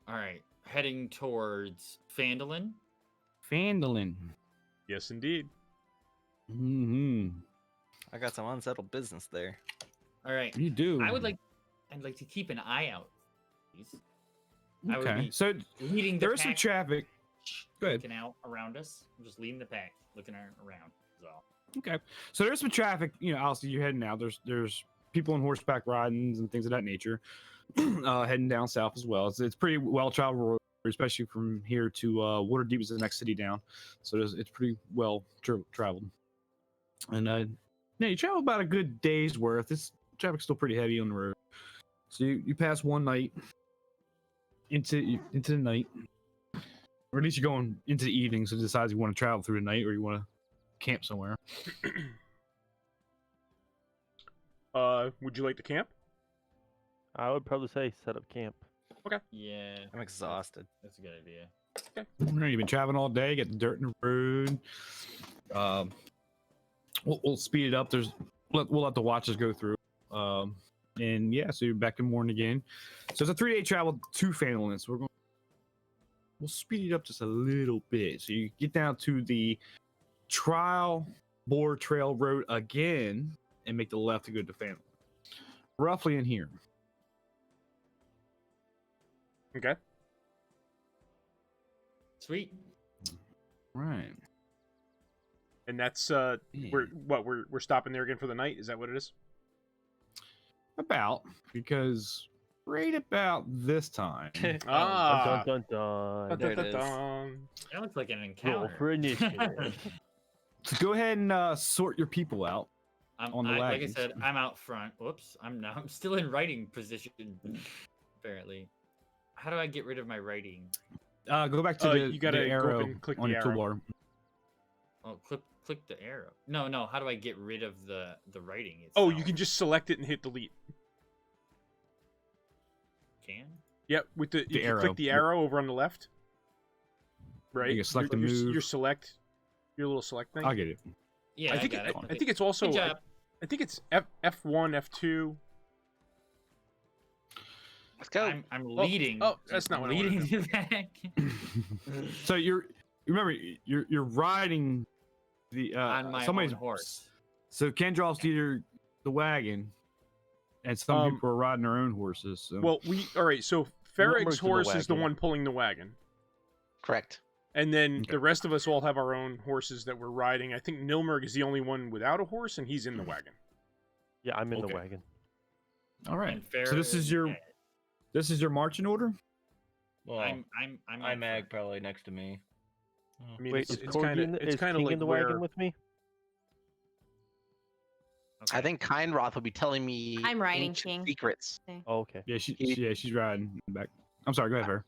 All right, heading towards Phandelver. Phandelver. Yes, indeed. Mm-hmm. I got some unsettled business there. All right. You do. I'd like to keep an eye out, please. I would Okay, be so leading the there is some pack, traffic. Go ahead. looking out around us. I'm just leading the pack, looking around. Is all. Okay, so there's some traffic. You know, obviously you're heading out. There's people on horseback riding and things of that nature, heading down south as well. It's pretty well traveled road, especially from here to Waterdeep is the next city down. So it's pretty well traveled. And yeah, you travel about a good day's worth. This traffic's still pretty heavy on the road. So you pass one night into the night, or at least you're going into the evening. So decide you want to travel through the night or you want to camp somewhere. Would you like to camp? I would probably say set up camp. Yeah, I'm exhausted. that's a good idea. You've been traveling all day, get the dirt in the road. We'll speed it up. We'll let the watches go through. And yeah, so you're back in the morning again. So it's a 3-day travel to Phandelver. So we'll speed it up just a little bit. So you get down to the Trial Boar Trail Road again and make the left to go to Phandelver. Roughly in here. Okay. Sweet. Right. And that's we're stopping there again for the night. Is that what it is? About, because right about this time. Ah. Dun dun dun. There it is. Dun-dun-dun. That looks like an Roll encounter. for initiative. So go ahead and sort your people out. On the like I wagons. said, I'm out front. Whoops, I'm still in writing position. Apparently, how do I get rid of my writing? Go back to you gotta the go up arrow and click on the your arrow. toolbar. Oh, click the arrow. No. How do I get rid of the writing? Oh, Itself? you can just select it and hit delete. Can. Yep, with you can arrow. click the arrow over on the left. Right. You can select your, the move. Your select, your little select thing. I'll get it. Yeah, I think got it. I think it's also Good job. I think it's F1, F2. Let's go. I'm leading. oh, that's not what I wanted leading the back. So remember you're riding the On my somebody's own horse. So Kendrill's either the wagon, and some people are riding their own horses. So. Well, all right. So Farrag's Nilmer's in the horse is the wagon. one pulling the wagon. Correct. And then Okay. the rest of us all have our own horses that we're riding. I think Nilmerg is the only one without a horse, and he's in the wagon. Yeah, I'm in the Okay. wagon. All right. And So this is Farron- your marching order. Well, I'm up Imag for- probably next to me. I mean, Wait, it's is kind Corgi of it's is kind of King like in the where wagon with me? I Okay. think Kindroth will be telling me I'm riding ancient King. secrets. Oh, okay. Yeah, she's riding back. I'm sorry. Go ahead, her.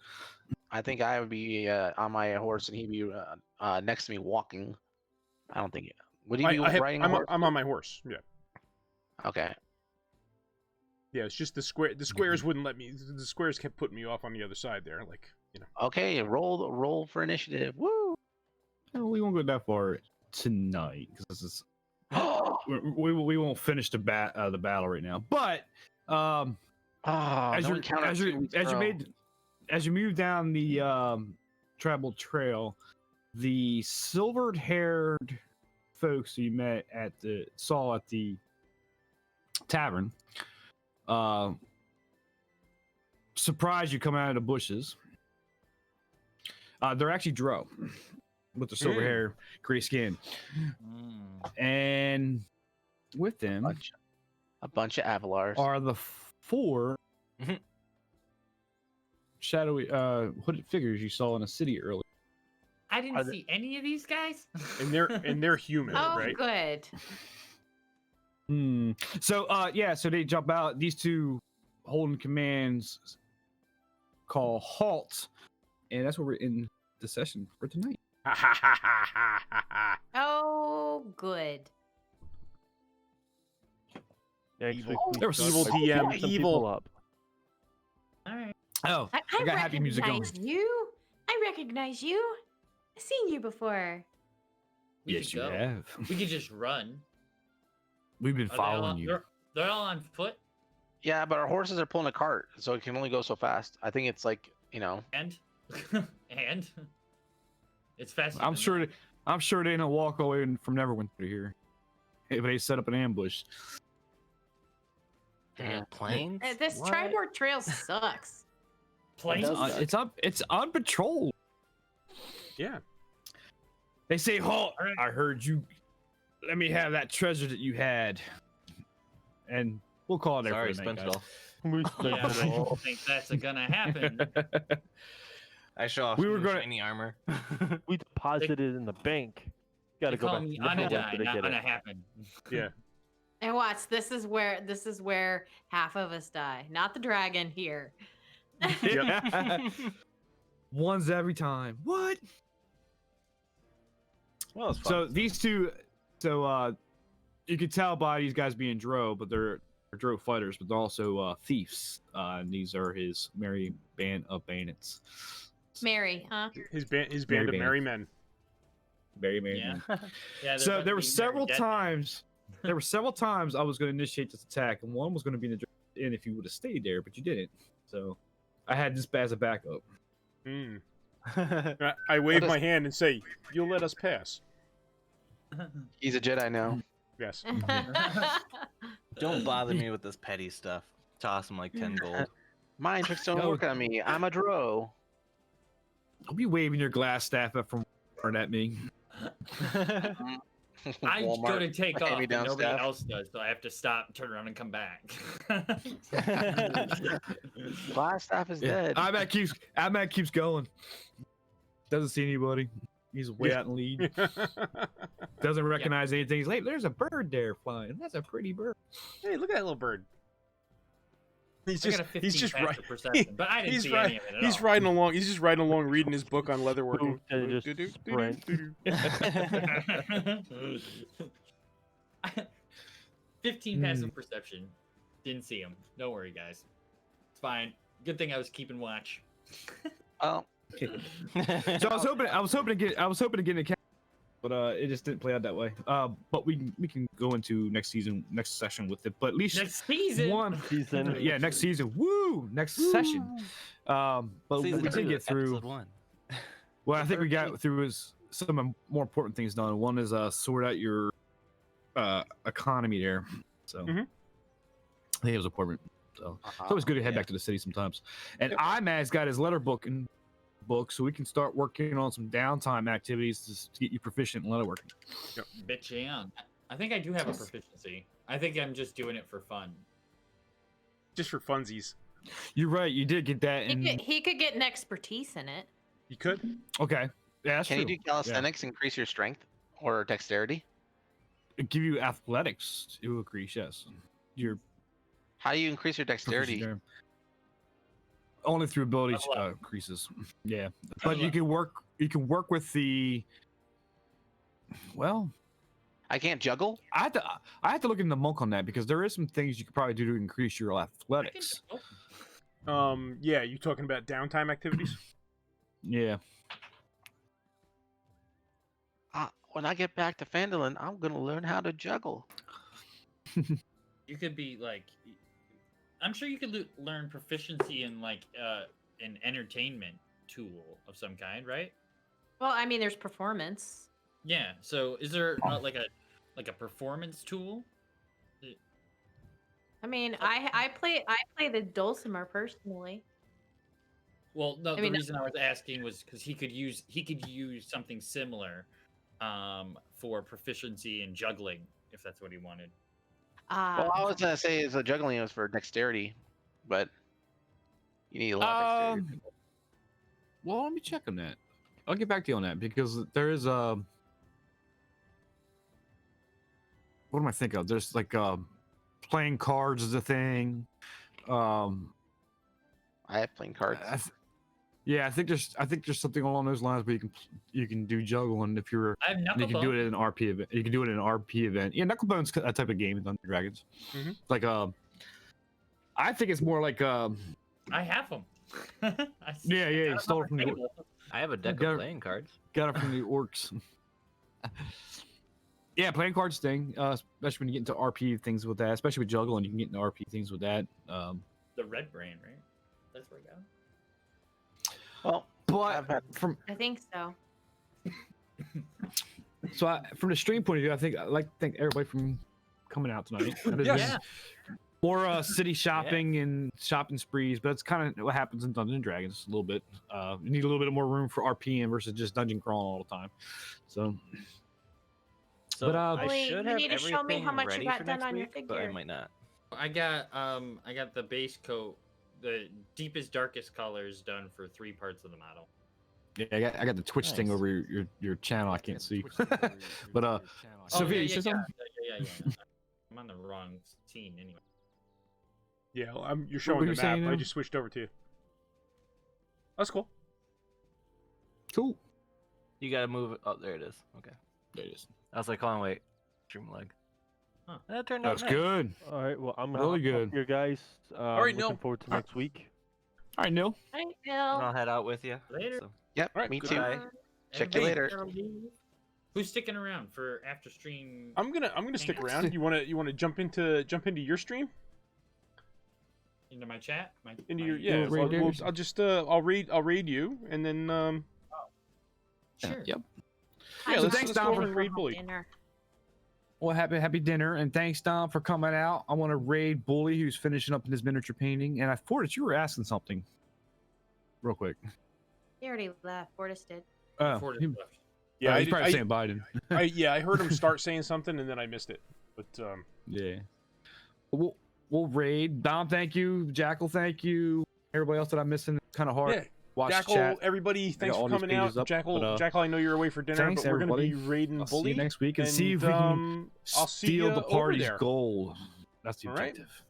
I think I would be on my horse and he'd be next to me walking. I don't think. Would he be riding a horse? I'm on my horse. Yeah. Okay. Yeah, it's just the squares wouldn't let me. The squares kept putting me off on the other side there, like, you know. Okay. Roll for initiative. Woo! No, we won't go that far tonight because this is we won't finish the battle right now. But as you move down the tribal trail, the silvered-haired folks you met saw at the tavern surprise you come out of the bushes. They're actually Drow with the silver hair, gray skin, and with them a bunch of Avalars. are the 4 shadowy hooded figures you saw in a city earlier. I didn't see any of these guys. And they're human, Oh, right? good. So so they jump out. These 2 holding commands call halt, and that's where we're in the session for tonight. Oh, good. Next Evil. week we There was start evil by DM, picking some evil. people up. All right. Oh, I got happy music going. recognize you. I recognize you. I've seen you before. We Yes, could you go. have. We could just run. We've been Are they all- following you. They're all on foot, Yeah, but our horses are pulling a cart, so it can only go so fast. I think it's like, and and it's faster. I'm than sure they didn't walk away from Neverwinter here. If they set up an ambush. They have planes? This What? Tribord Trail sucks. planes. It's on patrol. Yeah. They say halt. All right. I heard you. Let me have that treasure that you had. And we'll call it there Sorry, for the night, Spencer. We Yeah, spent it I all. don't think that's gonna happen. guys. I show off We were new gonna- shiny armor. We deposited it in the bank. They Gotta go call back me to Neverwinter Anadai, to not get it. Unahappen. Yeah. And watch, this is where half of us die. Not the dragon here. One's every time. What? Well, it's fun. So these 2, you can tell by these guys being Drow, but they're Drow fighters, but they're also thieves. And these are his merry band of bandits. Mary, huh? His band Merry of band. merry men. Very merry Yeah. men. Yeah. So there were several times. There were several times I was going to initiate this attack, and one was going to be in the in if you would have stayed there, but you didn't. So I had this as a backup. Mm. I wave my hand and say, "You'll let us pass." he's a Jedi now. Yes. Don't bother me with this petty stuff. Toss him like 10 gold. Mind tricks don't No. work on me. I'm a Drow. Don't be waving your glass staff at me. I go to take off, and hand-me-down nobody staff. else does, so I have to stop, turn around, and come back. Glass staff is dead. Imag keeps going. Doesn't see anybody. He's way out in lead. Doesn't recognize anything. He's like, "There's a bird there flying. That's a pretty bird." Hey, look at that little bird. He's I got a 15 passive perception, but I didn't see any of it at He's all. riding along. He's just riding along, reading his book on leatherworking. And just sprint. 15 passive perception. Didn't see him. Don't worry, guys. It's fine. Good thing I was keeping watch. Oh, So I was hoping to get an account, but it just didn't play out that way. But we can go into next session with it. But at least Next season. one Season. yeah, next season. Woo! Next session. But Season we did 2, get through. episode 1. Well, I think we got through some of the more important things done. One is sort out your economy there. So Mhm. I think it was important. So it's always good to head back to the city sometimes. And Imag's got his letter book, and book, so we can start working on some downtime activities to get you proficient in leatherworking. Bitch, yeah. I think I do have a proficiency. I think I'm just doing it for fun. Just for funsies. You're right. You did get that. He could get an expertise in it. You could. Okay. Yeah, that's Can true. you do calisthenics, increase your strength or dexterity? It give you athletics. It will increase. Yes. Your How do you increase your proficiency dexterity? there. Only through ability Level up. increases. Yeah, but you up. can work. You can work with the. Well, I can't juggle. I have to look into the monk on that because there is some things you could probably do to increase your I can athletics. Yeah, you talking about downtime activities? Yeah. When I get back to Phandelver, I'm gonna learn how to juggle. You could be like, I'm sure you could learn proficiency in like an entertainment tool of some kind, right? Well, I mean, there's performance. Yeah. So is there like a performance tool? I mean, I play the dulcimer personally. Well, no. I mean, The reason I was asking was because he could use something similar, for proficiency in juggling, if that's what he wanted. Well, I was gonna say is the juggling was for dexterity, but you need a lot of dexterity. Well, let me check on that. I'll get back to you on that because there is a. What am I thinking of? There's like playing cards is a thing. I have playing cards. Yeah, I think there's something along those lines where you can do juggling if you're. I have You can do it knucklebone. at an RP event. You can do it in an RP event. Yeah, knucklebone's a type of game in Dungeons and Dragons. Mhm. Like I think it's more like I have them. yeah, you stole it from the I have a deck Got- of playing cards. got it from the orcs. Yeah, playing cards thing, especially when you get into RP things with that, especially with juggling, you can get into RP things with that. The red brain, right? That's where I got 'em. Well, I've But had- from I think so. from the stream point of view, I'd like to thank everybody for coming out tonight. It has Yes. been more city shopping and shopping sprees, but it's kind of what happens in Dungeons and Dragons a little bit. You need a little bit more room for RPing versus just dungeon crawling all the time. So So But, I Wait, should you have need to show me everything how much you ready got for done next on your week, but I figure. might not. I got the base coat, the deepest, darkest colors done for 3 parts of the model. yeah, I got the Twitch thing Nice. over your channel. I can't see. But Oh, Sophia, yeah, you said something? yeah. I'm on the wrong scene anyway. Yeah, well, you're were showing you the map. saying I now? just switched over to you. That's cool. Cool. You gotta move it. Oh, there it is. Okay. There it is. I was like, oh wait, stream leg. Huh. That turned out That's nice. good. All right. Well, I'm Really hop off good. here, guys. right, Looking Neil. forward to next week. All right, Neil. Right, And Bill. I'll head out with you. Later. So. Yep, All right, me too. goodbye. Check you Everybody- later. Who's sticking around for after stream? I'm gonna stick Hang on. around. You wanna jump into your stream? Into my chat? Into my- your yeah. raid yours? I'll just I'll raid you and then Sure. Yep. Yeah, So let's, thanks, let's go Dom, over for and raid Bully. Dinner. Well, happy dinner, and thanks, Dom, for coming out. I want to raid Bully, who's finishing up his miniature painting, and I thought that you were asking something, real quick. He already left. Fortis did. Oh, Ford is he- left. Yeah, he's probably saying Biden. I heard him start saying something and then I missed it. But Yeah. We'll raid. Dom, thank you. Jackal, thank you. Everybody else that I'm missing, kind of hard. yeah, Watch Jackal, chat. everybody, thanks all for these coming out. pages up, Jackal, but, Jackal, I know you're away for dinner, thanks, but we're gonna be everybody. raiding I'll see Bully you next week and see if we can I'll see steal ya the over party's there. gold. That's the All right. objective.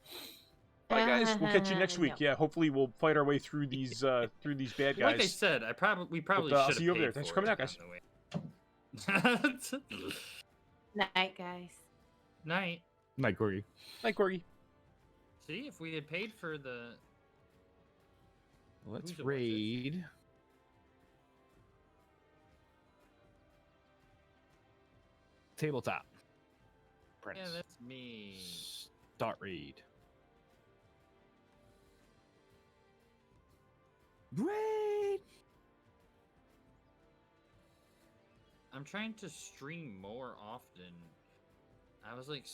Bye guys, we'll catch you next No. week. Yeah, hopefully we'll fight our way through these bad guys. Like I said, we probably I'll should have see you over paid there. Thanks for for coming it, out, guys. by the way. Night, guys. Night. Night, Corgi. Night, Corgi. See, if we had paid for the Let's Who's it, what's this? raid. Tabletop. Prince. yeah, that's me. Start raid. Raid. I'm trying to stream more often. I was like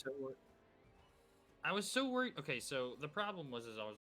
I was so worried. Okay, so the problem was I was